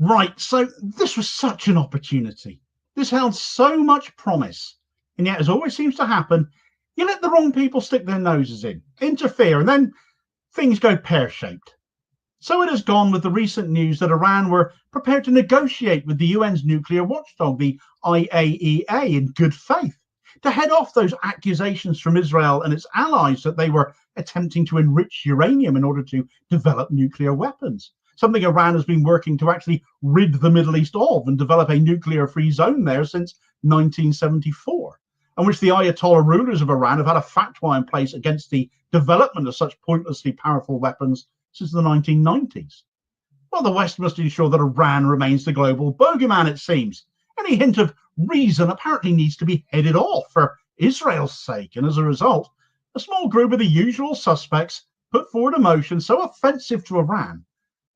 Right, so this was such an opportunity. This held so much promise, and yet, as always seems to happen, you let the wrong people stick their noses in, interfere, and then things go pear-shaped. So it has gone with the recent news that Iran were prepared to negotiate with the UN's nuclear watchdog, the IAEA, in good faith, to head off those accusations from Israel and its allies that they were attempting to enrich uranium in order to develop nuclear weapons. Something Iran has been working to actually rid the Middle East of and develop a nuclear-free zone there since 1974, and which the Ayatollah rulers of Iran have had a fatwa in place against the development of such pointlessly powerful weapons since the 1990s. Well, the West must ensure that Iran remains the global bogeyman, it seems. Any hint of reason apparently needs to be headed off for Israel's sake, and as a result, a small group of the usual suspects put forward a motion so offensive to Iran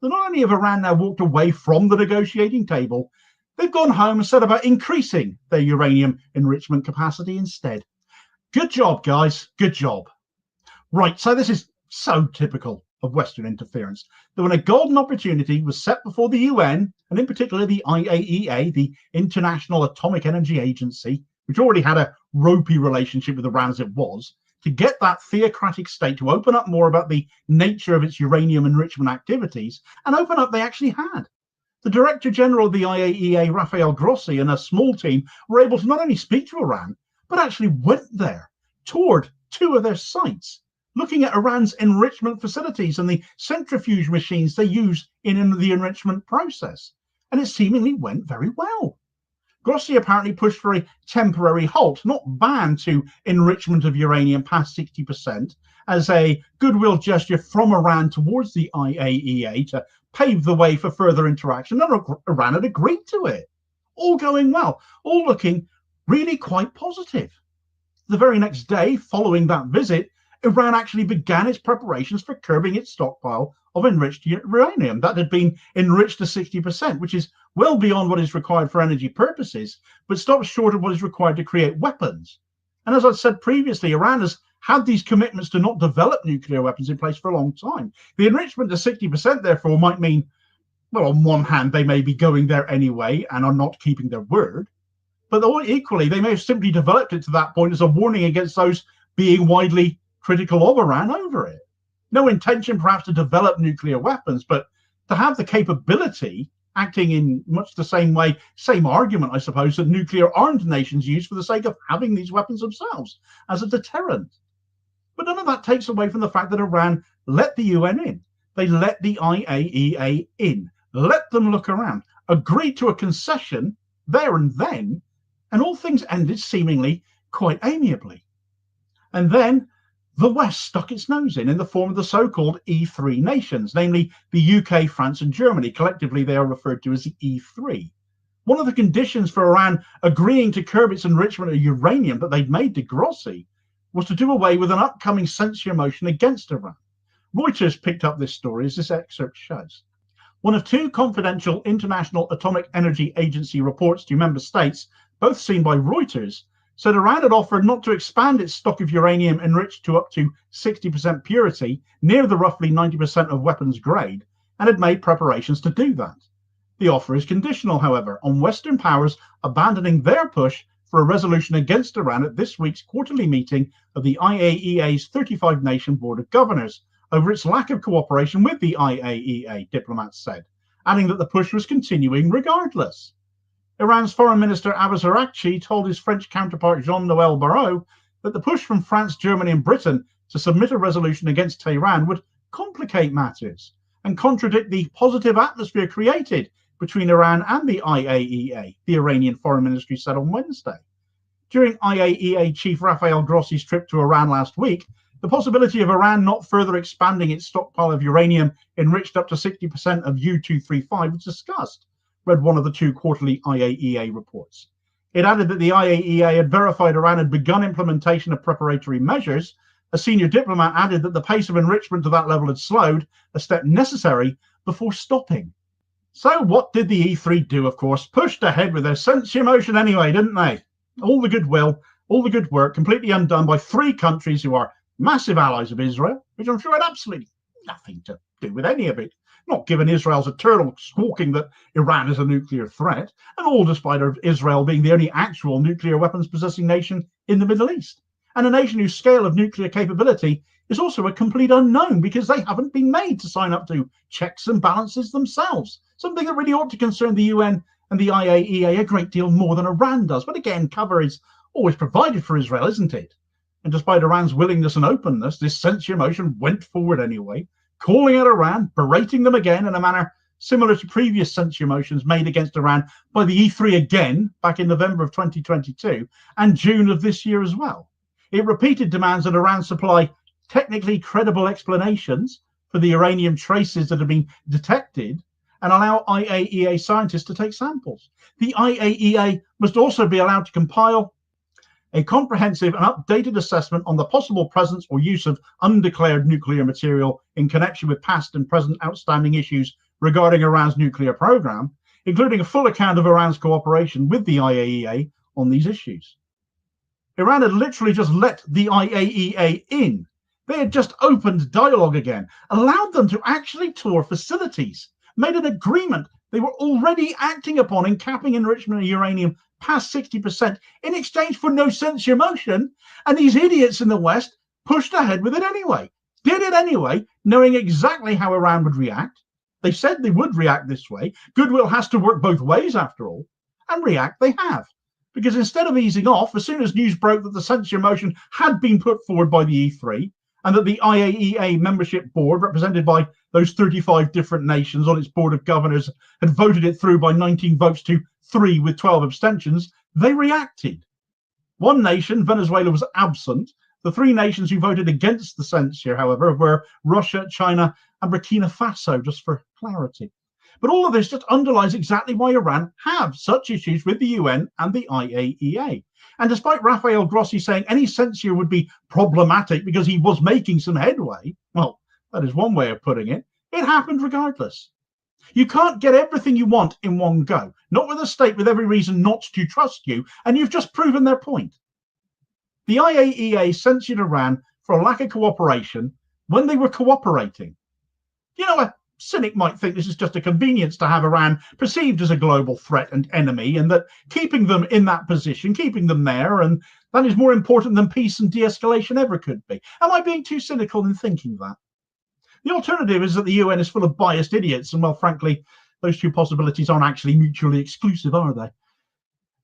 that not only have Iran now walked away from the negotiating table, they've gone home and set about increasing their uranium enrichment capacity instead. Good job, guys. Good job. Right, so this is so typical of Western interference, that when a golden opportunity was set before the UN, and in particular the IAEA, the International Atomic Energy Agency, which already had a ropey relationship with Iran as it was, to get that theocratic state to open up more about the nature of its uranium enrichment activities, and open up they actually had. The Director General of the IAEA, Rafael Grossi, and a small team were able to not only speak to Iran, but actually went there, toured 2 of their sites, looking at Iran's enrichment facilities and the centrifuge machines they use in the enrichment process. And it seemingly went very well. Grossi apparently pushed for a temporary halt, not ban, to enrichment of uranium past 60% as a goodwill gesture from Iran towards the IAEA to pave the way for further interaction. And Iran had agreed to it. All going well, all looking really quite positive. The very next day, following that visit, Iran actually began its preparations for curbing its stockpile of enriched uranium that had been enriched to 60%, which is well beyond what is required for energy purposes, but stops short of what is required to create weapons. And as I said previously, Iran has had these commitments to not develop nuclear weapons in place for a long time. The enrichment to 60%, therefore, might mean, well, on one hand, they may be going there anyway and are not keeping their word, but equally, they may have simply developed it to that point as a warning against those being widely critical of Iran over it. No intention perhaps to develop nuclear weapons, but to have the capability, acting in much the same way, same argument, I suppose, that nuclear armed nations use for the sake of having these weapons themselves as a deterrent. But none of that takes away from the fact that Iran let the UN in. They let the IAEA in, let them look around, agreed to a concession there and then, and all things ended seemingly quite amiably. And then the West stuck its nose in the form of the so-called E3 nations, namely the UK, France, and Germany. Collectively, they are referred to as the E3. One of the conditions for Iran agreeing to curb its enrichment of uranium that they'd made to Grossi was to do away with an upcoming censure motion against Iran. Reuters picked up this story, as this excerpt shows. One of two confidential International Atomic Energy Agency reports to member states, both seen by Reuters, said Iran had offered not to expand its stock of uranium enriched to up to 60% purity, near the roughly 90% of weapons grade, and had made preparations to do that. The offer is conditional, however, on Western powers abandoning their push for a resolution against Iran at this week's quarterly meeting of the IAEA's 35-nation Board of Governors over its lack of cooperation with the IAEA, diplomats said, adding that the push was continuing regardless. Iran's Foreign Minister Abbas Araghchi told his French counterpart Jean-Noël Barrot that the push from France, Germany, and Britain to submit a resolution against Tehran would complicate matters and contradict the positive atmosphere created between Iran and the IAEA, the Iranian Foreign Ministry said on Wednesday. During IAEA Chief Rafael Grossi's trip to Iran last week, the possibility of Iran not further expanding its stockpile of uranium enriched up to 60% of U-235 was discussed, read one of the two quarterly IAEA reports. It added that the IAEA had verified Iran had begun implementation of preparatory measures. A senior diplomat added that the pace of enrichment to that level had slowed, a step necessary before stopping. So what did the E3 do, of course? Pushed ahead with their censure motion anyway, didn't they? All the goodwill, all the good work, completely undone by three countries who are massive allies of Israel, which I'm sure had absolutely nothing to do with any of it. Not given Israel's eternal squawking that Iran is a nuclear threat, and all despite Israel being the only actual nuclear weapons possessing nation in the Middle East, and a nation whose scale of nuclear capability is also a complete unknown because they haven't been made to sign up to checks and balances themselves, something that really ought to concern the UN and the IAEA a great deal more than Iran does. But again, cover is always provided for Israel, isn't it? And despite Iran's willingness and openness, this censure motion went forward anyway, calling out Iran, berating them again in a manner similar to previous censure motions made against Iran by the E3 again back in November of 2022 and June of this year as well. It repeated demands that Iran supply technically credible explanations for the uranium traces that have been detected and allow IAEA scientists to take samples. The IAEA must also be allowed to compile a comprehensive and updated assessment on the possible presence or use of undeclared nuclear material in connection with past and present outstanding issues regarding Iran's nuclear program, including a full account of Iran's cooperation with the IAEA on these issues. Iran had literally just let the IAEA in. They had just opened dialogue again, allowed them to actually tour facilities, made an agreement they were already acting upon in capping enrichment of uranium past 60% in exchange for no censure motion, and these idiots in the West pushed ahead with it anyway, did it anyway, knowing exactly how Iran would react. They said they would react this way. Goodwill has to work both ways after all, and react they have. Because instead of easing off, as soon as news broke that the censure motion had been put forward by the E3 and that the IAEA membership board, represented by those 35 different nations on its board of governors, had voted it through by 19 votes to 3 with 12 abstentions, they reacted. One nation, Venezuela, was absent. The three nations who voted against the censure, however, were Russia, China, and Burkina Faso, just for clarity. But all of this just underlines exactly why Iran have such issues with the UN and the IAEA. And despite Rafael Grossi saying any censure would be problematic because he was making some headway, well, that is one way of putting it, it happened regardless. You can't get everything you want in one go, not with a state with every reason not to trust you, and you've just proven their point. The IAEA censured Iran for a lack of cooperation when they were cooperating. You know, a cynic might think this is just a convenience to have Iran perceived as a global threat and enemy, and that keeping them in that position, keeping them there, and that is more important than peace and de-escalation ever could be. Am I being too cynical in thinking that? The alternative is that the UN is full of biased idiots, and well, frankly, those two possibilities aren't actually mutually exclusive, are they?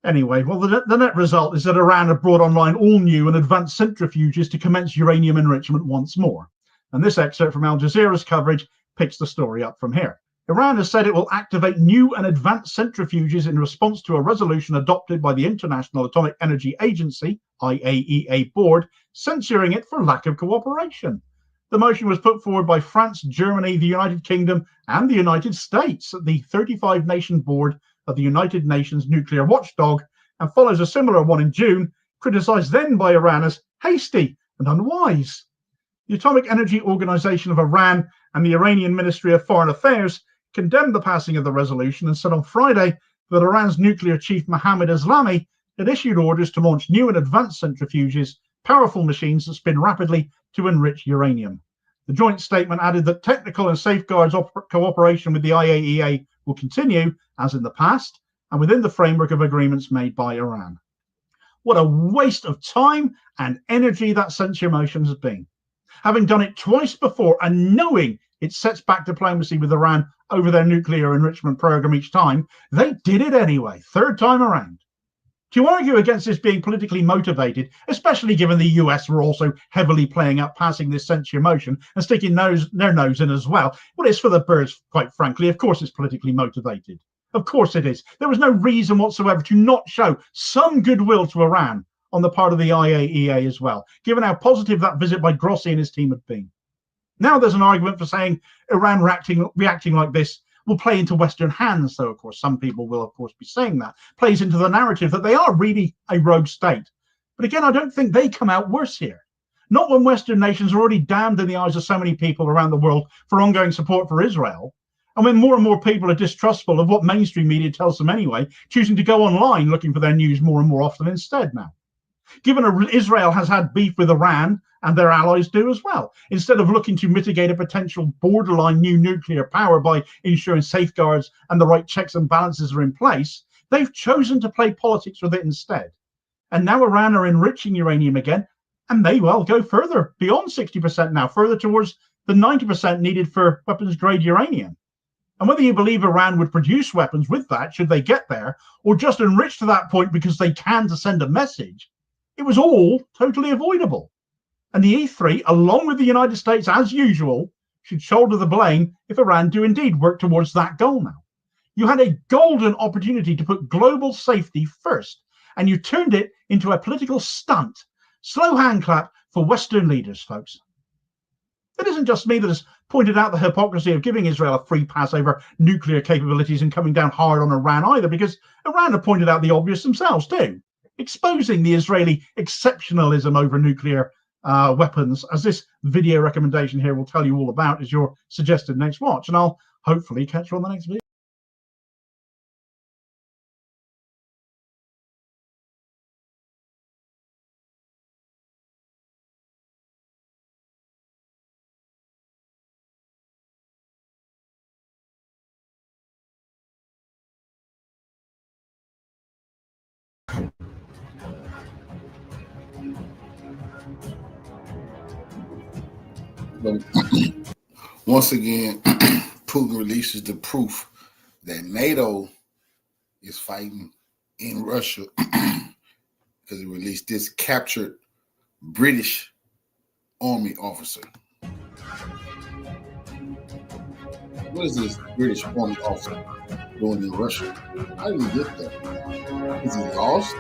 Anyway, well, the net result is that Iran have brought online all new and advanced centrifuges to commence uranium enrichment once more. And this excerpt from Al Jazeera's coverage picks the story up from here. Iran has said it will activate new and advanced centrifuges in response to a resolution adopted by the International Atomic Energy Agency, IAEA board, censuring it for lack of cooperation. The motion was put forward by France, Germany, the United Kingdom, and the United States at the 35-nation board of the United Nations nuclear watchdog, and follows a similar one in June, criticized then by Iran as hasty and unwise. The Atomic Energy Organization of Iran and the Iranian Ministry of Foreign Affairs condemned the passing of the resolution and said on Friday that Iran's nuclear chief Mohammad Islami had issued orders to launch new and advanced centrifuges, powerful machines that spin rapidly to enrich uranium. The joint statement added that technical and safeguards cooperation with the IAEA will continue, as in the past, and within the framework of agreements made by Iran. What a waste of time and energy that censure motion has been. Having done it twice before and knowing it sets back diplomacy with Iran over their nuclear enrichment program each time, they did it anyway, third time around. To argue against this being politically motivated, especially given the US were also heavily playing up passing this censure motion and sticking their nose in as well, it's for the birds, quite frankly. Of course it's politically motivated. Of course it is. There was no reason whatsoever to not show some goodwill to Iran on the part of the IAEA as well, given how positive that visit by Grossi and his team had been. Now there's an argument for saying Iran reacting like this will play into Western hands, though, of course, some people will, of course, be saying that. Plays into the narrative that they are really a rogue state. But again, I don't think they come out worse here. Not when Western nations are already damned in the eyes of so many people around the world for ongoing support for Israel, and when more and more people are distrustful of what mainstream media tells them anyway, choosing to go online looking for their news more and more often instead now. Given Israel has had beef with Iran, and their allies do as well, instead of looking to mitigate a potential borderline new nuclear power by ensuring safeguards and the right checks and balances are in place, they've chosen to play politics with it instead. And now Iran are enriching uranium again, and they will go further, beyond 60% now, further towards the 90% needed for weapons-grade uranium. And whether you believe Iran would produce weapons with that, should they get there, or just enrich to that point because they can to send a message, it was all totally avoidable. And the E3, along with the United States, as usual, should shoulder the blame if Iran do indeed work towards that goal now. You had a golden opportunity to put global safety first, and you turned it into a political stunt. Slow hand clap for Western leaders, folks. It isn't just me that has pointed out the hypocrisy of giving Israel a free pass over nuclear capabilities and coming down hard on Iran either, because Iran have pointed out the obvious themselves too, exposing the Israeli exceptionalism over nuclear weapons, as this video recommendation here will tell you all about as your suggested next watch, and I'll hopefully catch you on the next video. Once again, Putin releases the proof that NATO is fighting in Russia because he released this captured British Army officer. What is this British Army officer doing in Russia? How did he get there? Is he lost?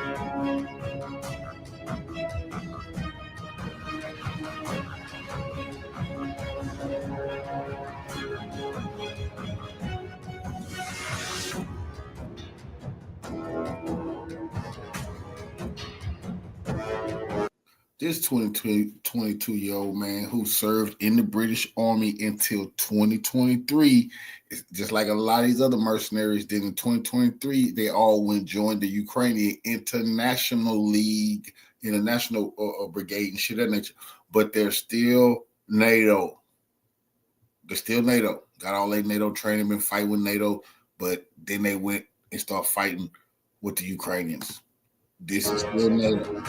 This 22-year-old man who served in the British Army until 2023, just like a lot of these other mercenaries did in 2023, they all went join the Ukrainian International League, International Brigade and shit of that nature. But they're still NATO. They're still NATO. Got all their NATO training, been fighting with NATO, but then they went and started fighting with the Ukrainians. This is still NATO.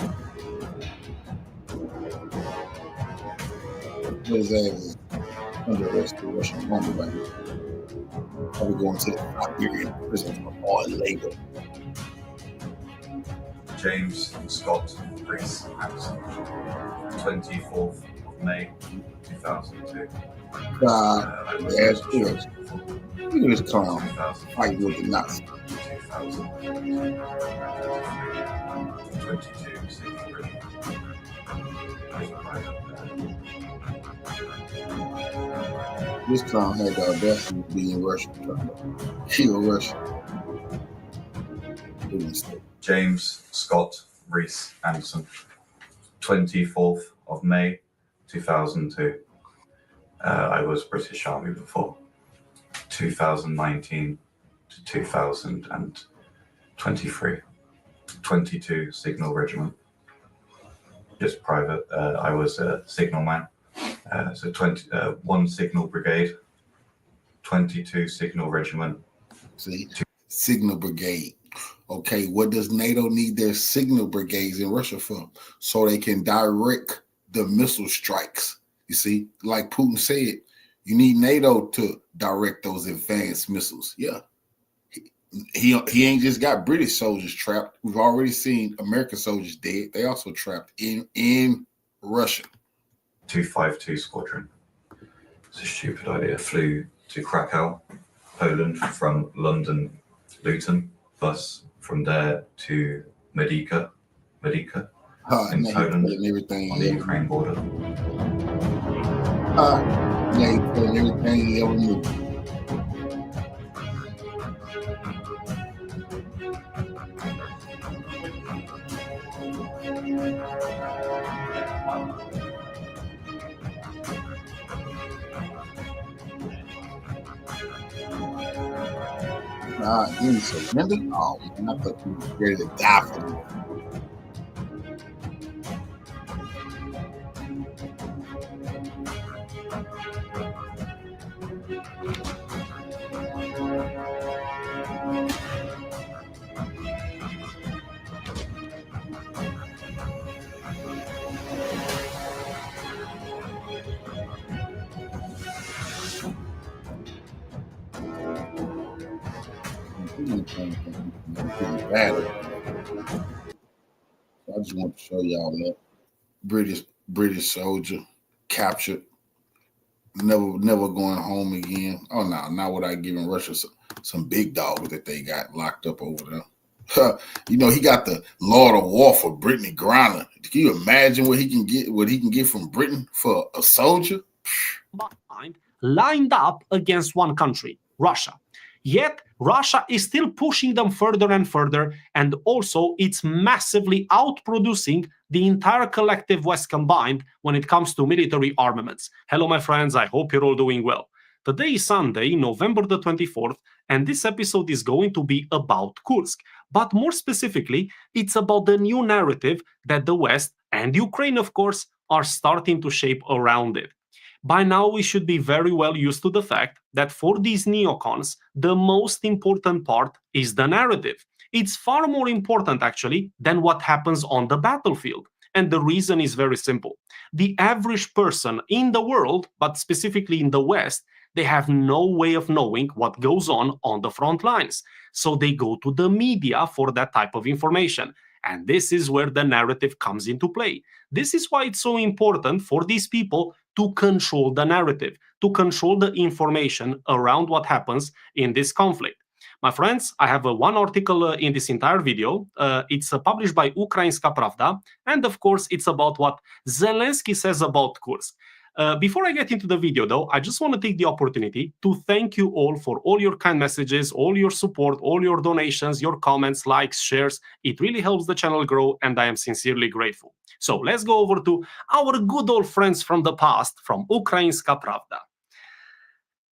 His ass is under arrest for Russian army right now. Probably going to the Siberian prison for all labor. James Scott Rees Harrison, 24th of May 2002. Yes, yes. Look at this clown fighting with the Nazis. 22 Signal Regiment. This clown had the audacity to be in Russia, trying to kill Russia. James Scott Reese Anderson, 24th of May 2002. I was British Army before. 2019 to 2023. 22 Signal Regiment. Just private. I was a signal man. So 1 Signal Brigade, 22 Signal Regiment. See, Signal Brigade. Okay, what does NATO need their signal brigades in Russia for? So they can direct the missile strikes. You see, like Putin said, you need NATO to direct those advanced missiles. Yeah. He ain't just got British soldiers trapped. We've already seen American soldiers dead. They also trapped in Russia. 252 Squadron. It's a stupid idea. Flew to Krakow, Poland from London, Luton, bus from there to Medica in Poland everything on the Ukraine border. Everything he ever knew. You surrender? Oh, man, I thought you were ready to die for me. I just want to show y'all that British soldier captured, never going home again. Oh no, not without giving Russia some big dogs that they got locked up over there. You know, he got the Lord of War for Brittany Griner. Can you imagine what he can get from Britain for a soldier? Lined up against one country, Russia. Yet Russia is still pushing them further and further, and also it's massively outproducing the entire collective West combined when it comes to military armaments. Hello, my friends, I hope you're all doing well. Today is Sunday, November the 24th, and this episode is going to be about Kursk. But more specifically, it's about the new narrative that the West and Ukraine, of course, are starting to shape around it. By now, we should be very well used to the fact that for these neocons, the most important part is the narrative. It's far more important, actually, than what happens on the battlefield. And the reason is very simple. The average person in the world, but specifically in the West, they have no way of knowing what goes on the front lines. So they go to the media for that type of information. And this is where the narrative comes into play. This is why it's so important for these people to control the narrative, to control the information around what happens in this conflict. My friends, I have one article in this entire video. It's published by Ukrainska Pravda. And of course, it's about what Zelensky says about Kursk. Before I get into the video, though, I just want to take the opportunity to thank you all for all your kind messages, all your support, all your donations, your comments, likes, shares. It really helps the channel grow, and I am sincerely grateful. So let's go over to our good old friends from the past, from Ukrainska Pravda.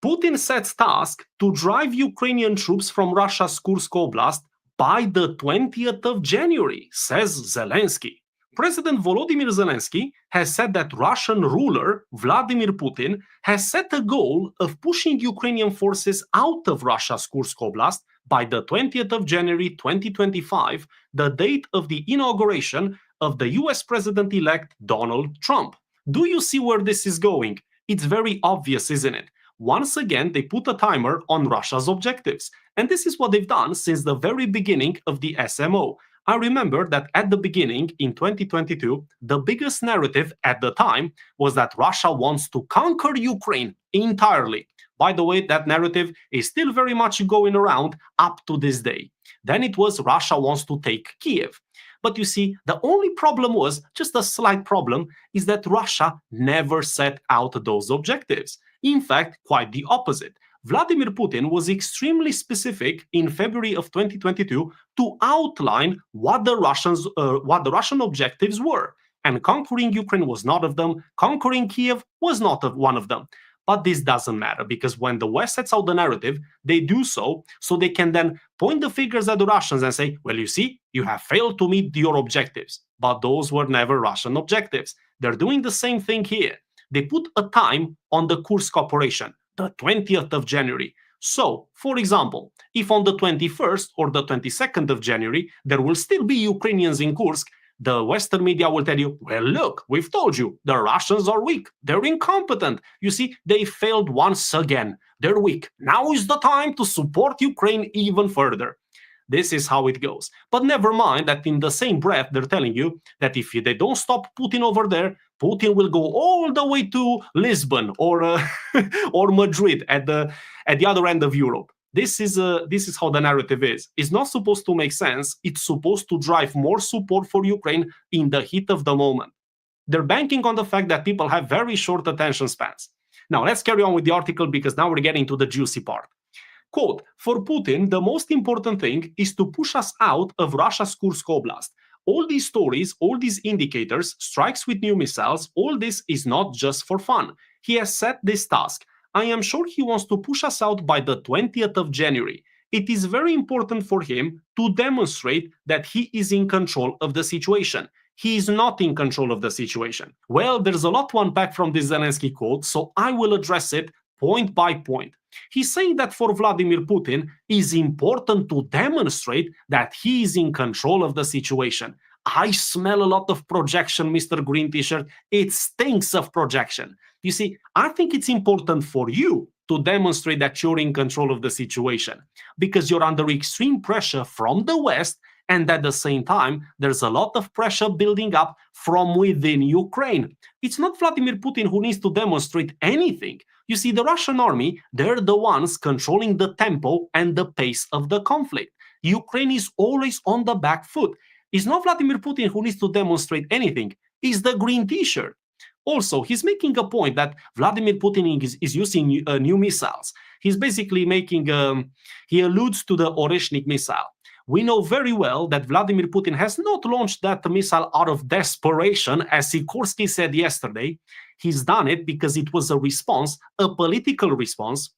Putin sets task to drive Ukrainian troops from Russia's Kursk Oblast by the 20th of January, says Zelensky. President Volodymyr Zelensky has said that Russian ruler Vladimir Putin has set a goal of pushing Ukrainian forces out of Russia's Kursk Oblast by the 20th of January 2025, the date of the inauguration of the US President-elect Donald Trump. Do you see where this is going? It's very obvious, isn't it? Once again, they put a timer on Russia's objectives. And this is what they've done since the very beginning of the SMO. I remember that at the beginning, in 2022, the biggest narrative at the time was that Russia wants to conquer Ukraine entirely. By the way, that narrative is still very much going around up to this day. Then it was Russia wants to take Kiev. But you see, the only problem was, just a slight problem, is that Russia never set out those objectives. In fact, quite the opposite. Vladimir Putin was extremely specific in February of 2022 to outline what the Russian objectives were. And conquering Ukraine was not of them. Conquering Kiev was not one of them. But this doesn't matter, because when the West sets out the narrative, they do so they can then point the fingers at the Russians and say, well, you see, you have failed to meet your objectives. But those were never Russian objectives. They're doing the same thing here. They put a time on the Kursk operation, the 20th of January. So, for example, if on the 21st or the 22nd of January, there will still be Ukrainians in Kursk, the Western media will tell you, well, look, we've told you, the Russians are weak. They're incompetent. You see, they failed once again. They're weak. Now is the time to support Ukraine even further. This is how it goes. But never mind that in the same breath, they're telling you that if they don't stop Putin over there, Putin will go all the way to Lisbon or Madrid at the other end of Europe. This is how the narrative is. It's not supposed to make sense. It's supposed to drive more support for Ukraine in the heat of the moment. They're banking on the fact that people have very short attention spans. Now, let's carry on with the article, because now we're getting to the juicy part. Quote, for Putin, the most important thing is to push us out of Russia's Kursk Oblast. All these stories, all these indicators, strikes with new missiles, all this is not just for fun. He has set this task. I am sure he wants to push us out by the 20th of January. It is very important for him to demonstrate that he is in control of the situation. He is not in control of the situation. Well, there's a lot to unpack from this Zelensky quote, so I will address it point by point. He's saying that for Vladimir Putin, it's important to demonstrate that he is in control of the situation. I smell a lot of projection, Mr. Green T-shirt. It stinks of projection. You see, I think it's important for you to demonstrate that you're in control of the situation, because you're under extreme pressure from the West, and at the same time, there's a lot of pressure building up from within Ukraine. It's not Vladimir Putin who needs to demonstrate anything. You see, the Russian army, they're the ones controlling the tempo and the pace of the conflict. Ukraine is always on the back foot. It's not Vladimir Putin who needs to demonstrate anything. It's the green T-shirt. Also, he's making a point that Vladimir Putin is using new missiles. He's basically making, he alludes to the Oreshnik missile. We know very well that Vladimir Putin has not launched that missile out of desperation, as Sikorsky said yesterday. He's done it because it was a response, a political response,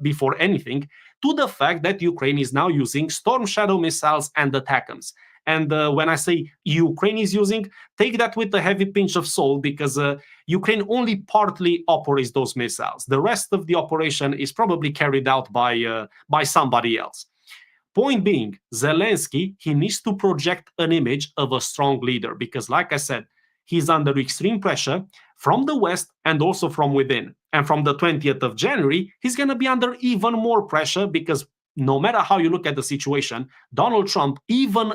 before anything, to the fact that Ukraine is now using Storm Shadow missiles and ATACMS. And when I say Ukraine is using, take that with a heavy pinch of salt, because Ukraine only partly operates those missiles. The rest of the operation is probably carried out by somebody else. Point being, Zelensky, he needs to project an image of a strong leader, because like I said, he's under extreme pressure from the West and also from within. And from the 20th of January, he's going to be under even more pressure, because no matter how you look at the situation, Donald Trump, even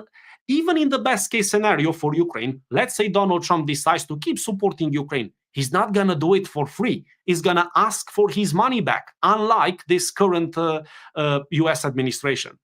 in the best case scenario for Ukraine, let's say Donald Trump decides to keep supporting Ukraine, he's not going to do it for free. He's going to ask for his money back, unlike this current US administration.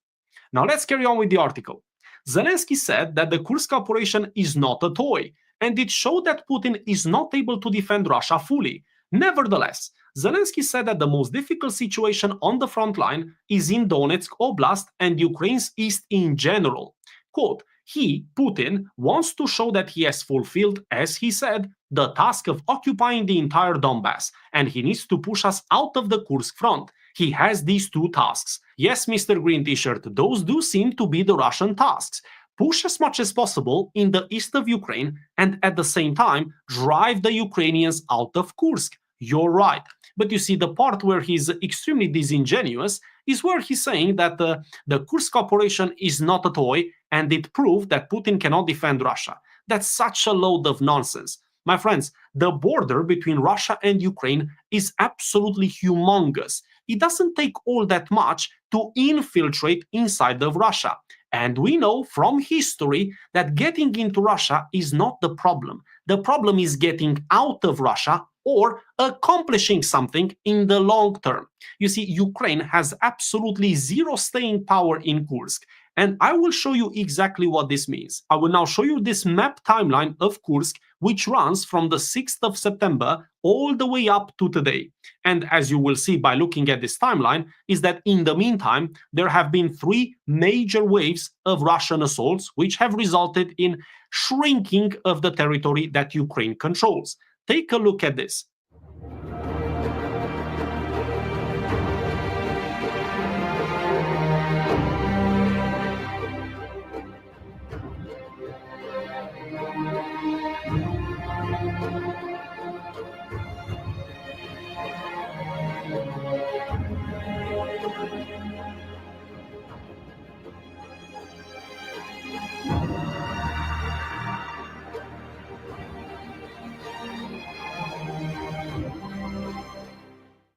Now let's carry on with the article. Zelensky said that the Kursk operation is not a toy, and it showed that Putin is not able to defend Russia fully. Nevertheless, Zelensky said that the most difficult situation on the front line is in Donetsk Oblast and Ukraine's east in general. Quote, he, Putin, wants to show that he has fulfilled, as he said, the task of occupying the entire Donbass, and he needs to push us out of the Kursk front. He has these two tasks. Yes, Mr. Green T-shirt, those do seem to be the Russian tasks. Push as much as possible in the east of Ukraine, and at the same time, drive the Ukrainians out of Kursk. You're right. But you see, the part where he's extremely disingenuous is where he's saying that the Kursk operation is not a toy, and it proved that Putin cannot defend Russia. That's such a load of nonsense. My friends, the border between Russia and Ukraine is absolutely humongous. It doesn't take all that much to infiltrate inside of Russia. And we know from history that getting into Russia is not the problem. The problem is getting out of Russia or accomplishing something in the long term. You see, Ukraine has absolutely zero staying power in Kursk. And I will show you exactly what this means. I will now show you this map timeline of Kursk, which runs from the 6th of September all the way up to today. And as you will see by looking at this timeline, is that in the meantime, there have been 3 major waves of Russian assaults, which have resulted in shrinking of the territory that Ukraine controls. Take a look at this.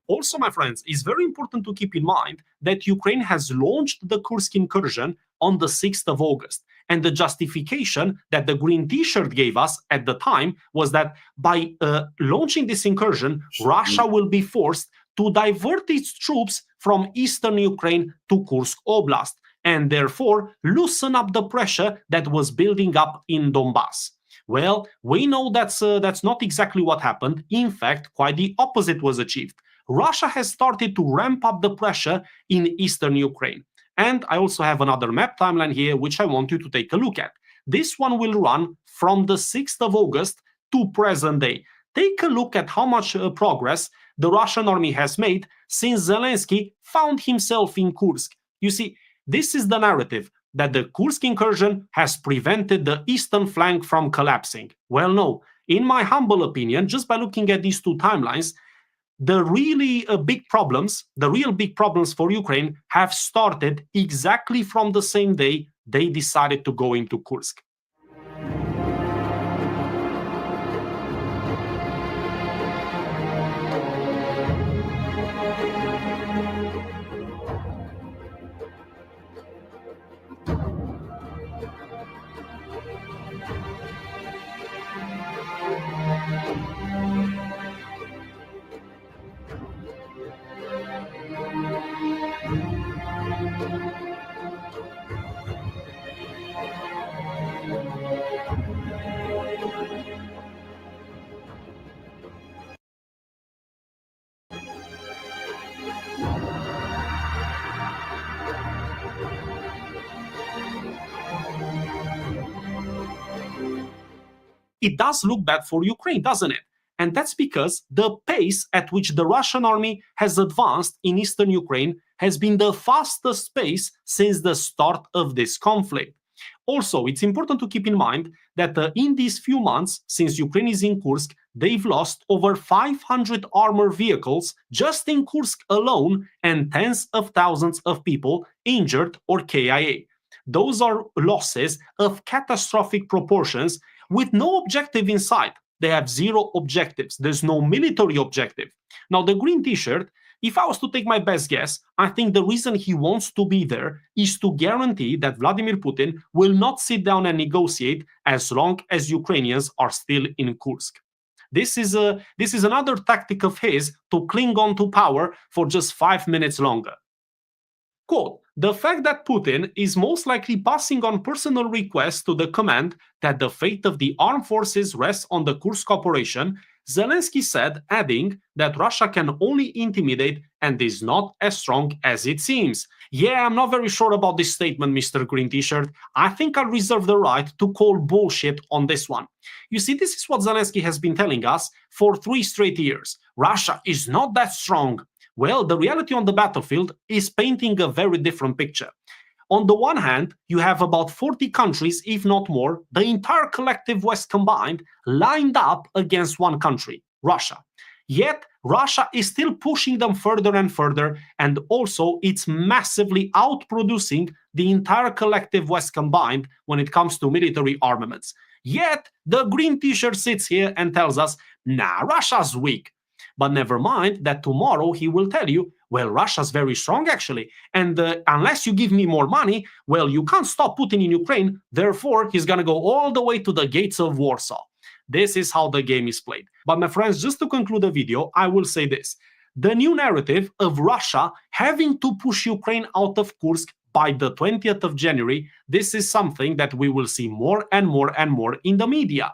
Also, my friends, it's very important to keep in mind that Ukraine has launched the Kursk incursion on the 6th of August. And the justification that the green t-shirt gave us at the time was that by launching this incursion, Russia will be forced to divert its troops from eastern Ukraine to Kursk Oblast, and therefore loosen up the pressure that was building up in Donbass. Well, we know that's not exactly what happened. In fact, quite the opposite was achieved. Russia has started to ramp up the pressure in eastern Ukraine. And I also have another map timeline here, which I want you to take a look at. This one will run from the 6th of August to present day. Take a look at how much progress the Russian army has made since Zelensky found himself in Kursk. You see, this is the narrative, that the Kursk incursion has prevented the eastern flank from collapsing. Well, no. In my humble opinion, just by looking at these 2 timelines, the real big problems for Ukraine have started exactly from the same day they decided to go into Kursk. It does look bad for Ukraine, doesn't it? And that's because the pace at which the Russian army has advanced in eastern Ukraine has been the fastest pace since the start of this conflict. Also, it's important to keep in mind that in these few months, since Ukraine is in Kursk, they've lost over 500 armored vehicles just in Kursk alone, and tens of thousands of people injured or KIA. Those are losses of catastrophic proportions with no objective in sight. They have 0 objectives. There's no military objective. Now, the green t-shirt, if I was to take my best guess, I think the reason he wants to be there is to guarantee that Vladimir Putin will not sit down and negotiate as long as Ukrainians are still in Kursk. This is another tactic of his to cling on to power for just 5 minutes longer. Quote, the fact that Putin is most likely passing on personal requests to the command that the fate of the armed forces rests on the Kursk operation, Zelensky said, adding that Russia can only intimidate and is not as strong as it seems. Yeah, I'm not very sure about this statement, Mr. Green T-shirt. I think I'll reserve the right to call bullshit on this one. You see, this is what Zelensky has been telling us for 3 straight years. Russia is not that strong. Well, the reality on the battlefield is painting a very different picture. On the one hand, you have about 40 countries, if not more, the entire collective West combined, lined up against one country, Russia. Yet, Russia is still pushing them further and further, and also it's massively outproducing the entire collective West combined when it comes to military armaments. Yet, the green t-shirt sits here and tells us, nah, Russia's weak. But never mind that tomorrow he will tell you, Well, Russia's very strong, actually. And unless you give me more money, well, you can't stop Putin in Ukraine. Therefore, he's going to go all the way to the gates of Warsaw. This is how the game is played. But my friends, just to conclude the video, I will say this. The new narrative of Russia having to push Ukraine out of Kursk by the 20th of January, this is something that we will see more and more and more in the media.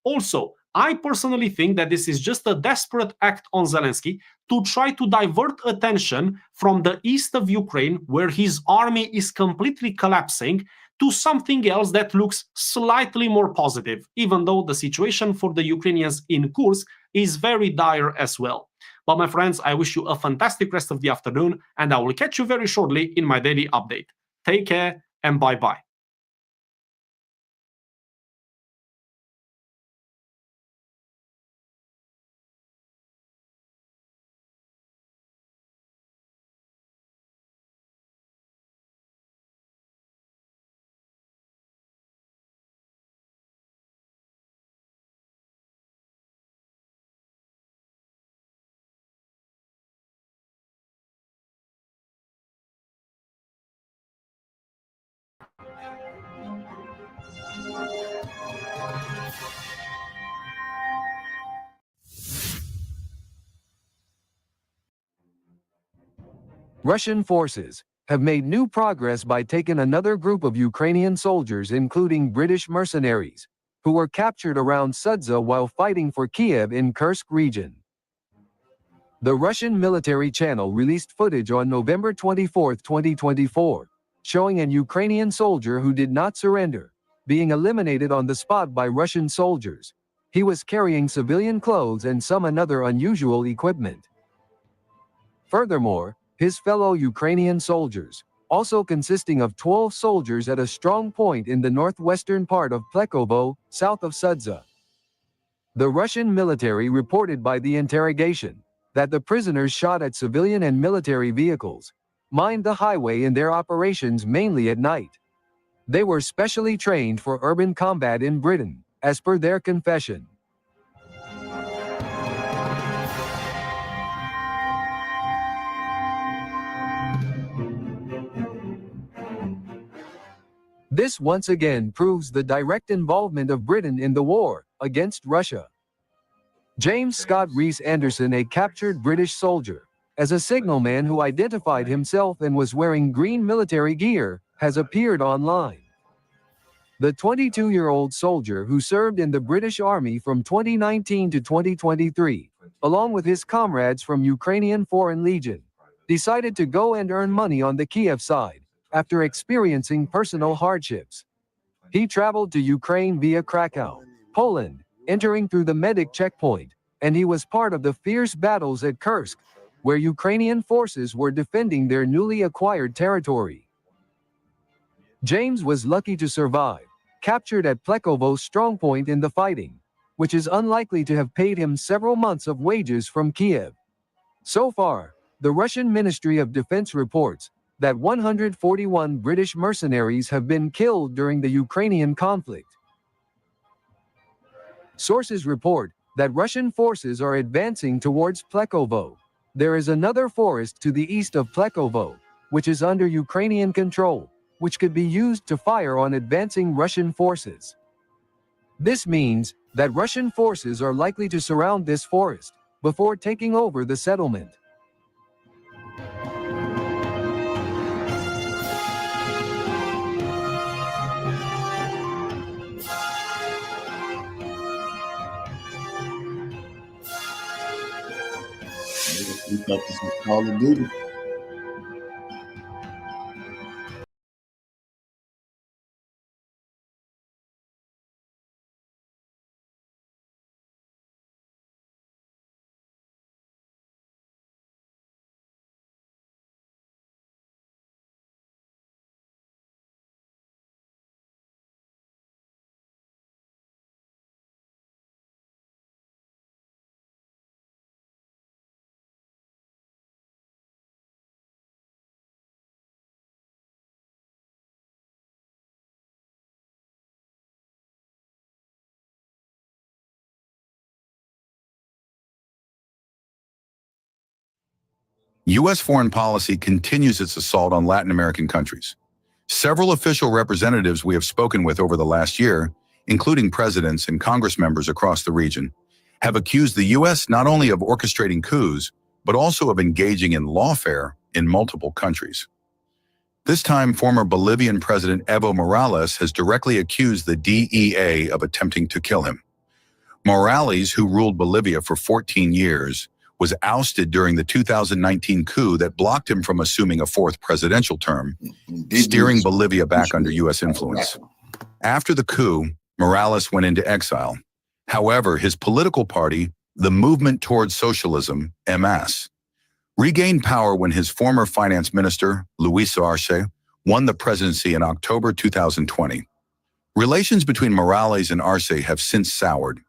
Also, I personally think that this is just a desperate act on Zelensky to try to divert attention from the east of Ukraine, where his army is completely collapsing, to something else that looks slightly more positive, even though the situation for the Ukrainians in Kursk is very dire as well. But my friends, I wish you a fantastic rest of the afternoon, and I will catch you very shortly in my daily update. Take care and bye-bye. Russian forces have made new progress by taking another group of Ukrainian soldiers, including British mercenaries, who were captured around Sudza while fighting for Kiev in Kursk region. The Russian military channel released footage on November 24, 2024, showing an Ukrainian soldier who did not surrender, being eliminated on the spot by Russian soldiers. He was carrying civilian clothes and some another unusual equipment. Furthermore, his fellow Ukrainian soldiers, also consisting of 12 soldiers at a strong point in the northwestern part of Plekovo, south of Sudza. The Russian military reported by the interrogation that the prisoners shot at civilian and military vehicles, mined the highway in their operations mainly at night. They were specially trained for urban combat in Britain, as per their confession. This once again proves the direct involvement of Britain in the war against Russia. James Scott Rees Anderson, a captured British soldier, as a signalman who identified himself and was wearing green military gear, has appeared online. The 22-year-old soldier, who served in the British Army from 2019 to 2023, along with his comrades from Ukrainian Foreign Legion, decided to go and earn money on the Kiev side after experiencing personal hardships. He traveled to Ukraine via Krakow, Poland, entering through the medic checkpoint, and he was part of the fierce battles at Kursk, where Ukrainian forces were defending their newly acquired territory. James was lucky to survive, captured at Plekovo's strongpoint in the fighting, which is unlikely to have paid him several months of wages from Kiev. So far, the Russian Ministry of Defense reports that 141 British mercenaries have been killed during the Ukrainian conflict. Sources report that Russian forces are advancing towards Plekovo. There is another forest to the east of Plekovo, which is under Ukrainian control, which could be used to fire on advancing Russian forces. This means that Russian forces are likely to surround this forest before taking over the settlement. We thought this was Call of Duty. U.S. foreign policy continues its assault on Latin American countries. Several official representatives we have spoken with over the last year, including presidents and Congress members across the region, have accused the U.S. not only of orchestrating coups, but also of engaging in lawfare in multiple countries. This time, former Bolivian President Evo Morales has directly accused the DEA of attempting to kill him. Morales, who ruled Bolivia for 14 years, was ousted during the 2019 coup that blocked him from assuming a fourth presidential term, steering Bolivia back under U.S. influence. After the coup, Morales went into exile. However, his political party, the Movement Towards Socialism, MS, regained power when his former finance minister, Luis Arce, won the presidency in October 2020. Relations between Morales and Arce have since soured.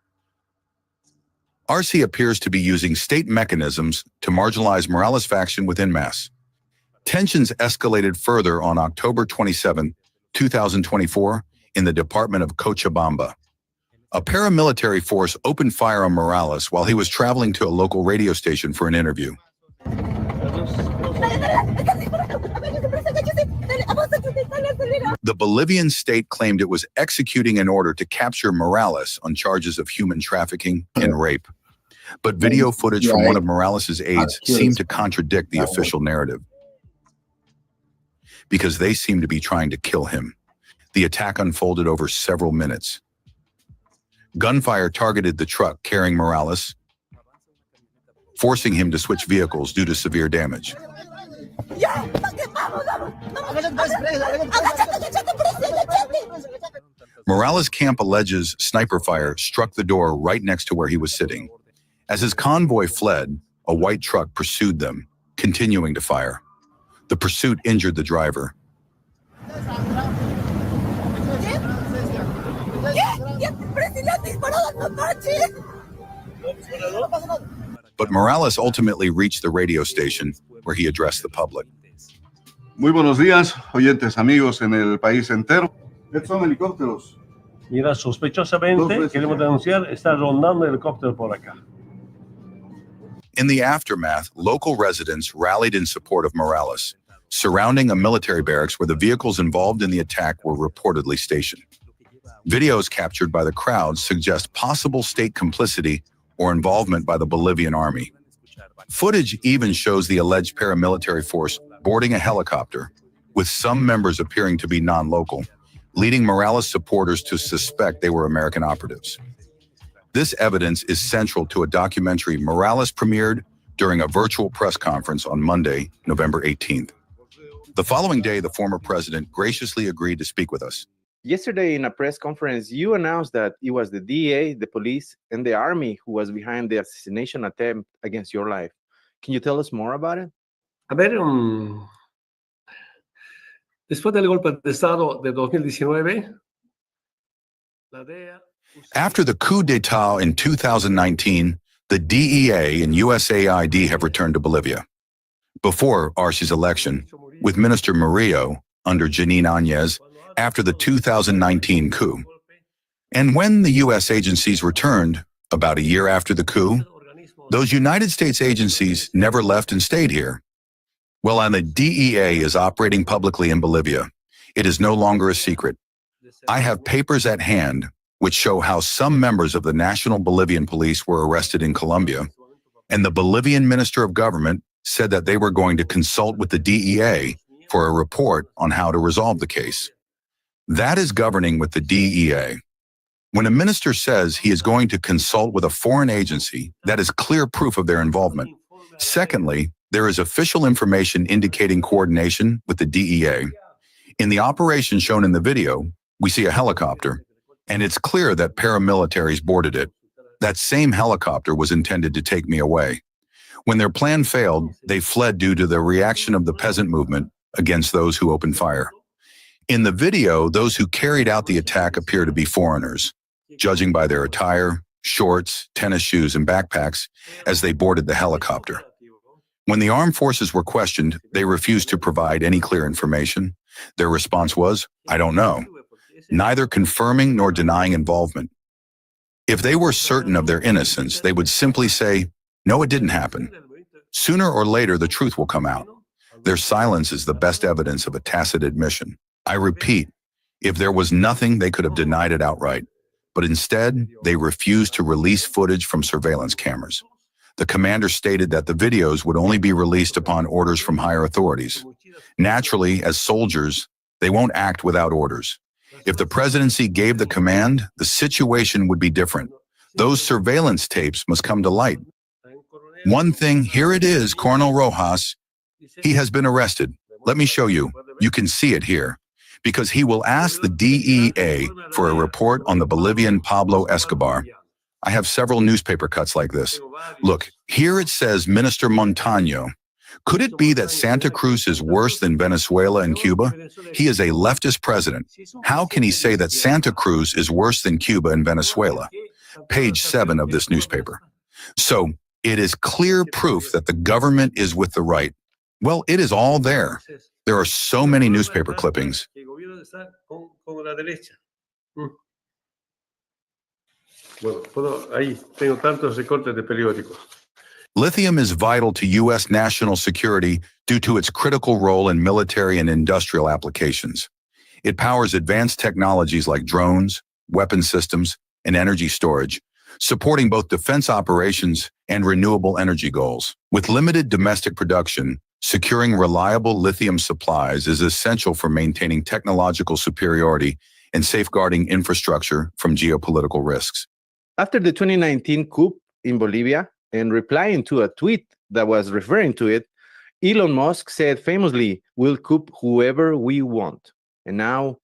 Arce appears to be using state mechanisms to marginalize Morales' faction within MS. Tensions escalated further on October 27, 2024, in the Department of Cochabamba. A paramilitary force opened fire on Morales while he was traveling to a local radio station for an interview. The Bolivian state claimed it was executing an order to capture Morales on charges of human trafficking and rape. But video footage from one of Morales' aides seemed to contradict the official narrative, because they seemed to be trying to kill him. The attack unfolded over several minutes. Gunfire targeted the truck carrying Morales, forcing him to switch vehicles due to severe damage. Morales' camp alleges sniper fire struck the door right next to where he was sitting. As his convoy fled, a white truck pursued them, continuing to fire. The pursuit injured the driver. But Morales ultimately reached the radio station where he addressed the public. Muy buenos días, oyentes amigos en el país entero. Estos son helicópteros. Mira, sospechosamente, queremos denunciar, está rondando el helicóptero por acá. In the aftermath, local residents rallied in support of Morales, surrounding a military barracks where the vehicles involved in the attack were reportedly stationed. Videos captured by the crowd suggest possible state complicity or involvement by the Bolivian army. Footage even shows the alleged paramilitary force boarding a helicopter, with some members appearing to be non-local, leading Morales supporters to suspect they were American operatives. This evidence is central to a documentary Morales premiered during a virtual press conference on Monday, November 18th. The following day, the former president graciously agreed to speak with us. Yesterday in a press conference, you announced that it was the DEA, the police, and the army who was behind the assassination attempt against your life. Can you tell us more about it? A ver, después del golpe de Estado de 2019, la DEA... After the coup d'etat in 2019, the DEA and USAID have returned to Bolivia. Before Arce's election, with Minister Murillo under Janine Áñez after the 2019 coup. And when the U.S. agencies returned, about a year after the coup, those United States agencies never left and stayed here. Well, and the DEA is operating publicly in Bolivia. It is no longer a secret. I have papers at hand which show how some members of the National Bolivian Police were arrested in Colombia, and the Bolivian Minister of Government said that they were going to consult with the DEA for a report on how to resolve the case. That is governing with the DEA. When a minister says he is going to consult with a foreign agency, that is clear proof of their involvement. Secondly, there is official information indicating coordination with the DEA. In the operation shown in the video, we see a helicopter, and it's clear that paramilitaries boarded it. That same helicopter was intended to take me away. When their plan failed, they fled due to the reaction of the peasant movement against those who opened fire. In the video, those who carried out the attack appear to be foreigners, judging by their attire, shorts, tennis shoes, and backpacks as they boarded the helicopter. When the armed forces were questioned, they refused to provide any clear information. Their response was, "I don't know," neither confirming nor denying involvement. If they were certain of their innocence, they would simply say, "No, it didn't happen." Sooner or later, the truth will come out. Their silence is the best evidence of a tacit admission. I repeat, if there was nothing, they could have denied it outright. But instead, they refused to release footage from surveillance cameras. The commander stated that the videos would only be released upon orders from higher authorities. Naturally, as soldiers, they won't act without orders. If the presidency gave the command, the situation would be different. Those surveillance tapes must come to light. One thing, here it is, Colonel Rojas. He has been arrested. Let me show you. You can see it here. Because he will ask the DEA for a report on the Bolivian Pablo Escobar. I have several newspaper cuts like this. Look, here it says Minister Montaño. Could it be that Santa Cruz is worse than Venezuela and Cuba? He is a leftist president. How can he say that Santa Cruz is worse than Cuba and Venezuela? Page 7 of this newspaper. So, it is clear proof that the government is with the right. Well, it is all there. There are so many newspaper clippings. Lithium is vital to U.S. national security due to its critical role in military and industrial applications. It powers advanced technologies like drones, weapon systems, and energy storage, supporting both defense operations and renewable energy goals. With limited domestic production, securing reliable lithium supplies is essential for maintaining technological superiority and safeguarding infrastructure from geopolitical risks. After the 2019 coup in Bolivia, and replying to a tweet that was referring to it, Elon Musk said famously, "We'll coup whoever we want." And now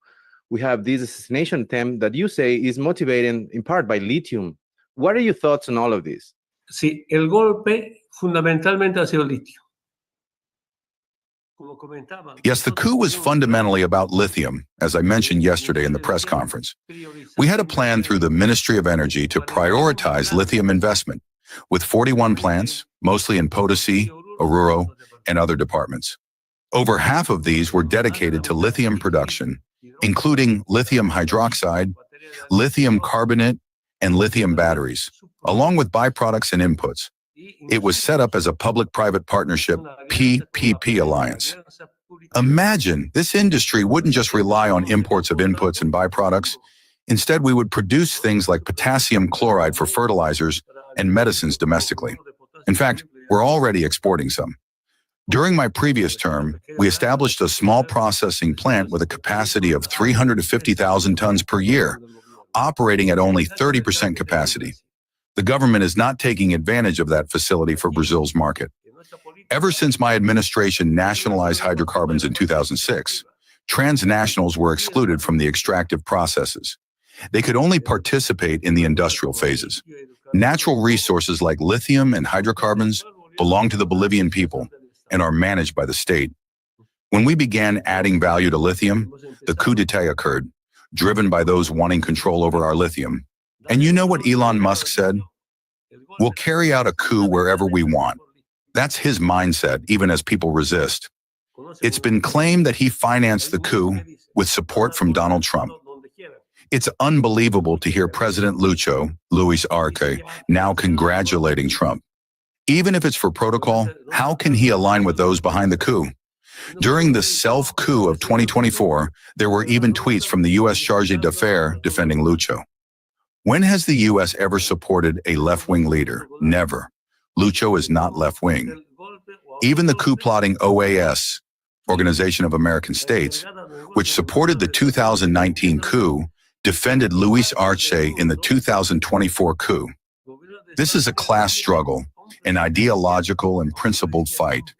we have this assassination attempt that you say is motivated in part by lithium. What are your thoughts on all of this? Sí, el golpe fundamentalmente ha sido litio. Yes, the coup was fundamentally about lithium, as I mentioned yesterday in the press conference. We had a plan through the Ministry of Energy to prioritize lithium investment, with 41 plants, mostly in Potosi, Oruro, and other departments. Over half of these were dedicated to lithium production, including lithium hydroxide, lithium carbonate, and lithium batteries, along with byproducts and inputs. It was set up as a public-private partnership, PPP alliance. Imagine, this industry wouldn't just rely on imports of inputs and byproducts. Instead, we would produce things like potassium chloride for fertilizers and medicines domestically. In fact, we're already exporting some. During my previous term, we established a small processing plant with a capacity of 350,000 tons per year, operating at only 30% capacity. The government is not taking advantage of that facility for Brazil's market. Ever since my administration nationalized hydrocarbons in 2006, transnationals were excluded from the extractive processes. They could only participate in the industrial phases. Natural resources like lithium and hydrocarbons belong to the Bolivian people and are managed by the state. When we began adding value to lithium, the coup d'etat occurred, driven by those wanting control over our lithium. And you know what Elon Musk said? We'll carry out a coup wherever we want. That's his mindset, even as people resist. It's been claimed that he financed the coup with support from Donald Trump. It's unbelievable to hear President Luis Arce, now congratulating Trump. Even if it's for protocol, how can he align with those behind the coup? During the self-coup of 2024, there were even tweets from the U.S. Chargé d'Affaires defending Lucho. When has the U.S. ever supported a left-wing leader? Never. Lucho is not left-wing. Even the coup-plotting OAS, Organization of American States, which supported the 2019 coup, defended Luis Arce in the 2024 coup. This is a class struggle, an ideological and principled fight.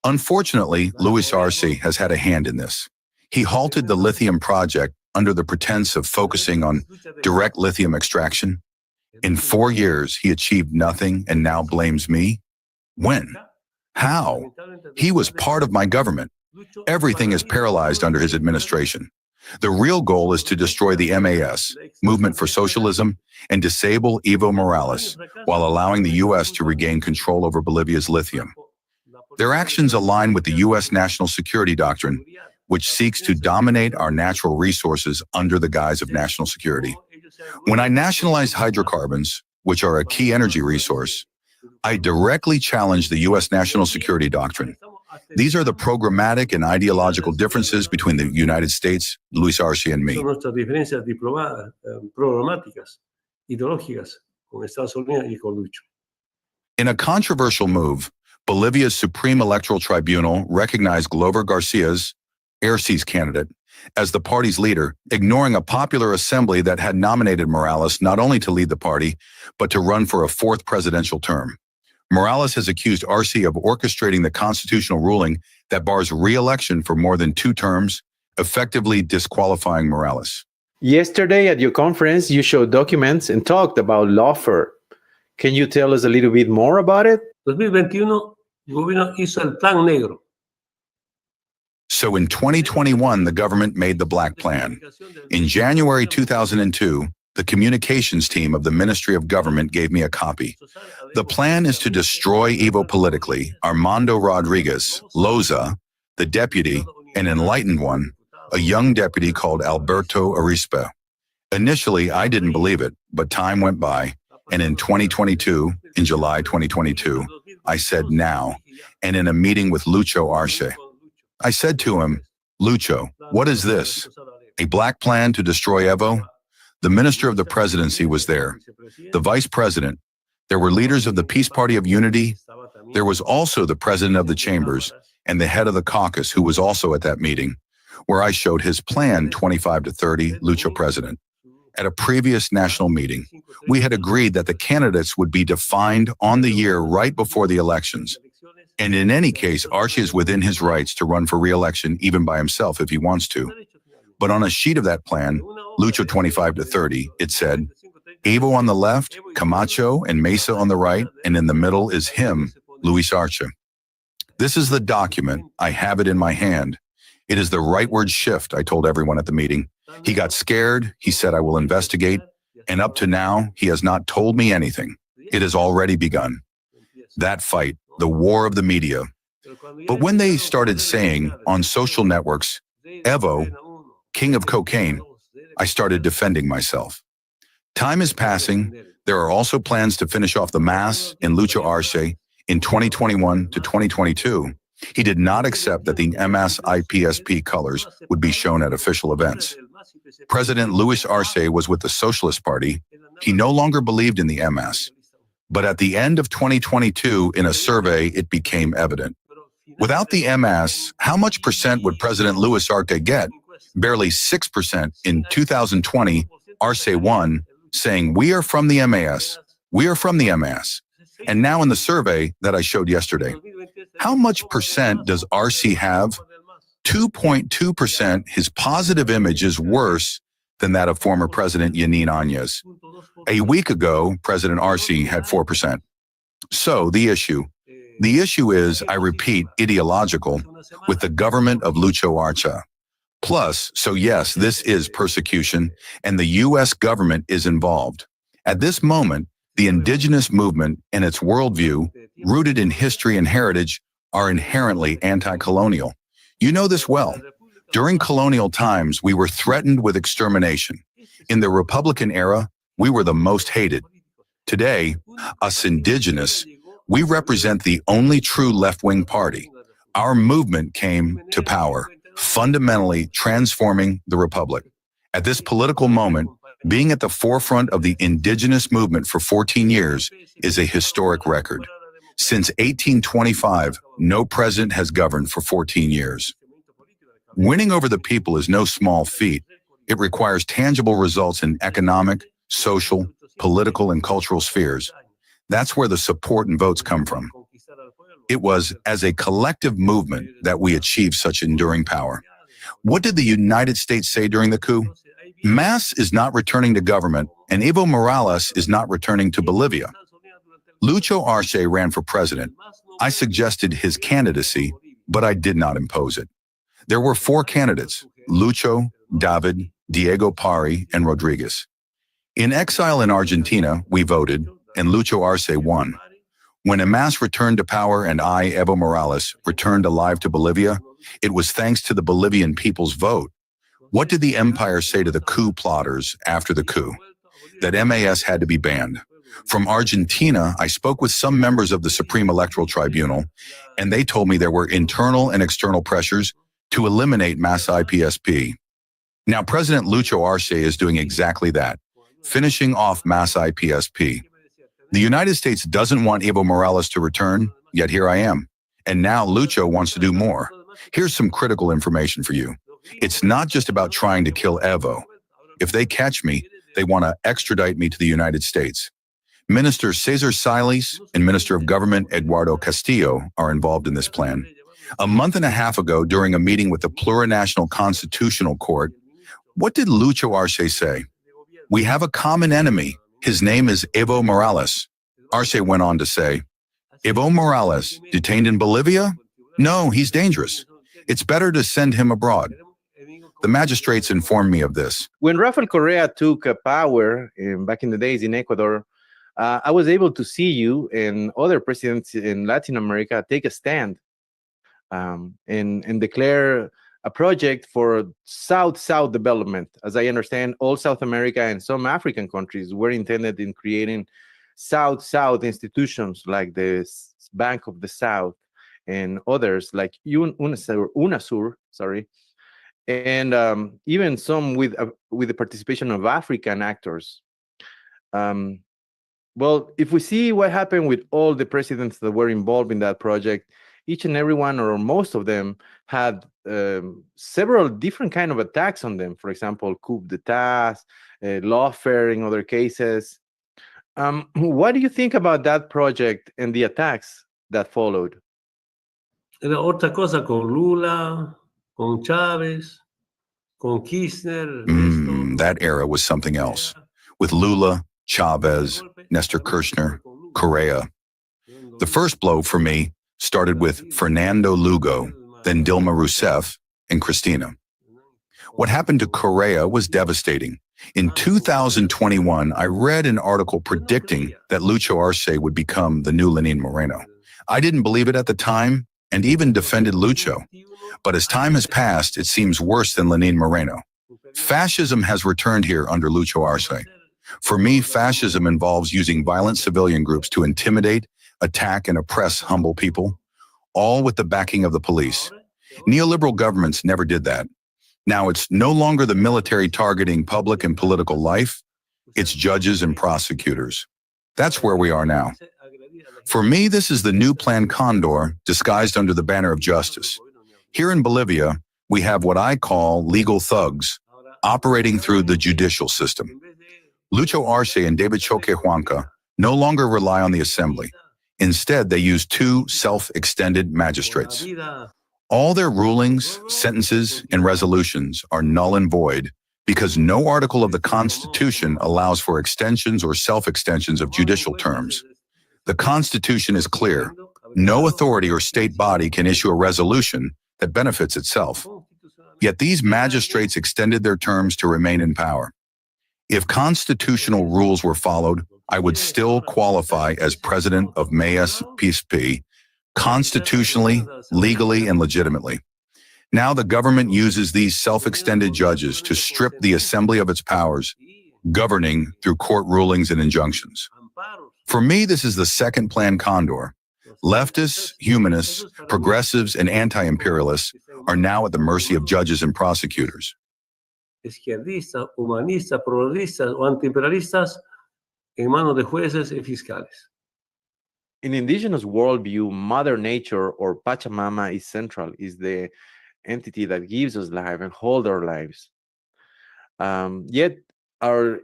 Unfortunately, Luis Arce has had a hand in this. He halted the lithium project under the pretense of focusing on direct lithium extraction. In 4 years, he achieved nothing and now blames me? When? How? He was part of my government. Everything is paralyzed under his administration. The real goal is to destroy the MAS, Movement for Socialism, and disable Evo Morales, while allowing the U.S. to regain control over Bolivia's lithium. Their actions align with the U.S. national security doctrine, which seeks to dominate our natural resources under the guise of national security. When I nationalized hydrocarbons, which are a key energy resource, I directly challenged the U.S. national security doctrine. These are the programmatic and ideological differences between the United States, Luis Arce, and me. Son nuestras diferencias programáticas, ideológicas con Estados Unidos y con Lucho. In a controversial move, Bolivia's Supreme Electoral Tribunal recognized Glover Garcia's, Arce's candidate, as the party's leader, ignoring a popular assembly that had nominated Morales not only to lead the party, but to run for a fourth presidential term. Morales has accused Arce of orchestrating the constitutional ruling that bars re-election for more than 2 terms, effectively disqualifying Morales. Yesterday at your conference, you showed documents and talked about lawfare. Can you tell us a little bit more about it? 2021, el gobierno hizo el plan negro. So in 2021, the government made the Black Plan. In January 2002, the communications team of the Ministry of Government gave me a copy. The plan is to destroy Evo politically, Armando Rodriguez, Loza, the deputy, an enlightened one, a young deputy called Alberto Arispe. Initially, I didn't believe it, but time went by, and in 2022, in July 2022, I said now, and in a meeting with Lucho Arce, I said to him, Lucho, what is this? A black plan to destroy Evo? The minister of the presidency was there, the vice president. There were leaders of the Peace Party of Unity. There was also the president of the chambers and the head of the caucus who was also at that meeting, where I showed his plan 25 to 30, Lucho president. At a previous national meeting, we had agreed that the candidates would be defined on the year right before the elections. And in any case, Arce is within his rights to run for re-election even by himself if he wants to. But on a sheet of that plan, Lucho 25 to 30, it said, Evo on the left, Camacho and Mesa on the right, and in the middle is him, Luis Arce. This is the document. I have it in my hand. It is the rightward shift, I told everyone at the meeting. He got scared. He said, I will investigate. And up to now, he has not told me anything. It has already begun. That fight, the war of the media. But when they started saying on social networks, Evo, king of cocaine, I started defending myself. Time is passing. There are also plans to finish off the mass in Lucho Arce in 2021 to 2022. He did not accept that the MS IPSP colors would be shown at official events. President Luis Arce was with the Socialist Party. He no longer believed in the MS. But at the end of 2022, in a survey, it became evident. Without the MS, how much percent would President Luis Arce get? Barely 6% in 2020, Arce won, saying, we are from the MAS. We are from the MAS. And now in the survey that I showed yesterday, how much percent does Arce have? 2.2%. His positive image is worse than that of former President Yanin Áñez. A week ago, President Arce had 4%. So the issue is, I repeat, ideological with the government of Lucho Arce. Plus, so yes, this is persecution, and the U.S. government is involved. At this moment, the indigenous movement and its worldview, rooted in history and heritage, are inherently anti-colonial. You know this well. During colonial times, we were threatened with extermination. In the Republican era, we were the most hated. Today, us indigenous, we represent the only true left-wing party. Our movement came to power, fundamentally transforming the republic. At this political moment, being at the forefront of the indigenous movement for 14 years is a historic record. Since 1825, no president has governed for 14 years. Winning over the people is no small feat. It requires tangible results in economic, social, political, and cultural spheres. That's where the support and votes come from. It was as a collective movement that we achieved such enduring power. What did the United States say during the coup? MAS is not returning to government, and Evo Morales is not returning to Bolivia. Lucho Arce ran for president. I suggested his candidacy, but I did not impose it. There were 4 candidates, Lucho, David, Diego Pari, and Rodriguez. In exile in Argentina, we voted, and Lucho Arce won. When MAS returned to power and I, Evo Morales, returned alive to Bolivia, it was thanks to the Bolivian people's vote. What did the empire say to the coup plotters after the coup? That MAS had to be banned. From Argentina, I spoke with some members of the Supreme Electoral Tribunal, and they told me there were internal and external pressures to eliminate mass IPSP. Now, President Lucho Arce is doing exactly that, finishing off mass IPSP. The United States doesn't want Evo Morales to return, yet here I am. And now Lucho wants to do more. Here's some critical information for you. It's not just about trying to kill Evo. If they catch me, they want to extradite me to the United States. Minister Cesar Siles and Minister of Government Eduardo Castillo are involved in this plan. A month and a half ago, during a meeting with the Plurinational Constitutional Court, what did Lucho Arce say? We have a common enemy. His name is Evo Morales. Arce went on to say, Evo Morales, detained in Bolivia? No, he's dangerous. It's better to send him abroad. The magistrates informed me of this. When Rafael Correa took power back in the days in Ecuador, I was able to see you and other presidents in Latin America take a stand and declare a project for South-South development. As I understand, all South America and some African countries were intended in creating South-South institutions like the Bank of the South and others like UNASUR, and even some with the participation of African actors. Well, if we see what happened with all the presidents that were involved in that project, each and every one or most of them had several different kind of attacks on them. For example, coup d'etat, lawfare in other cases. What do you think about that project and the attacks that followed? Era otra cosa con Lula, con Chávez, con Kirchner. That era was something else. With Lula, Chavez, Nestor Kirchner, Correa. The first blow for me started with Fernando Lugo, then Dilma Rousseff, and Cristina. What happened to Correa was devastating. In 2021, I read an article predicting that Lucho Arce would become the new Lenin Moreno. I didn't believe it at the time and even defended Lucho. But as time has passed, it seems worse than Lenin Moreno. Fascism has returned here under Lucho Arce. For me, fascism involves using violent civilian groups to intimidate, attack, and oppress humble people, all with the backing of the police. Neoliberal governments never did that. Now it's no longer the military targeting public and political life, it's judges and prosecutors. That's where we are now. For me, this is the new Plan Condor disguised under the banner of justice. Here in Bolivia, we have what I call legal thugs operating through the judicial system. Lucho Arce and David Choquehuanca no longer rely on the assembly. Instead, they use two self-extended magistrates. All their rulings, sentences, and resolutions are null and void because no article of the Constitution allows for extensions or self-extensions of judicial terms. The Constitution is clear. No authority or state body can issue a resolution that benefits itself. Yet these magistrates extended their terms to remain in power. If constitutional rules were followed, I would still qualify as president of MAS PSP, constitutionally, legally, and legitimately. Now the government uses these self-extended judges to strip the assembly of its powers, governing through court rulings and injunctions. For me, this is the second Plan Condor. Leftists, humanists, progressives, and anti-imperialists are now at the mercy of judges and prosecutors. Izquierdistas, humanistas, progresistas o antiimperialistas en manos de jueces y fiscales. In indigenous worldview, Mother Nature or Pachamama is central, is the entity that gives us life and holds our lives. Yet our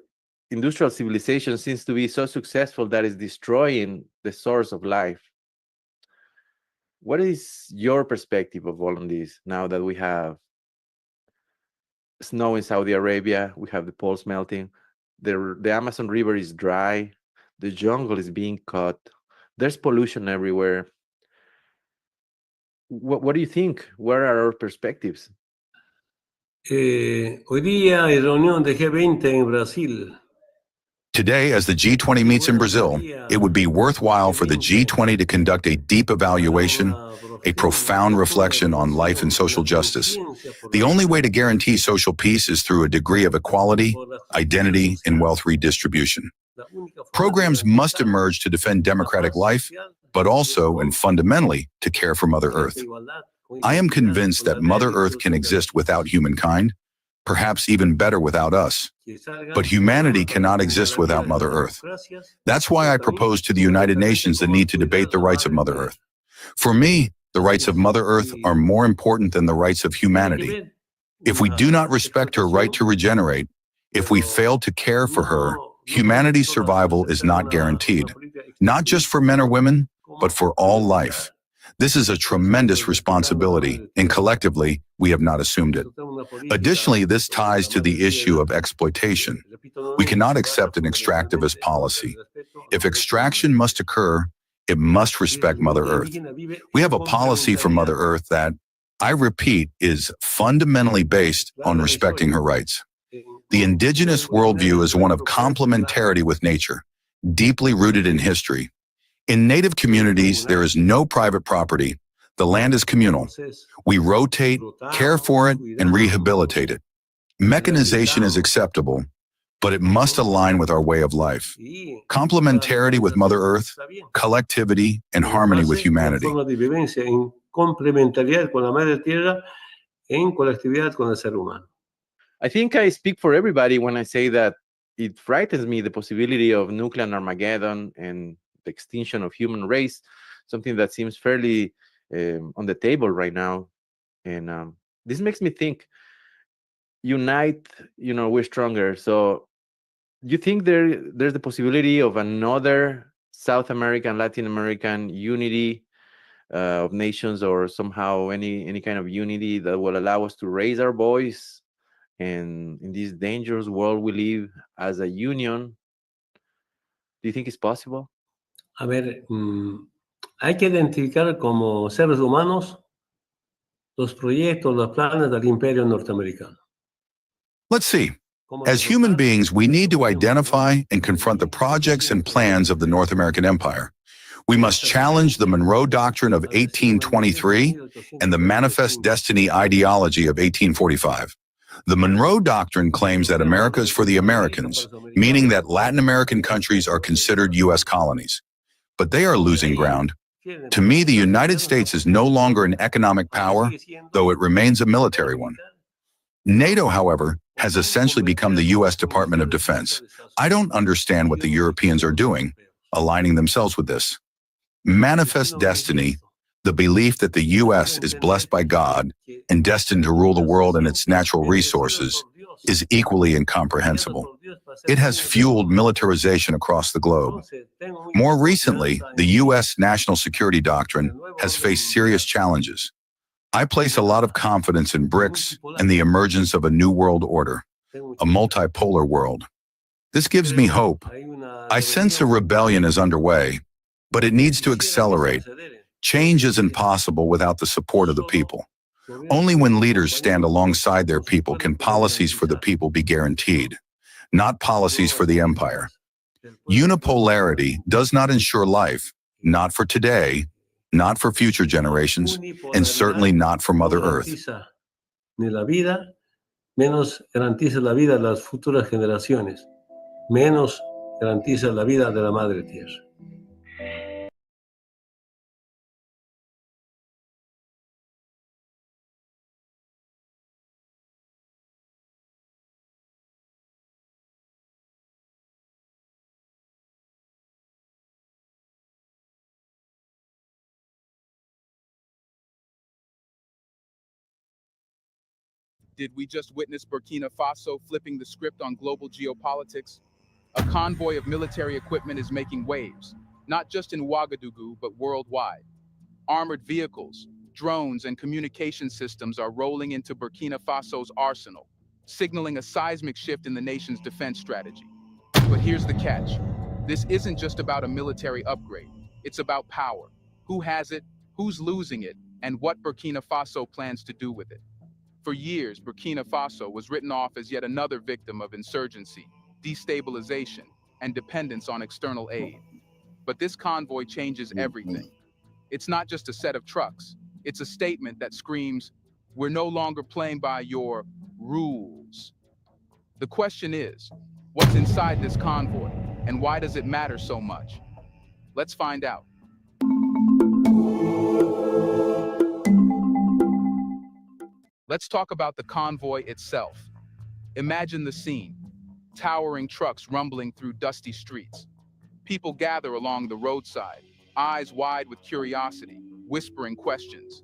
industrial civilization seems to be so successful that it's destroying the source of life. What is your perspective of all of this now that we have snow in Saudi Arabia, we have the poles melting, the Amazon River is dry, the jungle is being cut, there's pollution everywhere. What do you think? Where are our perspectives? Hoy día hay reunión de G20 en Brasil. Today, as the G20 meets in Brazil, it would be worthwhile for the G20 to conduct a deep evaluation, a profound reflection on life and social justice. The only way to guarantee social peace is through a degree of equality, identity, and wealth redistribution. Programs must emerge to defend democratic life, but also and fundamentally to care for Mother Earth. I am convinced that Mother Earth can exist without humankind, perhaps even better without us. But humanity cannot exist without Mother Earth. That's why I propose to the United Nations the need to debate the rights of Mother Earth. For me, the rights of Mother Earth are more important than the rights of humanity. If we do not respect her right to regenerate, if we fail to care for her, humanity's survival is not guaranteed, not just for men or women, but for all life. This is a tremendous responsibility, and collectively, we have not assumed it. Additionally, this ties to the issue of exploitation. We cannot accept an extractivist policy. If extraction must occur, it must respect Mother Earth. We have a policy for Mother Earth that, I repeat, is fundamentally based on respecting her rights. The indigenous worldview is one of complementarity with nature, deeply rooted in history. In Native communities, there is no private property. The land is communal. We rotate, care for it, and rehabilitate it. Mechanization is acceptable, but it must align with our way of life. Complementarity with Mother Earth, collectivity, and harmony with humanity. I think I speak for everybody when I say that it frightens me, the possibility of nuclear Armageddon and the extinction of human race, something that seems fairly on the table right now. And this makes me think, unite, we're stronger. So you think there's the possibility of another South American, Latin American unity of nations, or somehow any kind of unity that will allow us to raise our voice and in this dangerous world we live as a union? Do you think it's possible? A ver, hay que identificar como seres humanos los proyectos, los planes del imperio norteamericano. Let's see. As human beings, we need to identify and confront the projects and plans of the North American Empire. We must challenge the Monroe Doctrine of 1823 and the Manifest Destiny ideology of 1845. The Monroe Doctrine claims that America is for the Americans, meaning that Latin American countries are considered U.S. colonies. But they are losing ground. To me, the United States is no longer an economic power, though it remains a military one. NATO, however, has essentially become the U.S. Department of Defense. I don't understand what the Europeans are doing, aligning themselves with this. Manifest destiny, the belief that the U.S. is blessed by God and destined to rule the world and its natural resources, is equally incomprehensible. It has fueled militarization across the globe. More recently, the U.S. national security doctrine has faced serious challenges. I place a lot of confidence in BRICS and the emergence of a new world order, a multipolar world. This gives me hope. I sense a rebellion is underway, but it needs to accelerate. Change isn't possible without the support of the people. Only when leaders stand alongside their people can policies for the people be guaranteed, not policies for the empire. Unipolarity does not ensure life, not for today, not for future generations, and certainly not for Mother Earth. Ni la vida, menos garantiza la vida de las futuras generaciones, menos garantiza la vida de la Madre Tierra. Did we just witness Burkina Faso flipping the script on global geopolitics? A convoy of military equipment is making waves, not just in Ouagadougou, but worldwide. Armored vehicles, drones, and communication systems are rolling into Burkina Faso's arsenal, signaling a seismic shift in the nation's defense strategy. But here's the catch. This isn't just about a military upgrade. It's about power. Who has it, who's losing it, and what Burkina Faso plans to do with it. For years, Burkina Faso was written off as yet another victim of insurgency, destabilization, and dependence on external aid. But this convoy changes everything. It's not just a set of trucks. It's a statement that screams, we're no longer playing by your rules. The question is, what's inside this convoy? And why does it matter so much? Let's find out. Let's talk about the convoy itself. Imagine the scene. Towering trucks rumbling through dusty streets. People gather along the roadside, eyes wide with curiosity, whispering questions.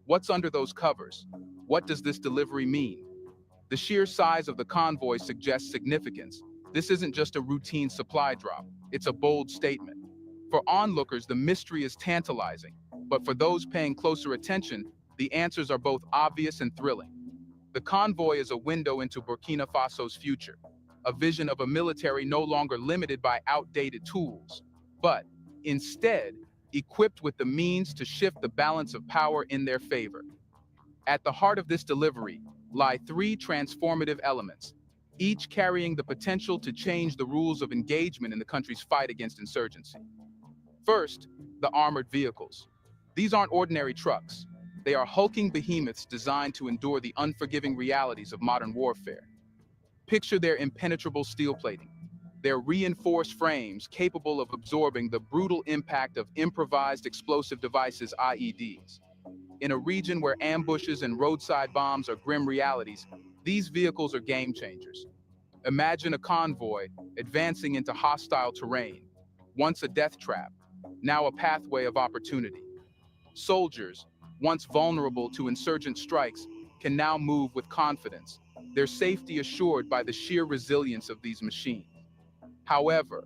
What's under those covers? What does this delivery mean? The sheer size of the convoy suggests significance. This isn't just a routine supply drop, it's a bold statement. For onlookers, the mystery is tantalizing, but for those paying closer attention, the answers are both obvious and thrilling. The convoy is a window into Burkina Faso's future, a vision of a military no longer limited by outdated tools, but instead equipped with the means to shift the balance of power in their favor. At the heart of this delivery lie three transformative elements, each carrying the potential to change the rules of engagement in the country's fight against insurgency. First, the armored vehicles. These aren't ordinary trucks. They are hulking behemoths designed to endure the unforgiving realities of modern warfare. Picture their impenetrable steel plating, their reinforced frames capable of absorbing the brutal impact of improvised explosive devices, IEDs. In a region where ambushes and roadside bombs are grim realities, these vehicles are game changers. Imagine a convoy advancing into hostile terrain, once a death trap, now a pathway of opportunity. Soldiers, once vulnerable to insurgent strikes, can now move with confidence, their safety assured by the sheer resilience of these machines. However,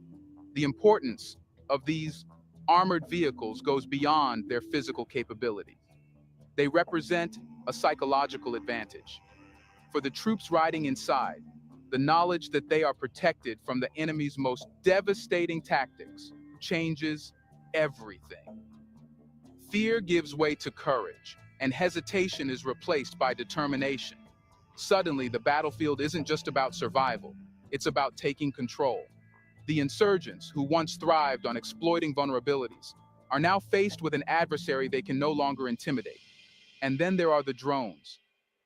the importance of these armored vehicles goes beyond their physical capabilities. They represent a psychological advantage. For the troops riding inside, the knowledge that they are protected from the enemy's most devastating tactics changes everything. Fear gives way to courage, and hesitation is replaced by determination. Suddenly, the battlefield isn't just about survival, it's about taking control. The insurgents, who once thrived on exploiting vulnerabilities, are now faced with an adversary they can no longer intimidate. And then there are the drones.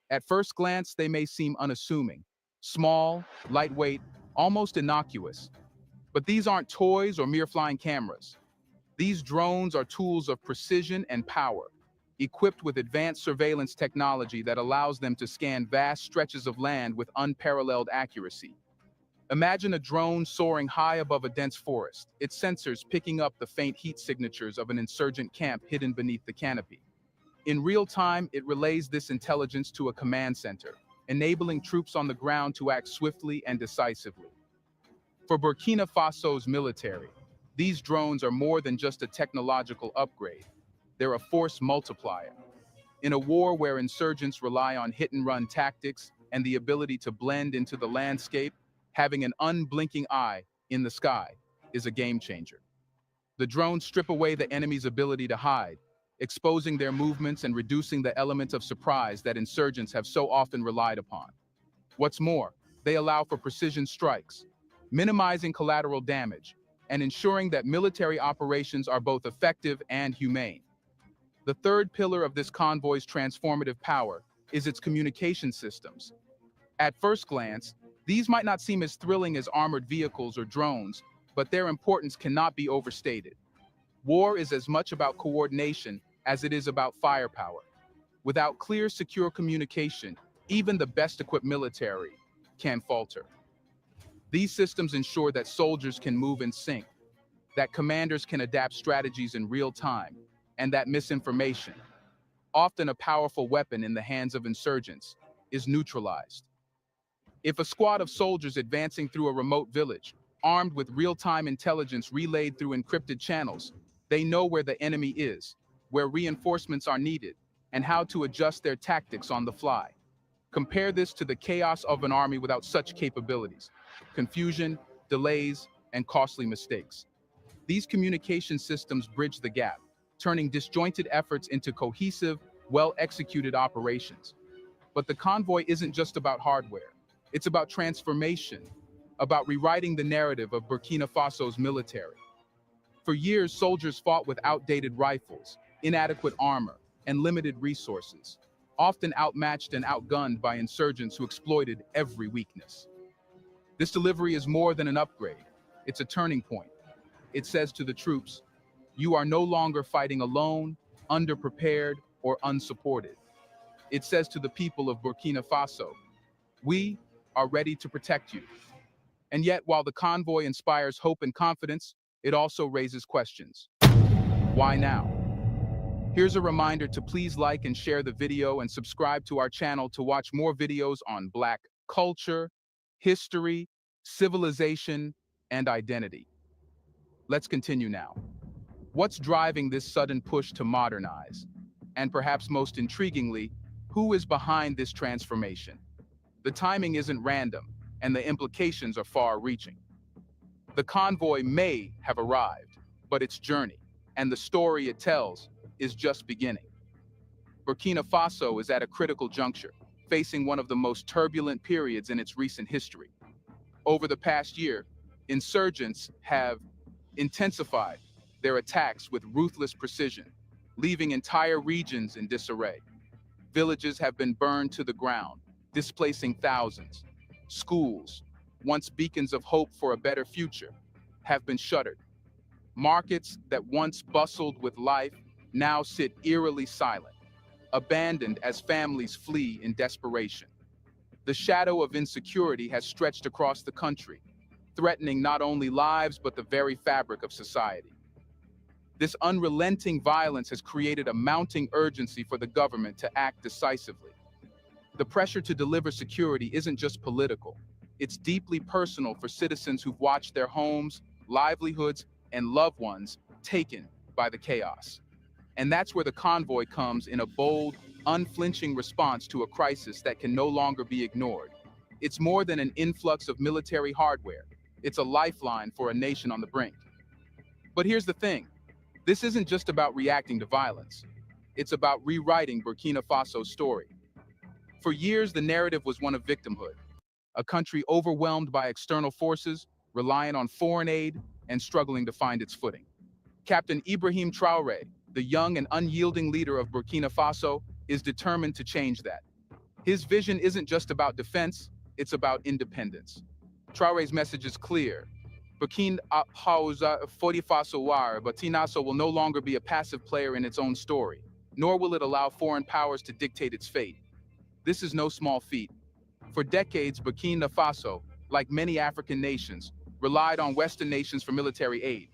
At first glance, they may seem unassuming, small, lightweight, almost innocuous. But these aren't toys or mere flying cameras. These drones are tools of precision and power, equipped with advanced surveillance technology that allows them to scan vast stretches of land with unparalleled accuracy. Imagine a drone soaring high above a dense forest, its sensors picking up the faint heat signatures of an insurgent camp hidden beneath the canopy. In real time, it relays this intelligence to a command center, enabling troops on the ground to act swiftly and decisively. For Burkina Faso's military, these drones are more than just a technological upgrade. They're a force multiplier. In a war where insurgents rely on hit-and-run tactics and the ability to blend into the landscape, having an unblinking eye in the sky is a game changer. The drones strip away the enemy's ability to hide, exposing their movements and reducing the element of surprise that insurgents have so often relied upon. What's more, they allow for precision strikes, minimizing collateral damage, and ensuring that military operations are both effective and humane. The third pillar of this convoy's transformative power is its communication systems. At first glance, these might not seem as thrilling as armored vehicles or drones, but their importance cannot be overstated. War is as much about coordination as it is about firepower. Without clear, secure communication, even the best-equipped military can falter. These systems ensure that soldiers can move in sync, that commanders can adapt strategies in real time, and that misinformation, often a powerful weapon in the hands of insurgents, is neutralized. If a squad of soldiers advancing through a remote village, armed with real-time intelligence relayed through encrypted channels, they know where the enemy is, where reinforcements are needed, and how to adjust their tactics on the fly. Compare this to the chaos of an army without such capabilities: confusion, delays, and costly mistakes. These communication systems bridge the gap, turning disjointed efforts into cohesive, well-executed operations. But the convoy isn't just about hardware. It's about transformation, about rewriting the narrative of Burkina Faso's military. For years, soldiers fought with outdated rifles, inadequate armor, and limited resources, often outmatched and outgunned by insurgents who exploited every weakness. This delivery is more than an upgrade. It's a turning point. It says to the troops, you are no longer fighting alone, underprepared, or unsupported. It says to the people of Burkina Faso, we are ready to protect you. And yet, while the convoy inspires hope and confidence, it also raises questions. Why now? Here's a reminder to please like and share the video and subscribe to our channel to watch more videos on Black culture, history, civilization, and identity. Let's continue now. What's driving this sudden push to modernize? And perhaps most intriguingly, who is behind this transformation? The timing isn't random, and the implications are far-reaching. The convoy may have arrived, but its journey, and the story it tells, is just beginning. Burkina Faso is at a critical juncture, facing one of the most turbulent periods in its recent history. Over the past year, insurgents have intensified their attacks with ruthless precision, leaving entire regions in disarray. Villages have been burned to the ground, displacing thousands. Schools, once beacons of hope for a better future, have been shuttered. Markets that once bustled with life now sit eerily silent, abandoned as families flee in desperation. The shadow of insecurity has stretched across the country, threatening not only lives but the very fabric of society. This unrelenting violence has created a mounting urgency for the government to act decisively. The pressure to deliver security isn't just political. It's deeply personal for citizens who've watched their homes, livelihoods, and loved ones taken by the chaos. And that's where the convoy comes in a bold, unflinching response to a crisis that can no longer be ignored. It's more than an influx of military hardware. It's a lifeline for a nation on the brink. But here's the thing. This isn't just about reacting to violence. It's about rewriting Burkina Faso's story. For years, the narrative was one of victimhood, a country overwhelmed by external forces, reliant on foreign aid, and struggling to find its footing. Captain Ibrahim Traoré, the young and unyielding leader of Burkina Faso, is determined to change that. His vision isn't just about defense, it's about independence. Traoré's message is clear. Burkina Faso will no longer be a passive player in its own story, nor will it allow foreign powers to dictate its fate. This is no small feat. For decades, Burkina Faso, like many African nations, relied on Western nations for military aid.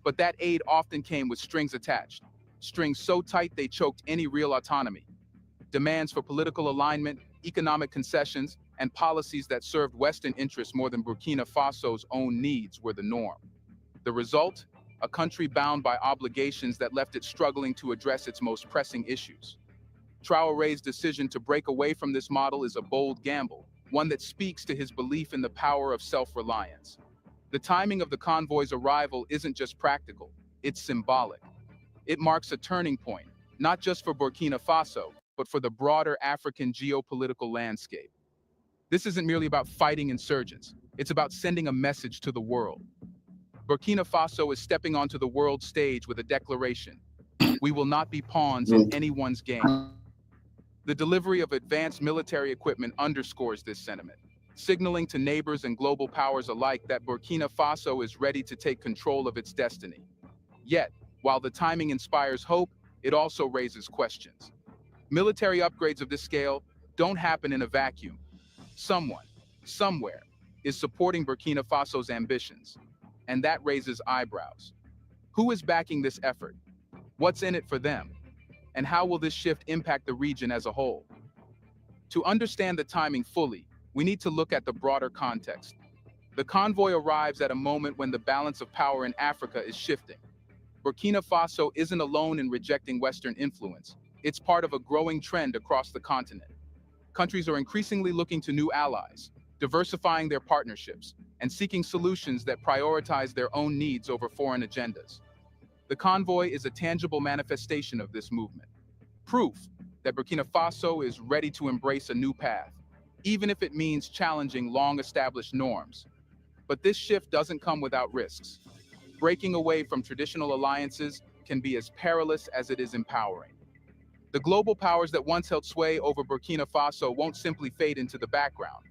But that aid often came with strings attached, strings so tight they choked any real autonomy. Demands for political alignment, economic concessions, and policies that served Western interests more than Burkina Faso's own needs were the norm. The result? A country bound by obligations that left it struggling to address its most pressing issues. Traoré's decision to break away from this model is a bold gamble, one that speaks to his belief in the power of self-reliance. The timing of the convoy's arrival isn't just practical, it's symbolic. It marks a turning point, not just for Burkina Faso, but for the broader African geopolitical landscape. This isn't merely about fighting insurgents, it's about sending a message to the world. Burkina Faso is stepping onto the world stage with a declaration. We will not be pawns in anyone's game. The delivery of advanced military equipment underscores this sentiment, signaling to neighbors and global powers alike that Burkina Faso is ready to take control of its destiny. Yet, while the timing inspires hope, it also raises questions. Military upgrades of this scale don't happen in a vacuum. Someone, somewhere, is supporting Burkina Faso's ambitions, and that raises eyebrows. Who is backing this effort? What's in it for them? And how will this shift impact the region as a whole? To understand the timing fully, we need to look at the broader context. The convoy arrives at a moment when the balance of power in Africa is shifting. Burkina Faso isn't alone in rejecting Western influence. It's part of a growing trend across the continent. Countries are increasingly looking to new allies, diversifying their partnerships, and seeking solutions that prioritize their own needs over foreign agendas. The convoy is a tangible manifestation of this movement. Proof that Burkina Faso is ready to embrace a new path, even if it means challenging long-established norms. But this shift doesn't come without risks. Breaking away from traditional alliances can be as perilous as it is empowering. The global powers that once held sway over Burkina Faso won't simply fade into the background.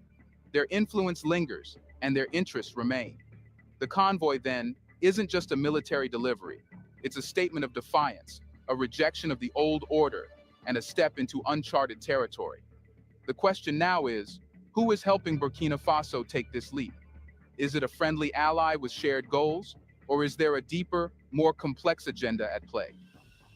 Their influence lingers, and their interests remain. The convoy, then, isn't just a military delivery. It's a statement of defiance, a rejection of the old order, and a step into uncharted territory. The question now is, who is helping Burkina Faso take this leap? Is it a friendly ally with shared goals, or is there a deeper, more complex agenda at play?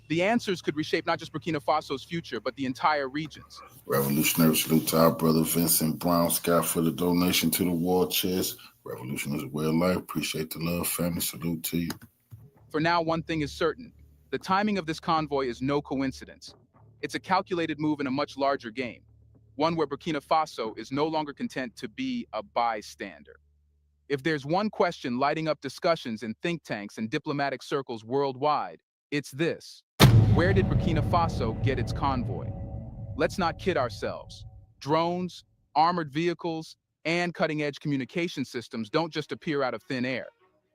The answers could reshape not just Burkina Faso's future, but the entire region's. Revolutionary salute to our brother Vincent Brown Scott for the donation to the war chest. Revolution is a way of life. Appreciate the love, family. Salute to you. For now, one thing is certain. The timing of this convoy is no coincidence. It's a calculated move in a much larger game, one where Burkina Faso is no longer content to be a bystander. If there's one question lighting up discussions in think tanks and diplomatic circles worldwide, it's this. Where did Burkina Faso get its convoy? Let's not kid ourselves. Drones, armored vehicles, and cutting-edge communication systems don't just appear out of thin air,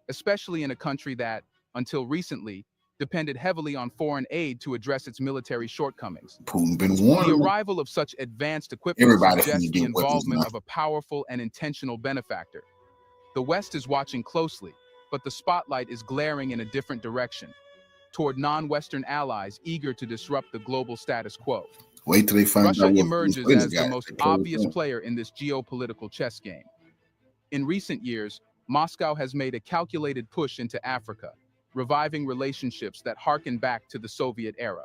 especially in a country that, until recently, depended heavily on foreign aid to address its military shortcomings. Putin been warned. The arrival of such advanced equipment suggests the involvement of a powerful and intentional benefactor. The West is watching closely, but the spotlight is glaring in a different direction, toward non-Western allies eager to disrupt the global status quo. Wait till they find Russia out what emerges as the most obvious player in this geopolitical chess game. In recent years, Moscow has made a calculated push into Africa, reviving relationships that harken back to the Soviet era.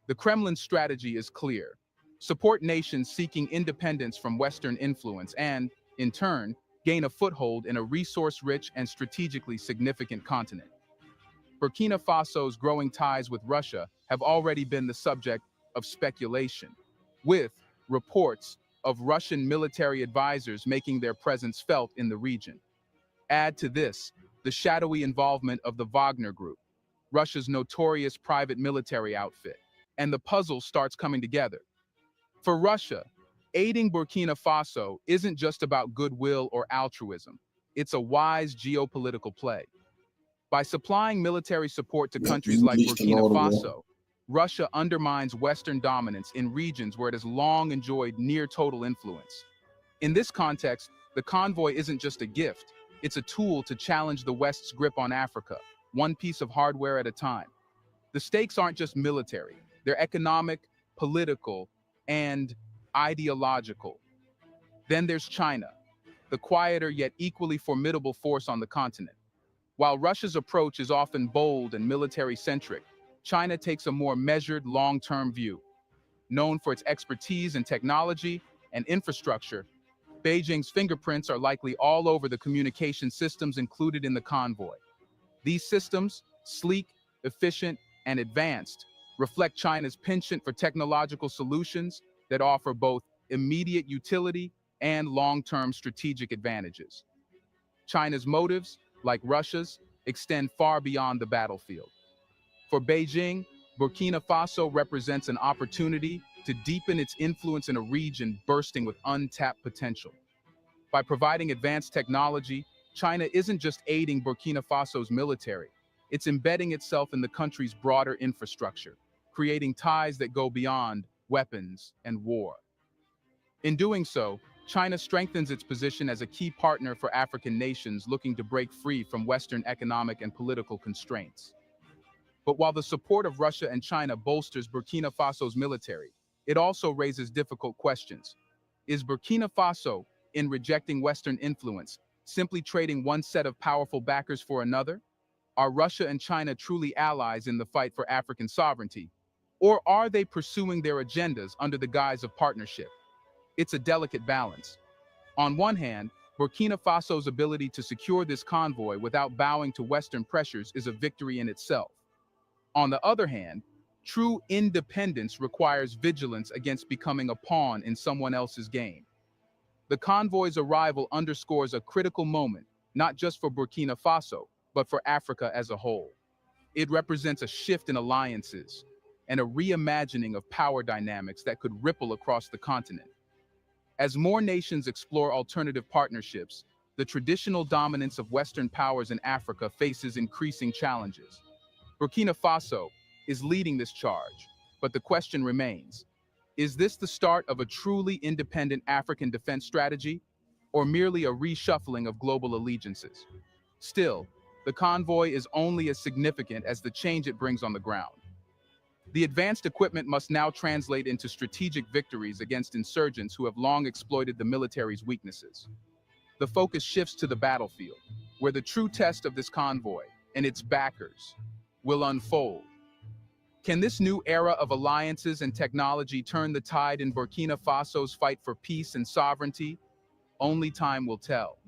The Kremlin's strategy is clear: support nations seeking independence from Western influence and, in turn, gain a foothold in a resource-rich and strategically significant continent. Burkina Faso's growing ties with Russia have already been the subject of speculation, with reports of Russian military advisors making their presence felt in the region. Add to this the shadowy involvement of the Wagner Group, Russia's notorious private military outfit, and the puzzle starts coming together. For Russia, aiding Burkina Faso isn't just about goodwill or altruism. It's a wise geopolitical play. By supplying military support to countries like Burkina Faso, Russia undermines Western dominance in regions where it has long enjoyed near total influence. In this context, the convoy isn't just a gift, it's a tool to challenge the West's grip on Africa, one piece of hardware at a time. The stakes aren't just military, they're economic, political, and ideological. Then there's China, the quieter yet equally formidable force on the continent. While Russia's approach is often bold and military-centric, China takes a more measured, long-term view. Known for its expertise in technology and infrastructure, Beijing's fingerprints are likely all over the communication systems included in the convoy. These systems, sleek, efficient, and advanced, reflect China's penchant for technological solutions that offer both immediate utility and long-term strategic advantages. China's motives, like Russia's, extend far beyond the battlefield. For Beijing, Burkina Faso represents an opportunity to deepen its influence in a region bursting with untapped potential. By providing advanced technology, China isn't just aiding Burkina Faso's military, it's embedding itself in the country's broader infrastructure, creating ties that go beyond weapons and war. In doing so, China strengthens its position as a key partner for African nations looking to break free from Western economic and political constraints. But while the support of Russia and China bolsters Burkina Faso's military, it also raises difficult questions. Is Burkina Faso, in rejecting Western influence, simply trading one set of powerful backers for another? Are Russia and China truly allies in the fight for African sovereignty? Or are they pursuing their agendas under the guise of partnership? It's a delicate balance. On one hand, Burkina Faso's ability to secure this convoy without bowing to Western pressures is a victory in itself. On the other hand, true independence requires vigilance against becoming a pawn in someone else's game. The convoy's arrival underscores a critical moment, not just for Burkina Faso, but for Africa as a whole. It represents a shift in alliances and a reimagining of power dynamics that could ripple across the continent. As more nations explore alternative partnerships, the traditional dominance of Western powers in Africa faces increasing challenges. Burkina Faso is leading this charge, but the question remains, is this the start of a truly independent African defense strategy, or merely a reshuffling of global allegiances? Still, the convoy is only as significant as the change it brings on the ground. The advanced equipment must now translate into strategic victories against insurgents who have long exploited the military's weaknesses. The focus shifts to the battlefield, where the true test of this convoy and its backers will unfold. Can this new era of alliances and technology turn the tide in Burkina Faso's fight for peace and sovereignty? Only time will tell.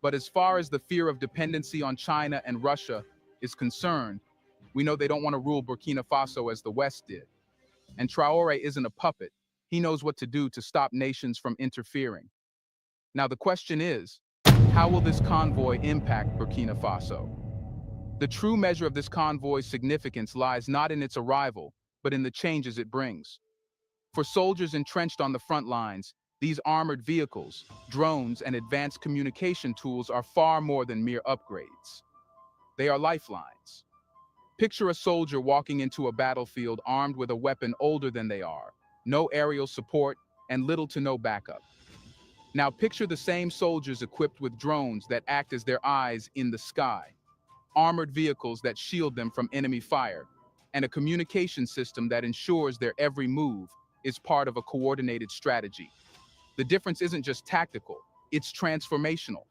But as far as the fear of dependency on China and Russia is concerned, we know they don't want to rule Burkina Faso as the West did. And Traoré isn't a puppet. He knows what to do to stop nations from interfering. Now the question is, how will this convoy impact Burkina Faso? The true measure of this convoy's significance lies not in its arrival, but in the changes it brings. For soldiers entrenched on the front lines, these armored vehicles, drones, and advanced communication tools are far more than mere upgrades. They are lifelines. Picture a soldier walking into a battlefield armed with a weapon older than they are, no aerial support, and little to no backup. Now picture the same soldiers equipped with drones that act as their eyes in the sky, armored vehicles that shield them from enemy fire, and a communication system that ensures their every move is part of a coordinated strategy. The difference isn't just tactical, it's transformational.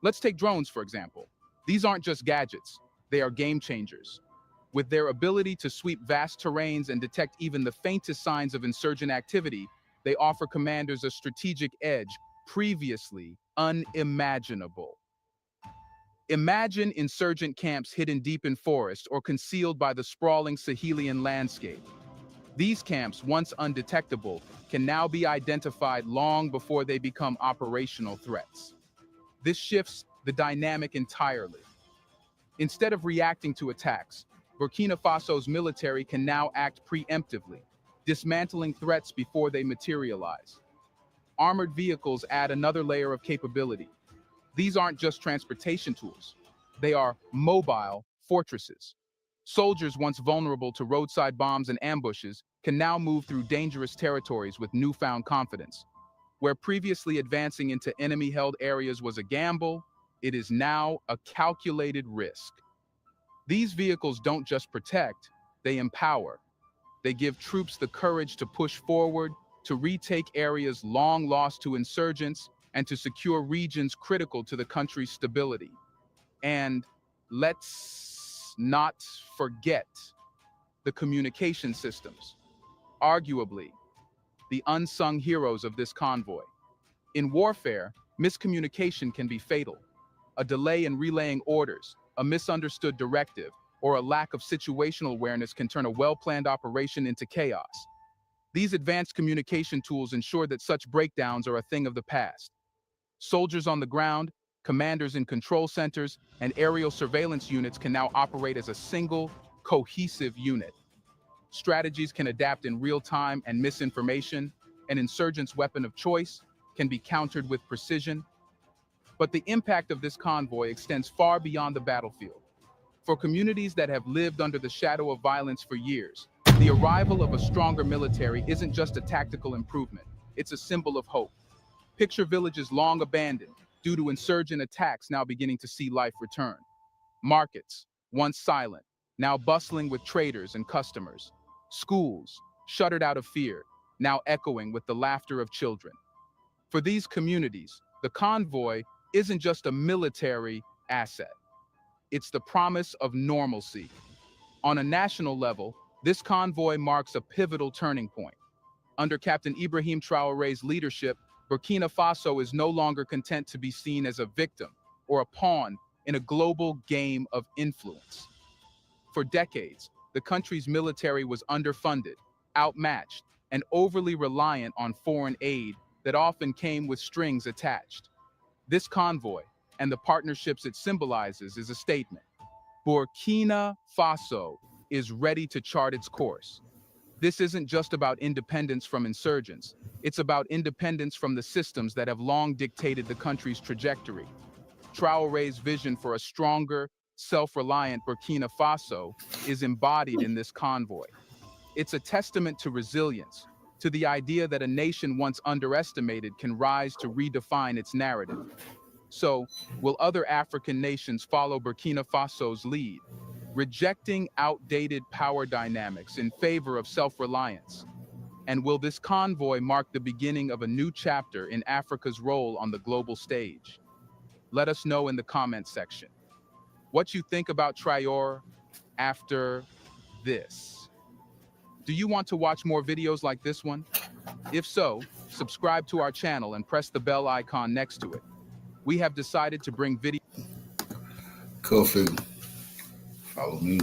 Let's take drones, for example. These aren't just gadgets, they are game changers. With their ability to sweep vast terrains and detect even the faintest signs of insurgent activity, they offer commanders a strategic edge previously unimaginable. Imagine insurgent camps hidden deep in forest or concealed by the sprawling Sahelian landscape. These camps, once undetectable, can now be identified long before they become operational threats. This shifts the dynamic entirely. Instead of reacting to attacks, Burkina Faso's military can now act preemptively, dismantling threats before they materialize. Armored vehicles add another layer of capability. These aren't just transportation tools. They are mobile fortresses. Soldiers once vulnerable to roadside bombs and ambushes can now move through dangerous territories with newfound confidence. Where previously advancing into enemy-held areas was a gamble, it is now a calculated risk. These vehicles don't just protect, they empower. They give troops the courage to push forward, to retake areas long lost to insurgents, and to secure regions critical to the country's stability. And let's not forget the communication systems, arguably the unsung heroes of this convoy. In warfare, miscommunication can be fatal. A delay in relaying orders, a misunderstood directive, or a lack of situational awareness can turn a well-planned operation into chaos. These advanced communication tools ensure that such breakdowns are a thing of the past. Soldiers on the ground, commanders in control centers, and aerial surveillance units can now operate as a single, cohesive unit. Strategies can adapt in real time, and misinformation, an insurgent's weapon of choice, can be countered with precision. But the impact of this convoy extends far beyond the battlefield. For communities that have lived under the shadow of violence for years, the arrival of a stronger military isn't just a tactical improvement, it's a symbol of hope. Picture villages long abandoned due to insurgent attacks now beginning to see life return. Markets, once silent, now bustling with traders and customers. Schools, shuttered out of fear, now echoing with the laughter of children. For these communities, the convoy isn't just a military asset. It's the promise of normalcy. On a national level, this convoy marks a pivotal turning point. Under Captain Ibrahim Traoré's leadership, Burkina Faso is no longer content to be seen as a victim or a pawn in a global game of influence. For decades, the country's military was underfunded, outmatched, and overly reliant on foreign aid that often came with strings attached. This convoy, and the partnerships it symbolizes, is a statement. Burkina Faso is ready to chart its course. This isn't just about independence from insurgents. It's about independence from the systems that have long dictated the country's trajectory. Traoré's vision for a stronger, self-reliant Burkina Faso is embodied in this convoy. It's a testament to resilience, to the idea that a nation once underestimated can rise to redefine its narrative. So, will other African nations follow Burkina Faso's lead, rejecting outdated power dynamics in favor of self-reliance? And will this convoy mark the beginning of a new chapter in Africa's role on the global stage? Let us know in the comments section what you think about Traore after this. Do you want to watch more videos like this one? If so, subscribe to our channel and press the bell icon next to it. We have decided to bring video. Coffee. Follow me.